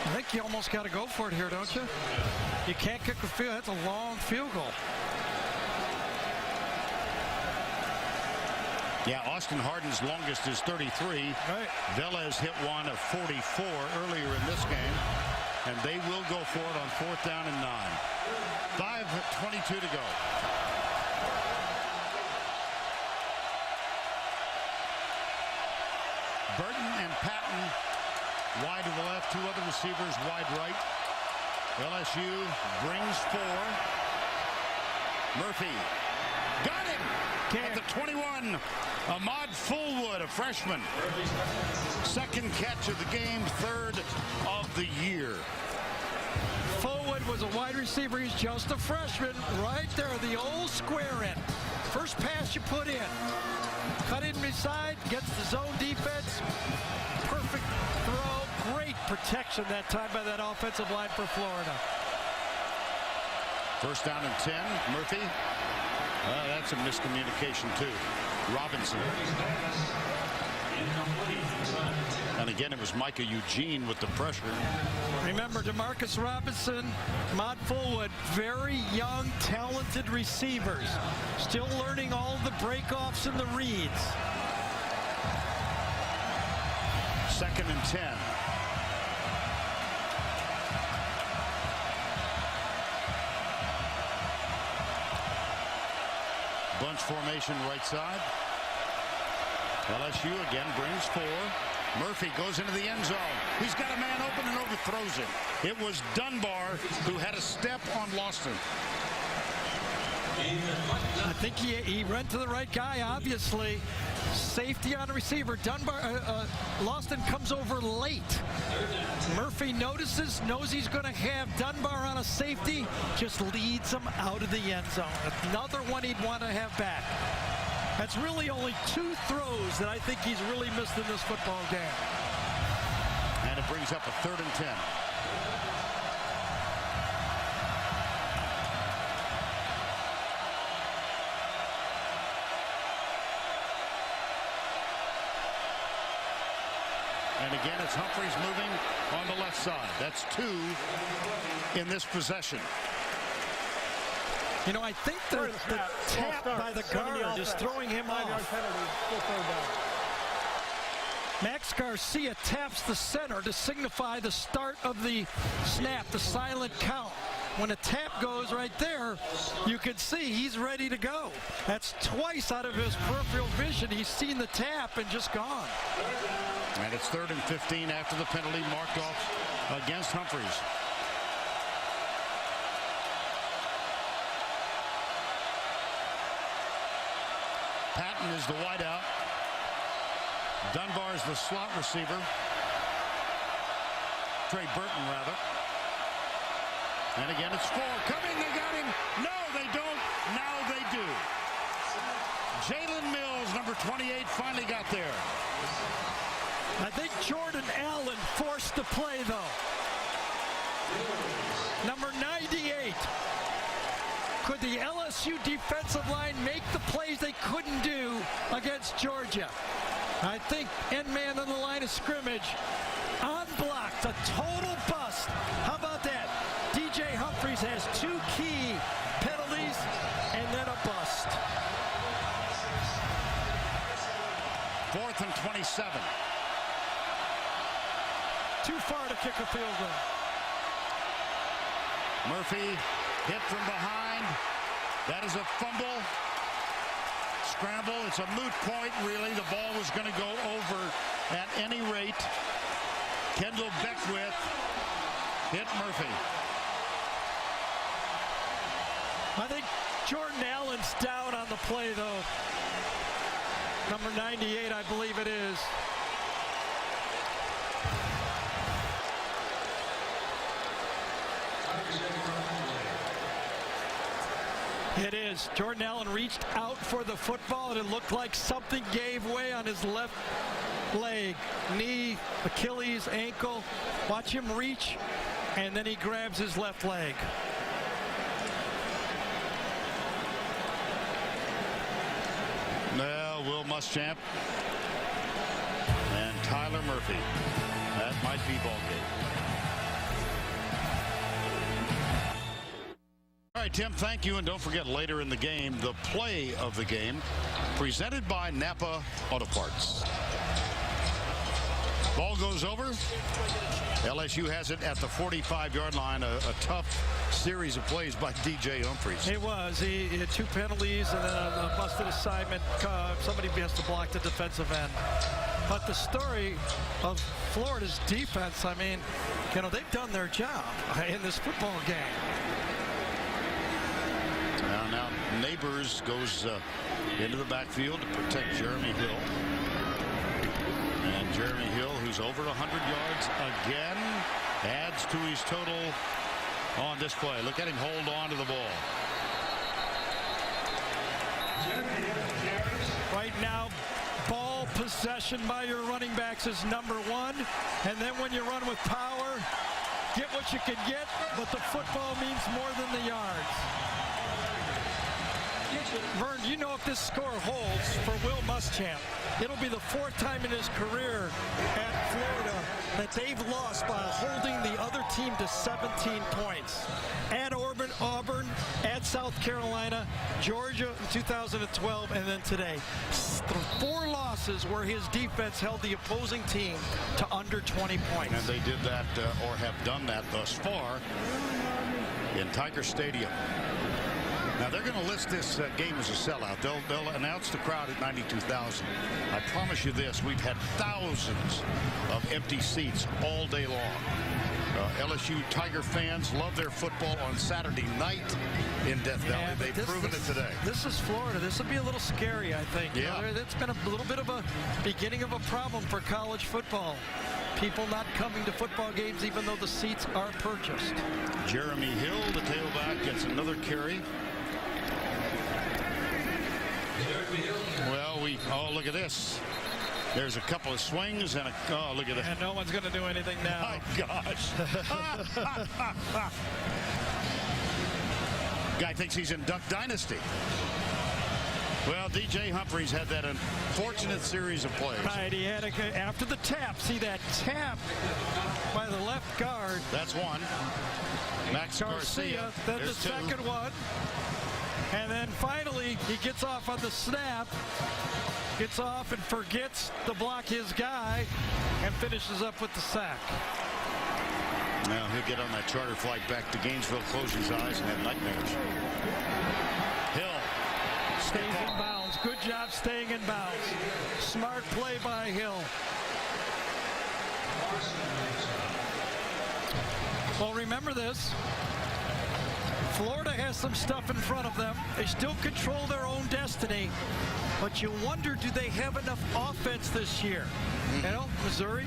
I think you almost got to go for it here, don't you? You can't kick a field. That's a long field goal. Yeah, Austin Harden's longest is 33. Right. Velez hit one of 44 earlier in this game, and they will go for it on 4th down and 9. 5:22 to go. Burton and Patton wide to the left, 2 other receivers wide right. LSU brings 4. Murphy got him at the 21. Ahmad Fullwood, a freshman. 2nd catch of the game, 3rd of the year. Fullwood was a wide receiver. He's just a freshman. Right there, the old square in. First pass you put in. Cut in beside, gets the zone defense. Perfect throw. Great protection that time by that offensive line for Florida. 1st down and 10. Murphy. That's a miscommunication too. Robinson. And again, it was Micah Eugene with the pressure. Remember, DeMarcus Robinson, Ahmad Fullwood, very young, talented receivers. Still learning all the breakoffs and the reads. 2nd and 10. Bunch formation right side. LSU again brings 4. Murphy goes into the end zone. He's got a man open and overthrows him. It was Dunbar who had a step on Lawson. I think he ran to the right guy, obviously. Safety on the receiver. Lawson comes over late. Murphy notices, knows he's going to have Dunbar on a safety, just leads him out of the end zone. Another one he'd want to have back. That's really only 2 throws that I think he's really missed in this football game. And it brings up a 3rd and 10. And again, it's Humphreys moving on the left side. That's 2 in this possession. You know, I think the tap by the guard is throwing him off. Max Garcia taps the center to signify the start of the snap, the silent count. When a tap goes right there, you can see he's ready to go. That's twice out of his peripheral vision. He's seen the tap and just gone. And it's 3rd and 15 after the penalty marked off against Humphreys. Patton is the wideout. Dunbar is the slot receiver. Trey Burton, rather. And again, it's 4. Coming, they got him. No, they don't. Now they do. Jalen Mills, number 28, finally got there. I think Jordan Allen forced the play, though. Number 98. Could the LSU defensive line make the plays they couldn't do against Georgia? I think end man on the line of scrimmage. Unblocked, a total bust. How about that? DJ Humphreys has 2 key penalties and then a bust. 4th and 27. Too far to kick a field goal. Murphy hit from behind. That is a fumble. Scramble. It's a moot point, really. The ball was going to go over at any rate. Kendall Beckwith hit Murphy. I think Jordan Allen's down on the play, though. Number 98, I believe it is. It is. Jordan Allen reached out for the football, and it looked like something gave way on his left leg. Knee, Achilles, ankle. Watch him reach, and then he grabs his left leg. Will Muschamp and Tyler Murphy. That might be ball game. All right, Tim, thank you. And don't forget, later in the game, the play of the game presented by Napa Auto Parts. Ball goes over. LSU has it at the 45-yard line. A tough series of plays by DJ Humphries. It was. He had 2 penalties and then a busted assignment. Somebody has to block the defensive end. But the story of Florida's defense, I mean, you know, they've done their job in this football game. Now Neighbors goes into the backfield to protect Jeremy Hill. And Jeremy Hill, who's over 100 yards again, adds to his total on this play. Look at him hold on to the ball. Right now, ball possession by your running backs is #1. And then when you run with power, get what you can get, but the football means more than the yards. Vern, you know if this score holds for Will Muschamp, it'll be the 4th time in his career at Florida that they've lost by holding the other team to 17 points. At Auburn, at South Carolina, Georgia in 2012, and then today. 4 losses where his defense held the opposing team to under 20 points. And they did that, or have done that thus far, in Tiger Stadium. Now they're going to list this game as a sellout. They'll announce the crowd at 92,000. I promise you this: we've had thousands of empty seats all day long. LSU Tiger fans love their football on Saturday night in Death Valley. They've proven it today. This is Florida. This will be a little scary, I think. Yeah. You know, it's been a little bit of a beginning of a problem for college football. People not coming to football games even though the seats are purchased. Jeremy Hill, the tailback, gets another carry. Well, oh, look at this. There's a couple of swings and oh, look at that. And no one's going to do anything now. My gosh. Guy thinks he's in Duck Dynasty. Well, DJ Humphries had that unfortunate series of plays. Right, he had after the tap. See that tap by the left guard. That's one. Max Garcia. Then the second one. And then finally, he gets off on the snap, gets off and forgets to block his guy, and finishes up with the sack. Now he'll get on that charter flight back to Gainesville, close his eyes, and have nightmares. Hill stays in bounds. Good job staying in bounds. Smart play by Hill. Well, remember this. Florida has some stuff in front of them. They still control their own destiny. But you wonder, do they have enough offense this year? You know, Missouri,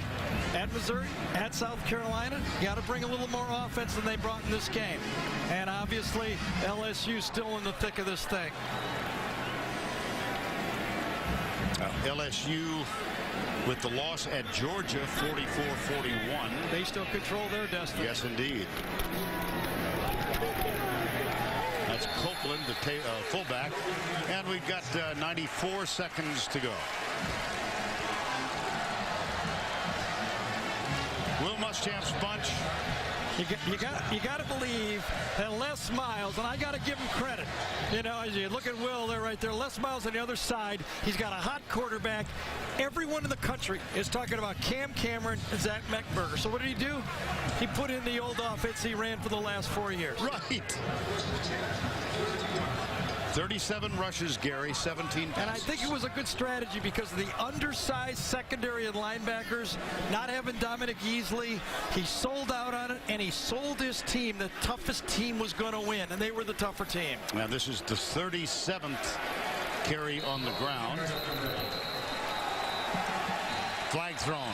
at South Carolina, you got to bring a little more offense than they brought in this game. And obviously, LSU still in the thick of this thing. LSU with the loss at Georgia, 44-41. They still control their destiny. Yes, indeed. That's Copeland, the fullback, and we've got 94 seconds to go. Will Muschamp's bunch. You got to believe that Les Miles, and I got to give him credit. You know, as you look at Will there, right there, Les Miles on the other side. He's got a hot quarterback. Everyone in the country is talking about Cam Cameron and Zach Meckberger. So what did he do? He put in the old offense he ran for the last 4 years. Right. 37 rushes, Gary, 17 passes. And I think it was a good strategy because of the undersized secondary and linebackers, not having Dominic Easley. He sold out on it, and he sold his team. The toughest team was going to win, and they were the tougher team. Now, this is the 37th carry on the ground. Flag thrown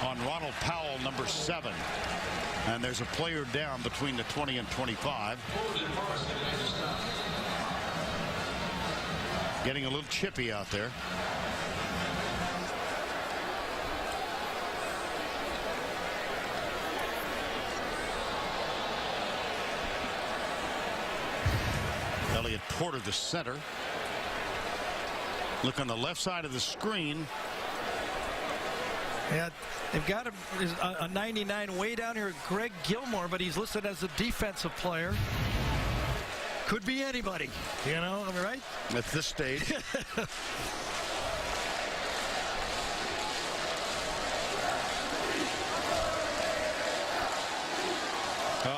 on Ronald Powell, number 7. And there's a player down between the 20 and 25. Getting a little chippy out there. Elliott Porter, the center. Look on the left side of the screen. Yeah, they've got a 99 way down here, Greg Gilmore, but he's listed as a defensive player. Could be anybody, you know, am I right? At this stage.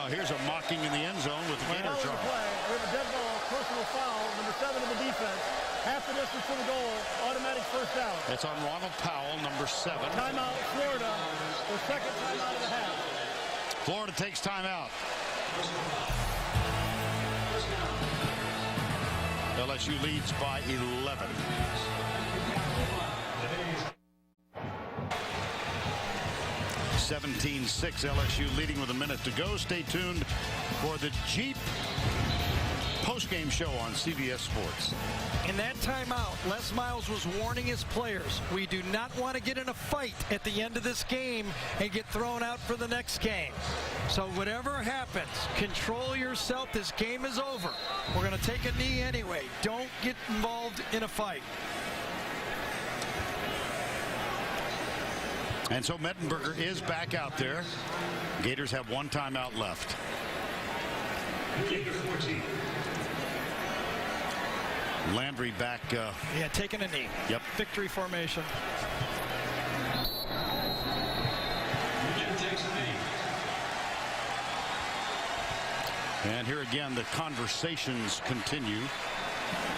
Here's a mocking in the end zone with the Gator charge. We have a dead ball, personal foul, number 7 of the defense. Half the distance to the goal, automatic first down. That's on Ronald Powell, number 7. Timeout, Florida. The second timeout of the half. Florida takes timeout. LSU leads by 11. (17-6) LSU leading with a minute to go. Stay tuned for the Jeep post-game show on CBS Sports. In that timeout, Les Miles was warning his players, we do not want to get in a fight at the end of this game and get thrown out for the next game. So whatever happens, control yourself. This game is over. We're going to take a knee anyway. Don't get involved in a fight. And so Mettenberger is back out there. Gators have one timeout left. Gator 14. Landry back. Yeah, taking a knee. Yep. Victory formation. Takes a knee. And here again, the conversations continue.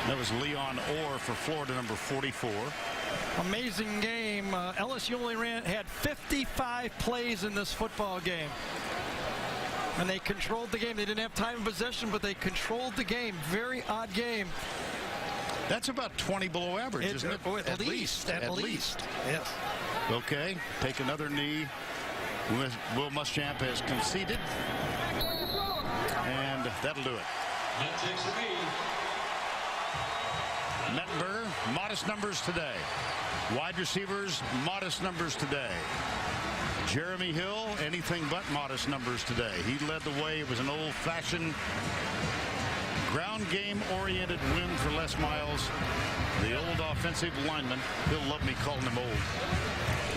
That was Leon Orr for Florida, number 44. Amazing game. LSU only had 55 plays in this football game. And they controlled the game. They didn't have time of possession, but they controlled the game. Very odd game. That's about 20 below average, isn't it? At least. Yes. Okay, take another knee. Will Muschamp has conceded. And that'll do it. That takes a knee. Mettenberger, modest numbers today. Wide receivers, modest numbers today. Jeremy Hill, anything but modest numbers today. He led the way. It was an old-fashioned ground game-oriented win for Les Miles, the old offensive lineman. He'll love me calling him old.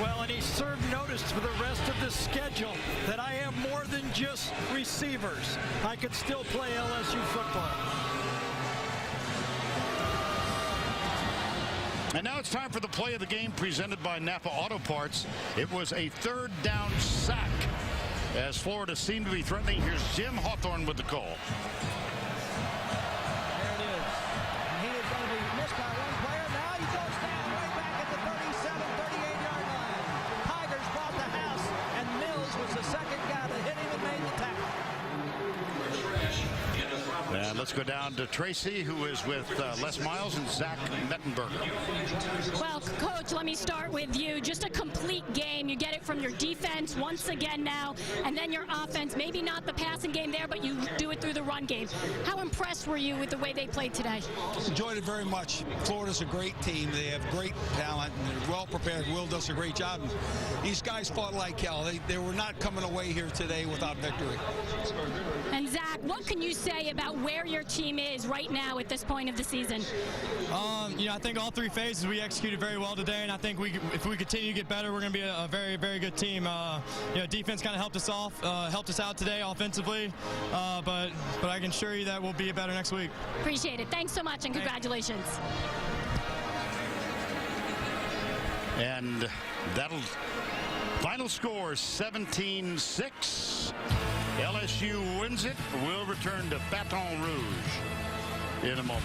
Well, and he served notice for the rest of the schedule that I am more than just receivers. I could still play LSU football. And now it's time for the play of the game presented by Napa Auto Parts. It was a third down sack as Florida seemed to be threatening. Here's Jim Hawthorne with the call. There it is. And he is going to be missed by one player. Now he goes down way back at the 37, 38-yard line. Tigers brought the house, and Mills was the second guy that hit him and made the tackle. And let's go down to Tracy, who is with Les Miles and Zach Mettenberger. Well, Coach, let me start with you. Just a complete game. You get it from your defense once again now, and then your offense. Maybe not the passing game there, but you do it through the run game. How impressed were you with the way they played today? Enjoyed it very much. Florida's a great team. They have great talent, and they're well prepared. Will does a great job. These guys fought like hell. They were not coming away here today without victory. And Zach, what can you say about where your team is right now at this point of the season? I think all three phases we executed very well today, and I think if we continue to get better, we're going to be a very, very good team. Defense kind of helped us out today offensively, but I can assure you that we'll be better next week. Appreciate it. Thanks so much, and congratulations. And that'll final score 17-6. LSU wins it. We'll return to Baton Rouge in a moment.